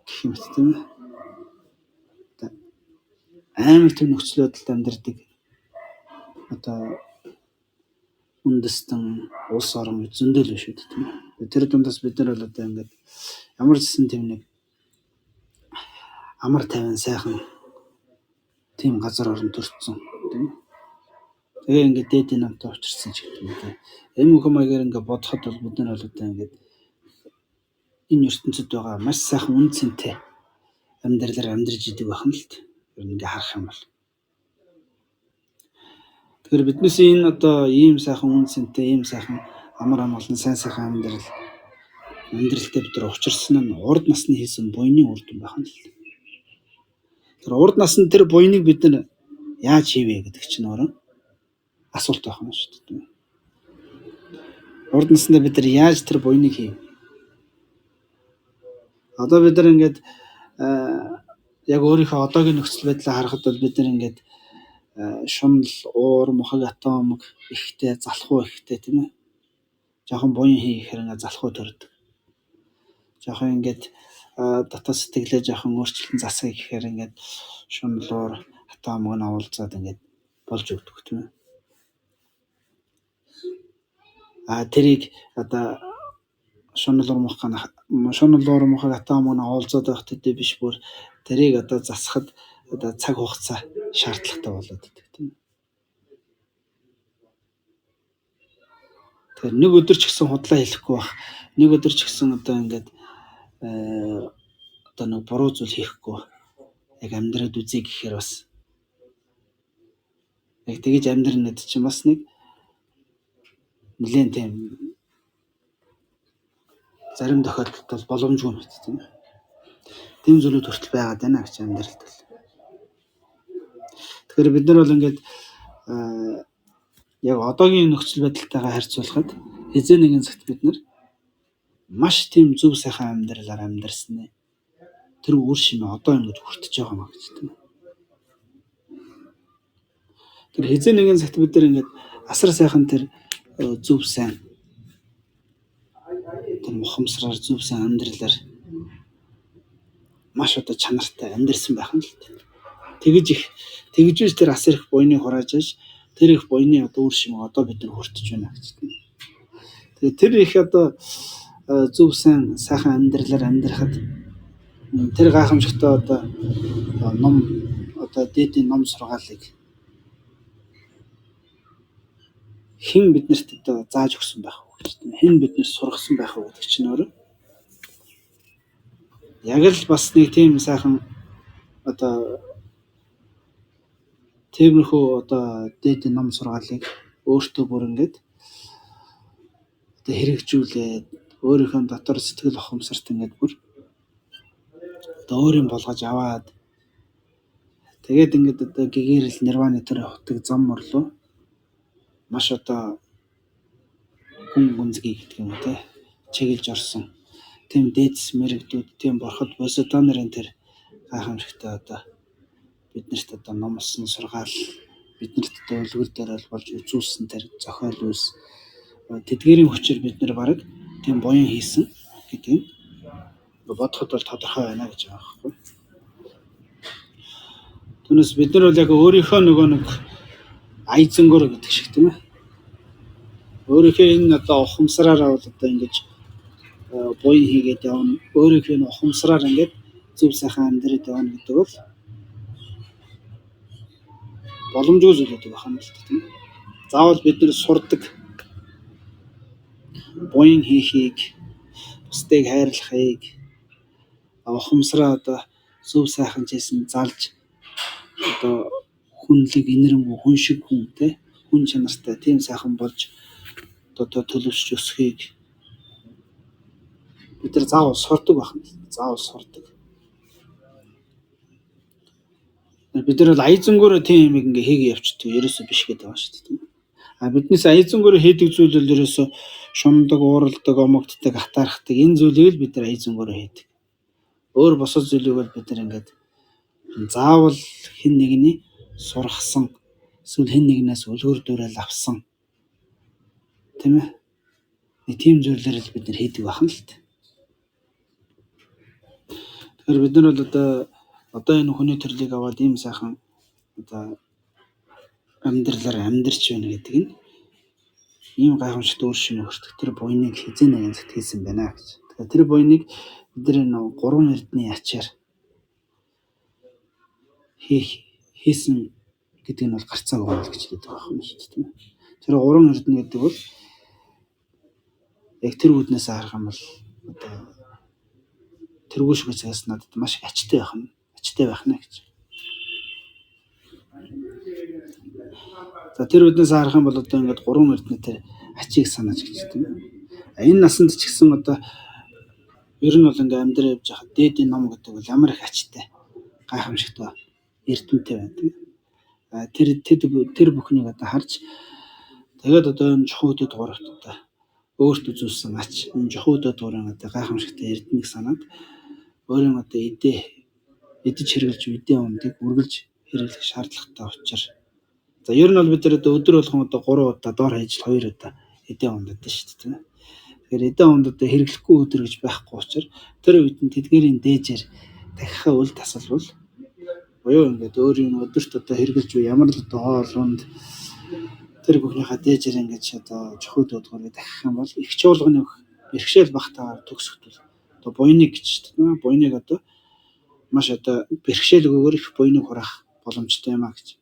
гэх юм тийм ээ. Одоо амар төв нөхцөл байдалд амьдардаг одоо үндэстэн улс орон зөндөл биш үү тийм ээ. Тэр дундаас бид нар бол одоо ингээд ямар ч гэсэн тийм нэг амар тайван сайхан тийм газар орон төрсөн тийм ээ. Тэгээ ингээд дээдийн намтай учирсан ч гэх юм те. Эм хүм маягаар ингээд бодоход бол бид нар бол одоо ингээд энэ ертөнцид байгаа маш сайхан үн цэнтэй амьдралаар амьдарч идэг байна л т. Ер нь ингээд харах юм бол. Тэгэхээр биднээс энэ одоо ийм сайхан үн цэнтэй, ийм сайхан амар амгалан сайн сайхан амьдралтай бид нар учирсан нь урд насны хийсэн буйны үр дүн байна л. Тэр урд насны тэр буйныг бид нар яаж хийвэ гэдэг чинь өөрөө асуулт байна шүү дээ. Урд насндаа бид нар яаж тэр буйныг хийв? Одоо бид нар ингээд яг өөрийнхөө одоогийн нөхцөл байдлаа харахад бол бид нар ингээд шунал, уур, мохог, атомог ихтэй, залхуу ихтэй тийм ээ. Жохон буян хийхээр ингээд залхуу төрдөг. Жохон ингээд дотоод сэтгэлээ жохон өөрчлөлтөн засах гэхээр ингээд шунал, уур, атомог нь авуулзаад ингээд болж өгдөг тийм ээ. Тэрийг одоо шунал уур мохог атомог нь авуулзаад байх төдий биш бүр тэрийг одоо засахад одоо цаг хугацаа шаардлагатай болоод идэг тийм ээ. Тэгэхээр нэг өдөр ч гэсэн худлаа хийхгүй байх. Нэг өдөр ч гэсэн одоо ингээд одоо нэг буруу зүйл хийхгүй яг амьдраад үзье гэхээр бас яг тэгэж амьдрнэд чинь бас нэг нэлээд тийм зарим тохиолдолд бол боломжгүй мэт тийм ээ. Тэм зүйлүүд хүртэл байгаад байна гэж амьдралд бол. Тэгэхээр бид нар бол ингээд яг одоогийн нөхцөл байдалтайгаа харьцуулахад хизээ нэгэн цагт бид нар маш тийм зөв сайхан амьдралаар амьдарсан ээ. Тэр үр шимээ одоо ингэж хүртэж байгаа маа гэж тийм. Тэр хизээ нэгэн цагт бид нар ингээд асар сайхан тэр зөв сайн тэр мухамсраар зөв сайн амьдралаар маш одоо чанартай амьдарсан байх нь л тэгж тэр асар их буйны хурааж аж тэр их буйны одоо үр шимээ одоо бид нар хүртэж байна гэж тийм. Тэгээ тэр их одоо зөв сайхан амьдралаар амьдрахад тэр гайхамшигтай одоо ном одоо дээдийн ном сургаалыг хэн биднэрт одоо зааж өгсөн байх вэ гэж тийм. Хэн биднээс сургасан байх вэ гэдэг чинь өөрөө яг л бас нэг тийм сайхан одоо тиймэрхүү одоо дээдийн ном сургаалыг өөртөө бүр ингээд одоо хэрэгжүүлээд өөрийнхөө дотор сэтгэл ухамсарт ингээд бүр одоо өөрийн болгож аваад тэгээд ингээд одоо гэгэрэл нирваны тэр хутаг зам морлоо маш одоо хүн гүнзгий гэдэг юм те чиглэж орсон тийм дээдс мэрэгдүүд тийм борход босоо нарын тэр гайхамшигтай одоо биднэрт одоо номлосон сургаал биднэрт одоо үлгэр дээрэл болж үзүүлсэн тэр зохиол үйлс тэдгээрийн хүчээр бид нар бараг тийм буян хийсэн гэдгийг бодоход бол тодорхой байна гэж байгаа байхгүй. Түүнээс бид нар бол яг өөрийнхөө нөгөө нэг айзангөр гэдэг шиг тийм ээ. Өөрийнхөө энэ одоо ухамсараараа бол одоо ингэж буян хийгээд явна. Өөрийнхөө энэ ухамсараар ингээд зөв сайхан амьдраад явна гэдэг бол боломжгүй зүйл гэдэг байна л тийм. Заавал бид нар сурдаг буян хийхийг, бусдыг хайрлахыг, ухамсараа одоо зөв сайхан чийсэн залж одоо хүнлэг инэрэнгүй хүн шиг хүн те хүн чанартай тийм сайхан болж одоо төлөвшөж өсөхийг бид нар заавал сурдаг байна. Заавал сурдаг. Бид нар бол айзангаараа тийм юм ингээ хийгээ явчихдаг ерөөсөө биш гэдэг байна шүү дээ. Биднээс айзангаараа хийдэг зүйл бол ерөөсөө шундаг, ууралдаг, омогддаг, атаархдаг энэ зүйлийг л бид нар айзангаараа хийдэг. Өөр босод зүйлийг бол бид нар ингээд заавал хэн нэгний сургасан эсвэл хэн нэгнээс үлгэр дуурайл авсан тийм ээ. Нэг тийм зүйлээр л бид нар хийдэг байна л та. Тэгэхээр бид нар бол одоо энэ хүний төрлийг аваад ийм сайхан одоо амьдралаар амьдарч байна гэдэг нь ийм гайхамшигт үр шимээ хүртэх тэр буйныг хизээ нэгэн зүтгийсэн байна гэж. Тэгэхээр тэр буйныг бид нар гурван эрдний ачаар хийсэн гэдэг нь бол гарцааг байна гэж хэлдэг байх юм шүү дээ. Тэр гурван эрдэнэ гэдэг бол яг тэр үүднээс харах юм бол одоо тэргүүшгүй цагаас надад маш ачтай байх нэ гэж. За тэр үүднээс харах юм бол одоо ингээд гурван эрдэнэ тэр ачийг санаж гэж тийм. Энэ насанд ч гэсэн одоо ер нь бол ингээд амьдрал явж байхад дээдийн ном гэдэг бол ямар их ачтай гайхамшигтай эрдэнэтэй байдаг. Тэр бүхнийг одоо харж тэгээд одоо энэ чухуудад гуравт одоо өөртөө зүйлсэн ач энэ чухуудад гурван одоо гайхамшигтай эрдэнэг санаад өөрийн одоо идэж хэрглэж үдээ ундыг үргэлж хэрэглэх шаардлагатай учраас за ер нь бол бид нар одоо өдөр болгон одоо 3 удаа доор хаяж 2 удаа идээ ундаад шүү дээ тийм ээ. Тэгэхээр идээ ундад хэрэглэхгүй өдөр гэж байхгүй учраас тэр үед нь тэдгээрийн дээжээр дахихаа үл тасалбал буюу ингээд өөрийн өдөрт одоо хэрэглэж буй ямар л одоо хоол унд тэр бүхнийхээ дээжээр ингээд одоо чухууд удгаарыг дахих юм бол их чуулганы бэрхшээл багтаагаар төгсөхдөл одоо буйныг гэж тийм ээ. Буйныг одоо маш одоо бэрхшээлгүйгээр их буйныг хураах боломжтой юм а гэж.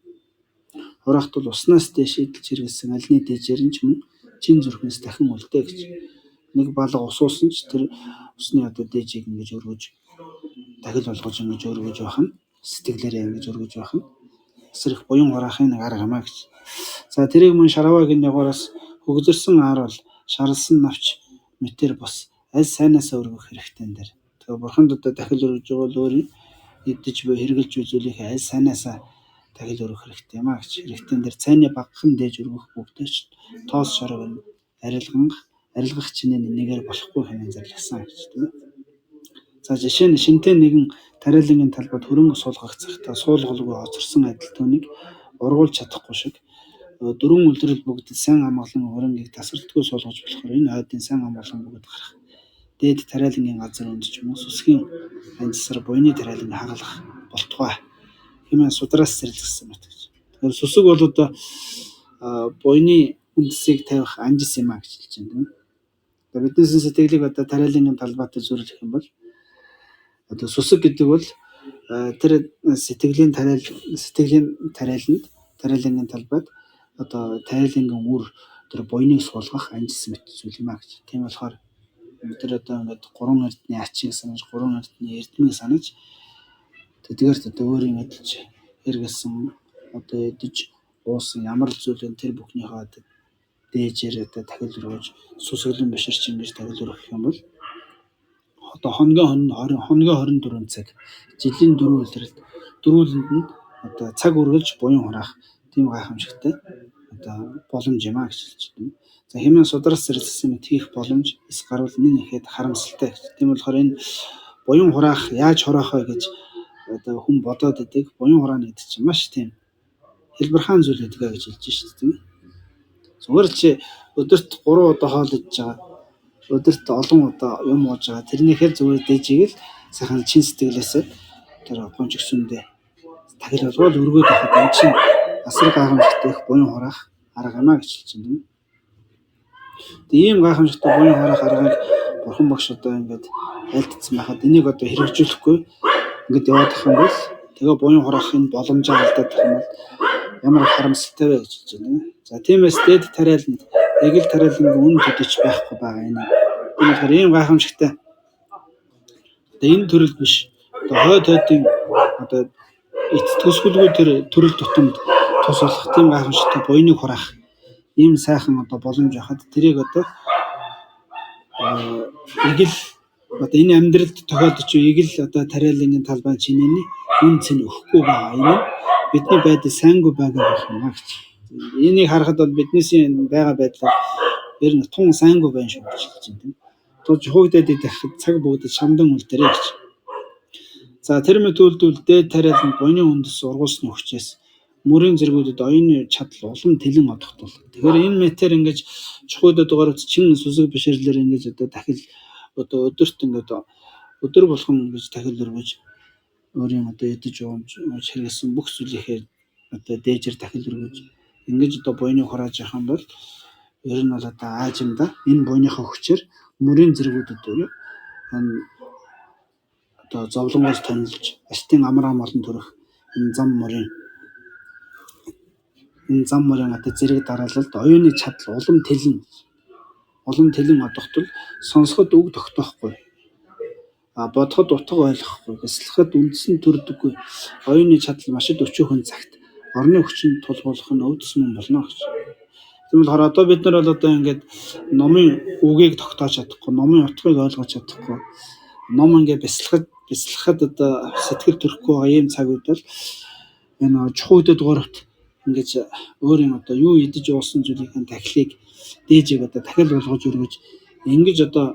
Хураахт бол уснаас дээш идэлж хэрэглэсэн альны дээжээр нь ч мөн чин зүрхнээс дахин үлдээ гэж. Нэг балга ус уусан ч тэр усны одоо дээжийг ингэж өргөж дахил болгож ингэж өргөж байх нь сэтгэлээрээ ингэж өргөж байх нь эсрэг буян хураахын нэг арга юм а гэж. За тэрийг мөн Шаравагийн ягуураас хөгжөрсөн аар бол шарлсан навч мэтэр бос аль сайнаасаа өргөх хэрэгтэй энэ дэр. Тэгээ бурханд одоо дахил өргөж байгаа бол өөрийн идэж буй хэрглэж буй зүйлийнхээ аль сайнаасаа дахил өргөх хэрэгтэй юм а гэж. Хэрэгтэй дэр цайны багахан дээж өргөх бүгдээ ч тоос шорог нь арилгах чинээ нэгээр болохгүй хэмээн зарласан гэж тийм. За жишээ нь шинтэй нэгэн тариалангийн талбайд хөрөнгө суулгах цагтаа суулгалгүй хоцорсон адил түүнийг ургуулж чадахгүй шиг дөрвөн үлрэл бүгд сайн амгалан хөрөнгийг тасралтгүй суулгаж болохоор энэ хойдын сайн амгалан бүгд гарах дээд тариалангийн газар өндч юм уу сүсгийн анжсар буйны тариалан хагалах болтугай хэмээн судраас зэрлэгсэн мэт гэж. Тэгэхээр сүсэг бол одоо буйны үндсийг тавих анжис юм а гэж хэлж байна тийм. Тэгэхээр биднээс сэтгэлийг одоо тариалангийн талбайтай зөвлөх юм бол одоо сүсэг гэдэг бол тэр сэтгэлийн тариалангийн талбайд одоо тариалангийн үр тэр буйныг суулгах анжис мэт зүйл юм а гэж. Тийм болохоор бид нар одоо ингээд гурван эрдний ачийг санаж гурван эрдний эрдмийг санаж тэдгээрт одоо өөрийн эдэлж хэрэгэлсэн одоо эдэж уусан ямар зүйлэн тэр бүхнийхээ одоо дээжээр одоо дахил өргөж сүсгэлэн биширч ингэж дахил өргөх юм бол одоо хоногийн 24 цаг жилийн 4 үлрэлт дөрүүлэнд нь одоо цаг үргэлж буян хураах тийм гайхамшигтай одоо боломж юм а гэж хэлж байна. За хэмээн судраас зэрлэгсэн мэт хийх боломж эс гарвал нэн ихэд харамсалтай гэж. Тийм болохоор энэ буян хураах яаж хураах вэ гэж одоо хүн бодоод идэг. Буян хураана гэдэг чинь маш тийм хэлбэрхаан зүйл гэдэг гэж хэлж шүү дээ тийм. Зүгээр чи өдөрт 3 удаа хоол идж байгаа. Өдөрт олон удаа юм ууж байгаа. Тэрнийхээ зүгээр дээжийг л сайхан чин сэтгэлээсээ тэр гонжгсөндөө дахил болгоод өргөөд авах энэ чинь асар гайхамшигтай их буян хураах арга юм а гэж хэлж байна. Тэгээ ийм гайхамшигтай буян хураах аргыг бурхан багш одоо ингээд айлтцсан байхад энийг одоо хэрэгжүүлэхгүй ингээд яваад ах юм бол тэгээ буян хураахын боломжоо алдаад ах юм бол ямар харамсалтай вэ гэж хэлж байна. За тиймээс дээд тариаланд эгэл тариалангийн үн төдийч байхгүй байгаа энэ. Тийм болохоор ийм гайхамшигтай одоо энэ төрөл биш. Одоо хойдын одоо эц төсгөлгүй тэр төрөл тутамд тус болох тийм гайхамшигтай буйныг хураах ийм сайхан одоо боломж хахад тэрийг одоо эгэл одоо энэ амьдралд тохиолдож буй эгэл одоо тариалангийн талбай чинээний үн цэн өгөхгүй байгаа. Энэ бидний байдал сайнгүй байгаа гэх юм а гэж. Энийг харахад бол бидний байгаа байдал ер нь тун сайнгүй байна шүү гэж хэлж байна тийм. Тулж хуйдаад идэх цаг бүгд шамдан үлдэрэй гэж. За тэр мэт үйлдэл дээд тариал нь буйны үндэс ургуулсны хүчээс мөрийн зэргүүдэд оюуны чадал улам тэлэн одогдол. Тэгэхээр энэ метр ингэж чухуудад дугаарч чин сүсэг бишэрлэр ингэж одоо дахил одоо өдөрт ингэж өдөр болгон ингэж дахил өргөж өөрийн одоо эдэж уумж хэрэгсэн бүх зүйлийнхээ одоо дээжээр дахил өргөж ингэж одоо буйныг хурааж явах юм бол ер нь бол одоо аажимда энэ буйныхаа хүчээр мөрийн зэргүүдэд буюу одоо зовлонгоос тонилж астын амар амгалан төрөх энэ зам мөрийн одоо зэрэг дараалалд оюуны чадал улам тэлэн одогтол сонсоход үг тогтоохгүй. Бодоход утга ойлгохгүй, бясалгахад үндсэн төрдөггүй оюуны чадал маш их өчөөхөн цагт орны хүчинд тулгуурлах нь өвдөс мөн болно гэж. Тийм болохоор одоо бид нар бол одоо ингээд номын үгийг тогтоож чадахгүй, номын утгыг ойлгож чадахгүй, ном ингээд бясалгахад одоо сэтгэл төрөхгүй байгаа ийм цаг үед бол энэ чухуудад гуравт ингээд өөрийн одоо юу идэж уусан зүйлийн тахилыг дээжийг одоо дахил болгож өргөж ингэж одоо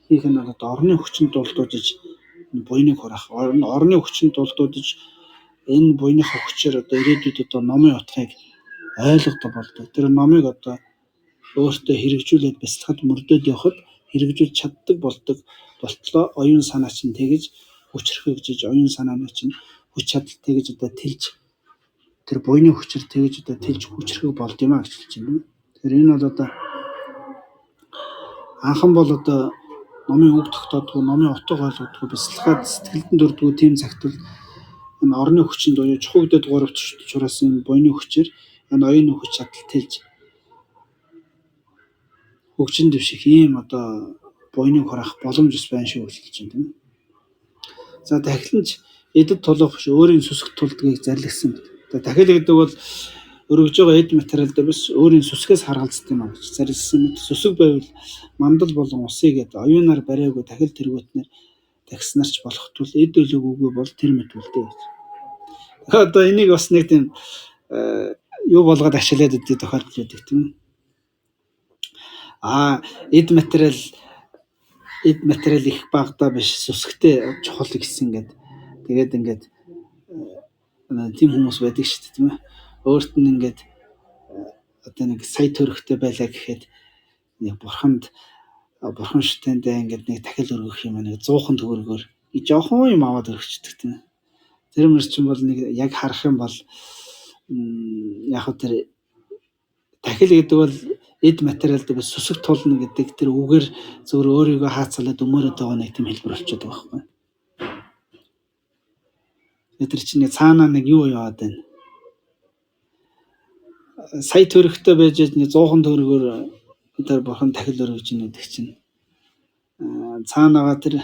хийх нь одоо орны хүчинд дулдуулж буйныг хураах, орны хүчинд дулдуулж энэ буйныхаа хүчээр одоо ирээдүйд одоо номын утгыг ойлгох болдог. Тэр номыг одоо өөртөө хэрэгжүүлээд бясалгахад мөрдөд явахад хэрэгжүүлж чаддаг болдог болтлоо оюун санаа чинь тэгж хүчрхэгжиж оюун санааны чинь хүч чадал тэгж одоо тэлж тэр буйны хүчээр тэгж одоо тэлж хүчрхэг болд юм а гэж хэлж байна. Тэгэхээр энэ бол одоо анхан бол одоо номын үг тогтоодгүй, номын утга ойлгодгүй, бясалгаад сэтгэлдэн дурдгүй тийм цагт бол энэ орны хүчинд буюу чухагдад гуравч чураас энэ буйны хүчээр энэ оюуны хүч чадал тэлж хөгжин дэвших ийм одоо буйныг хураах боломж ус байна шүү гэж хэлж байна тийм. За дахиланч эдэд тулах биш өөрийн сүсэг тулдгийг зарлагсан. Одоо дахил гэдэг бол өргөж байгаа эд материалд биш өөрийн сүсгээс харгалздаг юм аа гэж зарилсан. Сүсэг байвал мандал болон усыг гэдэг оюунаар бариагүй дахил тэргүүтнэр тагснарч болох тул эд өлөг үгүй бол тэр мэт үлдээ гэж. Одоо энийг бас нэг тийм юу болгоод ашиглаад өгдөг тохиолдол үүдэг тийм. Эд материал их багтаа биш сүсгтэй чухал гэсэн ингээд тэгээд ингээд тийм хүмүүс байдаг шүү дээ тийм ээ. Өөрт нь ингээд одоо нэг сая төгрөгтэй байлаа гэхэд нэг бурхан шүтэндээ ингээд нэг дахил өргөх юм нэг 100 төгрөгөөр жоохон юм аваад өргөчдөг тийм ээ. Тэр мөрчин бол нэг яг харах юм бол яг хөө тэр дахил гэдэг бол эд материалд бас сүсэг тулна гэдэг тэр үгээр зөвөр өөрийгөө хаацалаад өмөрөд байгаа нэг тийм хэлбэр болчиход байгаа байхгүй. Тэр чинь цаанаа нэг юу яваад байна. Сая төгрөгтэй байж нэг 100 төгрөгөөр тэр бурхан дахил өргөж ийн гэдэг чинь цаанаага тэр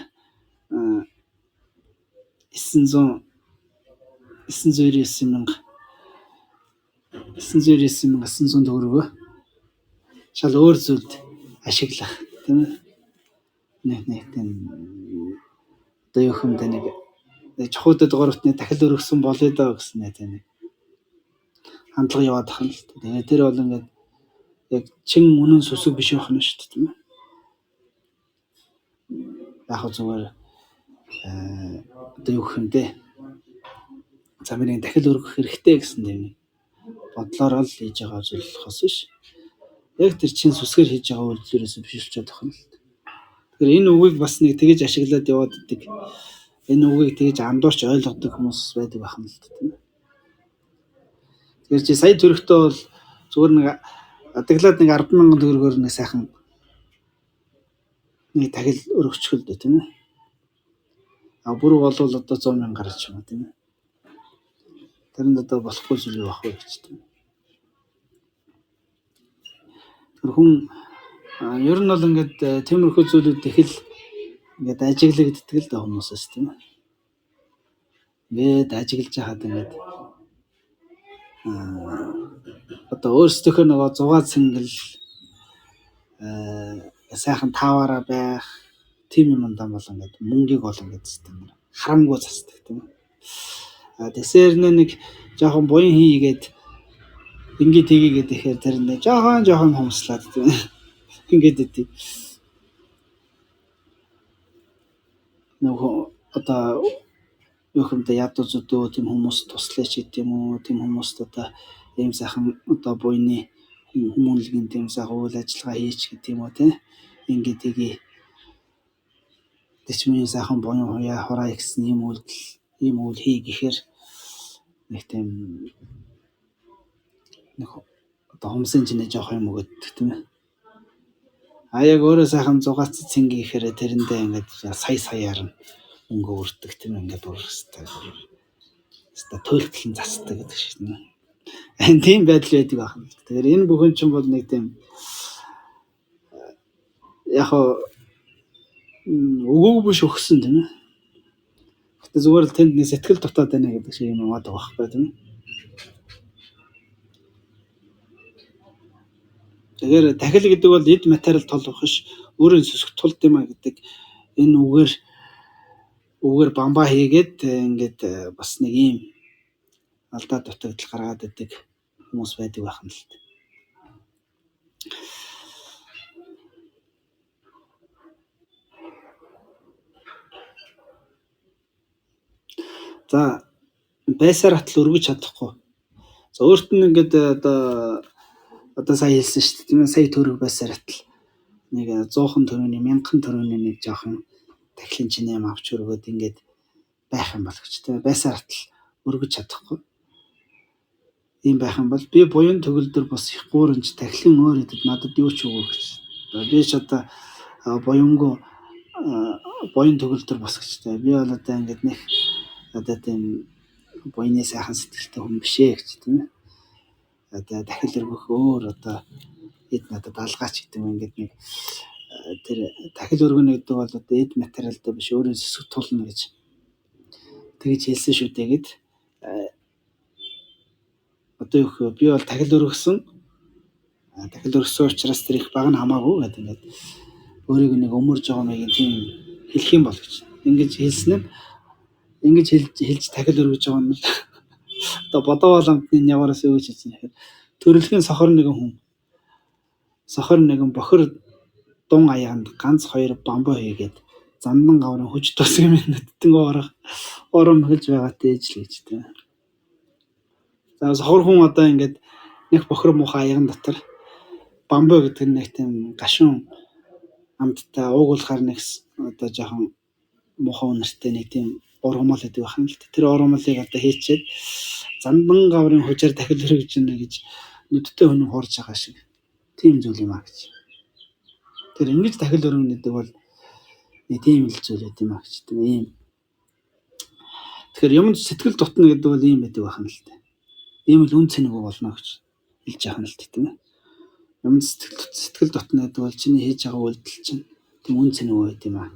999,900 төгрөгөө шал өөр зүйлд ашиглах тийм ээ. Нэг тийм одоо юу юм дэ нэг чухуудад гуравтны дахил өргөсөн болъё доо гэсэн тийм нэг хандлага яваад тахна л дээ. Тэгээд тэр бол ингээд яг чин үнэн сүсэг биш байх нь шүү дээ тийм ээ. Яг зүгээр одоо юу юм бэ? За миний дахил өргөх хэрэгтэй гэсэн юм бодлоор л хийж байгаа зүйл болохоос биш. Яг тэр чин сүсгээр хийж байгаа үйлдэлээс биш болчиход тахна л дээ. Тэгэхээр энэ үгийг бас нэг тэгж ашиглаад яваад идэг. Энэ үгийг тэгж андуурч ойлгодог хүмүүс байдаг байх нь л дээ тийм ээ. Тэгэхээр чи сая төгрөгтэй бол зүгээр нэг адаглаад нэг 10,000 төгрөгөөр нэг сайхан нэг дахил өргөчхөл дээ тийм ээ. Бүр болвол одоо 100,000 гарч юм аа тийм ээ. Тэрэнд одоо болохгүй зүйл байх вэ гэж тийм. Тэр хүн ер нь бол ингээд тиймэрхүү зүйлүүд их л ингээд ажиглагддаг л да хүмүүсээс тийм ээ. Ингээд ажиглаж хаад ингээд одоо өөрсдийнхөө нөгөө зугаа цэнгэл сайхан тааваараа байх тийм юм даа бол ингээд мөнгийг бол ингээд харамгүй засдаг тийм ээ. Тэсээр нэг жоохон буян хийгээд ингээд тгийгээд ихээр тэр нэг жоохон хомслаад тийм ээ. Ингээд идэв. Нөгөө одоо юу хэмдэ ядуу зүдөө тийм хүмүүс туслаач гэдэг юм уу, тийм хүмүүст одоо ийм сайхан одоо буйны хүмүүнлэгийн тийм сайхан үйл ажиллагаа хийч гэдэг юм уу те. Ингээд тгий тэчмийн сайхан буян хуяа хураа гэсэн ийм үйл хий гэхээр нэг тийм нэг одоо хумсын чинээ жоох юм өгödдөг тийм ээ. А яг өөрөө сайхан зугаац цэнги гэхээр тэрэндээ ингээд саяар нь өнгө өрдөг тийм ингээд өөрөөстэй туйлтлан засдаг гэдэг шиг нэ. Тийм байдал байдаг байна. Тэгэхээр энэ бүхэн чинь бол нэг тийм яг өгөөг биш өгсөн тийм ээ. Гэтэ зүгээр л тэнд нэг сэтгэл дутаад байна гэдэг шиг юм аваад байгаа байхгүй тийм ээ. Тэгэхээр тахил гэдэг бол эд материал толгох биш өөрийн сүсгт тулд юм а гэдэг энэ үгээр бамбаа хийгээд ингээд бас нэг ийм алдаа дутагдал гаргаад идэг хүмүүс байдаг байх нь л. За байсаар атал өргөж чадахгүй. За өөрт нь ингээд одоо сая хэлсэн шүү дээ тийм ээ, сая төгрөг байсаар атал нэг 100хан төгрөгийн 1000 төгрөгийн нэг жоохон тахилын чинээ авч өргөөд ингээд байх юм бол гэж тийм ээ, байсаар атал өргөж чадахгүй. Ийм байх юм бол би буян төгөлдөр бас их гуйрамж тахилын өөр идэд надад юу ч өгөө гэж. Би ч одоо буян төгөлдөр бас гэж тийм би бол одоо ингээд нэг одоо тийм буйны сайхан сэтгэлтэй хүн биш ээ гэж тийм ээ. Одоо дахил өргөх өөр одоо эд надад алгаач гэдэг юм ингээд нэг тэр дахил өргөнө гэдэг бол одоо эд материалтай биш өөрөө сүсэг тулна гэж тэгж хэлсэн шүү дээ гэд одоо юу гэх би бол дахил өргөсөн учраас тэр их баг нь хамаагүй гэдэг ингээд өөрийг нэг өмөрж байгаа маяг тийм хэлэх юм бол гэж ингэж хэлсэн нь ингэж хэлж дахил өргөж байгаа юм л одоо бодоо боломтны яваараас юу гэж хэлсэн юм хэрэг төрөлхийн сохор нэгэн бохир дун аяанд ганц хоёр бамбаа хийгээд зандан гаврын хүч тусгай минь нүдтэн ором хэлж байгаатай ижил гэж тийм. За сохор хүн одоо ингээд нэг бохир муухай аяган дотор бамбаа гэдэг нь нэг тийм гашуун амттай уугуулахаар нэг одоо жоохон муухай үнэртэй нэг тийм ургамал гэдэг байна л тэр ургамалыг одоо хийчихэд зандан гаврын хүчээр дахил өргөж гинэ гэж нүдтэй хүн хуурж байгаа шиг тийм зүйл юм а гэж. Тэр ингэж дахил өргөнө гэдэг бол нэг тийм л зүйл байт юм а гэж тийм ийм. Тэгэхээр юмд сэтгэл дутна гэдэг бол ийм байдаг байна л дээ. Ийм л үн цэнэгүй болно гэж хэлж яхана л тийм ээ. Юмд сэтгэл дутна гэдэг бол чиний хийж байгаа үйлдэл чинь тийм үн цэнэгүй байт юм а.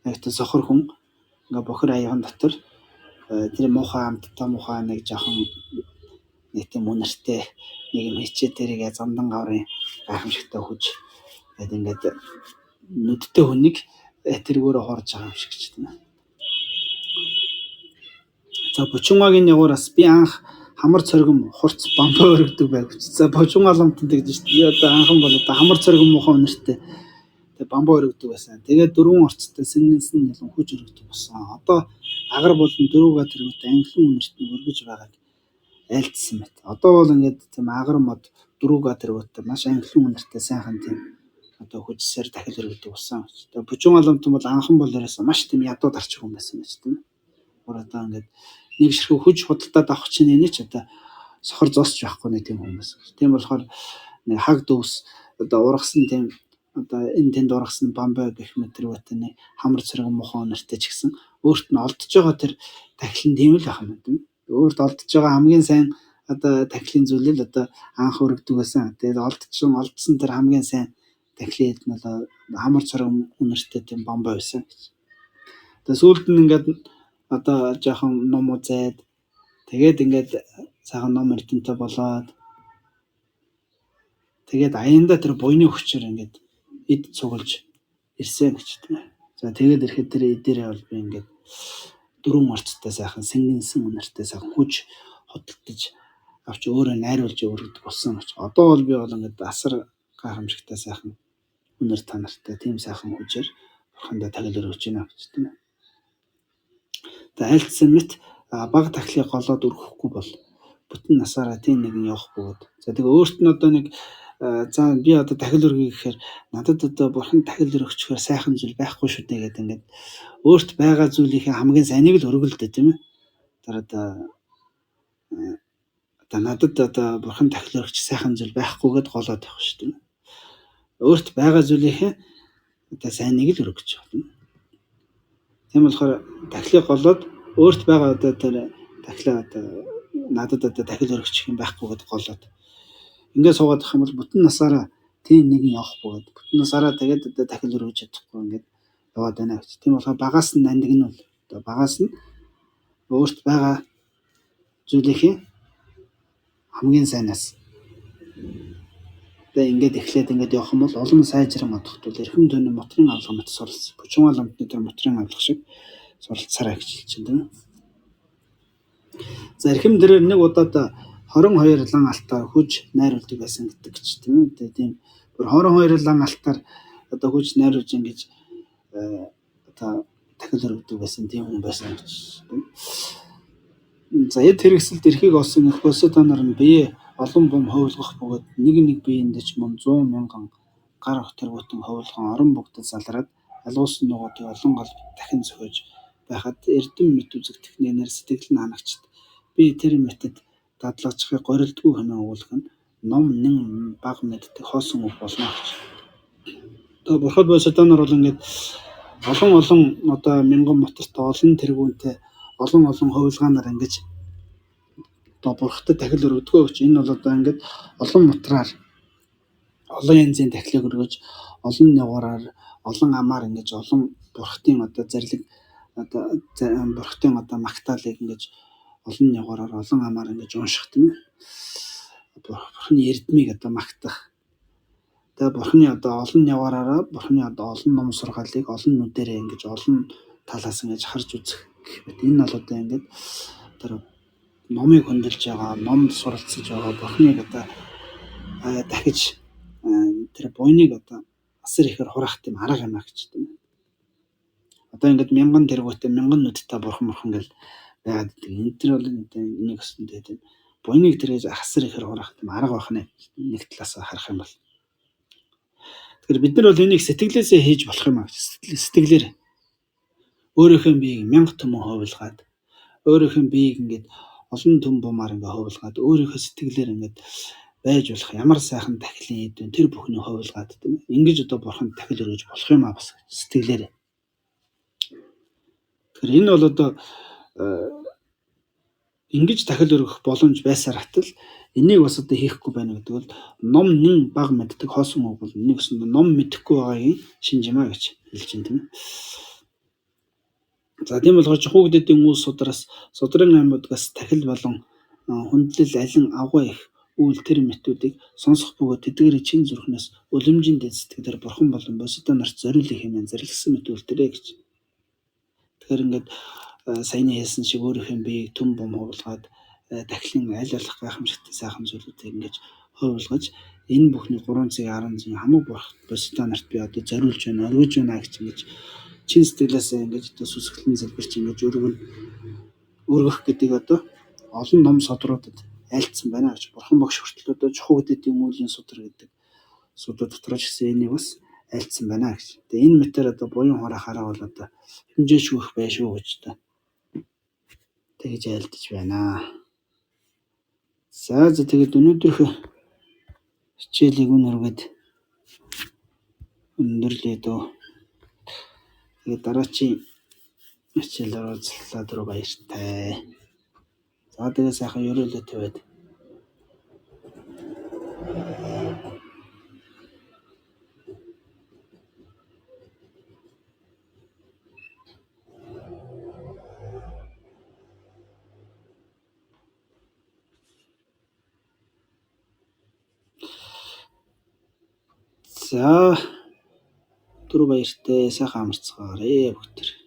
Яг та сохор хүн ингээ бохир аяган дотор тэр муухай амттай муухай нэг жоохон нэг тийм үнэртэй нэг юм хийчээ тэрийг зандан гаврын гайхамшигтай хүч гэдэг ингээд нүдтэй хүнийг тэргүүрээ хорж байгаа юм шиг ч тийм ээ. За Бужунгагийн ягуураас би анх хамар цоргим хурц бамбаа өргөдөг байв. За Бужунгаа ламтанд гэж шүү дээ. Би одоо анхан бол одоо хамар цоргим муухай үнэртэй бамбаа өргөдөг байсан. Тэгээд 4 орцтой сэнгэнсэн нэлэн хүч өргөдөг болсон. Одоо агар болон 4 тэргүүт англин үнэртний өргөж байгааг айлтсан мэт. Одоо бол ингээд тийм агар мод 4 тэргүүт маш англин үнэртэй сайхан тийм одоо хүчсээр дахил өргөдөг болсон. Тэгээд Бужунгаа ламтан бол анхан бол ерөөсөө маш тийм ядуу дарч хүн байсан гэж тийм. Одоо ингээд нэг ширхэг хүч худалдаад авах чинь энэ ч одоо сохор зосч байхгүй нэг тийм хүмүүс. Тийм болохоор нэг хаг дөвс одоо ургасан тийм одоо энэ тэнд ургасан бамбаа гэх мэт тэрүүтэй нэг хамар цэрэг муухай үнэртэй ч гэсэн өөрт нь олдож байгаа тэр тахилын тийм л байх юм тийм. Өөрт олдож байгаа хамгийн сайн одоо тахилын зүйл л одоо анх өргөдөг байсан. Тэгээд олдсон тэр хамгийн сайн тахилын хэд нь бол хамар цэрэг үнэртэй тийм бамбаа байсан гэж. Тэгээд сүүлд нь ингээд одоо жоохон ном үзээд тэгээд ингээд цагаан ном эрдэнтэй болоод тэгээд аяндаа тэр буйны хүчээр ингээд эд цуглаж ирсэн гэж тийм. За тэгээд ирэхэд тэр эдэрээ бол би ингээд 4 орцтой сайхан сэнгэнсэн үнэртэй сайхан хүч хөдөлтөж авч өөрөө найруулж өргөдөг болсон гэж. Одоо бол би бол ингээд асар гайхамшигтай сайхан үнэр танартай тийм сайхан хүчээр бурхандаа тагил өргөж байна гэж тийм. айлтсан мэт бага тахлыг голоод өргөхгүй бол бүтэн насаараа тийм нэгэн явах бөгөөд. За тэгээ өөрт нь одоо нэг за би одоо дахил өргөе гэхээр надад одоо бурхан дахил өргөчихөөр сайхан зүйл байхгүй шүү дээ гэдэг ингээд өөрт байгаа зүйлийнхээ хамгийн сайныг л өргөлдөө тийм ээ. Одоо надад одоо бурхан дахил өргөч сайхан зүйл байхгүйгээд голоод явах шүү дээ. Өөрт байгаа зүйлийнхээ одоо сайныг л өргөж байна. Тийм болохоор дахлыг голоод өөрт байгаа одоо тэр дахлаа одоо надад одоо дахил өргөчих юм байхгүйгээд голоод ингээд суугаад ах юм бол бүтэн насаараа тийм нэгэн явах бөгөөд бүтэн насаараа тэгээд одоо дахил өргөж чадахгүй ингээд яваад байна гэж. Тийм болохоор багаас нь нандин нь бол одоо багаас нь өөрт байгаа зүйлийнхээ хамгийн сайнаас одоо ингээд эхлээд ингээд явах юм бол олон сайжран модохтол эрхэм төвний мотрын авлага мэт суралц. Бүчүүн ламтны тэр мотрын авлага шиг суралцсараа гэж хэлж байна тийм ээ. За эрхэм дээрээр нэг удаад 22 лан алтаар хүж найруулдаг байсан гэдэг ч тийм үү. Тийм бүр 22 лан алтаар одоо хүж найруулж ингэж одоо дахил өргөдөг байсан тийм хүн байсан гэж. За эд хэрэгсэлд эрхийг олсон их Посейдоноор нь бие олон бом хөвлгөх бөгөөд нэг биеиндээ ч мөн 100 мянган гар тэргуутан хөвлгөн орон бүгдэд залраад алгуулсан нугуудыг олон гал дахин зохиож байхад эрдэм мэт үзэгдэх нээр сэтгэл нь ханагчд би тэр мэтэд дадлагчхыг горилдгүй хэмээн өгүүлэх нь ном нэн баг мэддэг хоосон үг болно гэж. Одоо бурхад Посейдоноор бол ингээд олон одоо мянган мотортой олон тэргуунтэй олон хөвлгаанаар ингэж одоо бурхад дахил өргөдгөө гэж. Энэ бол одоо ингээд олон мотраар олон янзын дахилыг өргөж олон нягуураар олон амаар ингэж олон бурхтын одоо зарлиг одоо бурхтын одоо магтаалыг ингэж олон нягуураар олон амаар ингэж унших тийм ээ. Бурхны эрдмийг одоо магтах. Тэгээ бурхны одоо олон нягуураараа бурхны одоо олон ном сургаалыг олон нүдэрээ ингэж олон талаас ингэж харж үзэх гэх мэт. Энэ бол одоо ингээд тэр номыг хөндлөж байгаа, номд суралцж байгаа бурхныг одоо дахиж тэр буйныг одоо асар ихээр хураах тийм арга юм а гэж тийм. Одоо ингээд мянган тэргүүтээ мянган нүдтэй бурхан гэл байгаад байдаг. Энэ төр бол энийг өсөндөө тийм буйныг тэргээж асар ихээр хураах тийм арга байх нэ нэг талаас харах юм бол. Тэгэхээр бид нар бол энийг сэтгэлээсээ хийж болох юм а гэж. Сэтгэлээр өөрийнхөө биеийг мянга түмэн хөвлгаад өөрийнхөө биеийг ингээд олон төм бумаар ингээд хөвлгаад өөрийнхөө сэтгэлээр ингээд байж болох ямар сайхан дахилын эдэн тэр бүхнийг хөвлгаад тийм ээ. Ингэж одоо бурханд дахил өргөж болох юм а бас сэтгэлээр. Тэгэхээр энэ бол одоо ингэж дахил өргөх боломж байсаар хатал энийг бас одоо хийхгүй байна гэдэг бол ном нэн баг мэддэг хоосон үг бол нэг өсөнд ном мэдэхгүй байгаагийн шинж юм а гэж хэлж байна тийм ээ. За тийм болохоор жухуугдын үйл судраас судрын аймагаас тахил болон хүндлэл алин авгаа их үйл тэр мэтүүдийг сонсох бөгөөд тэдгэрийн чин зүрхнээс үлэмжийн дэд сэтгэлээр бурхан болон Посейдонорт зориулах хэмээн зарласан мэтүүлдэрэ гэж. Тэгэхээр ингээд саяны хэлсэн шиг өөрийнхөө биеийг түн бом хөвлгаад дахлын аль болох гайхамшигтай сайхан зүйлүүдийг ингэж хөвлгөж энэ бүхний 310 хамаг бурхан Посейдонорт би одоо зориулж байна, өргөж байна гэж ингэж чин сэтгэлээсээ ингэж одоо сүсгэлэн залбирч ингэж өргөх гэдэг одоо олон ном содруудад айлтсан байна гэж. Бурхан багш хүртэл одоо жухуугдын үеийн судар гэдэг судар дотор ч гэсэн энийг бас айлтсан байна гэж. Тэгээ энэ мэтэр одоо буян хураахаараа бол одоо хэмжээч өгөх байшгүй гэж та тэгж айлтж байна. За тэгээд өнөөдрийнхөө хичээлийг өнөргээд өндөрлөө дөө. Тэгээд дараачийн хичээлээр уулзлаа дөрөв баяртай. За тэгээд сайхан ерөөлөөтэй байд. За дөрөв баяртай сайхан амарцгаарэ бүгд.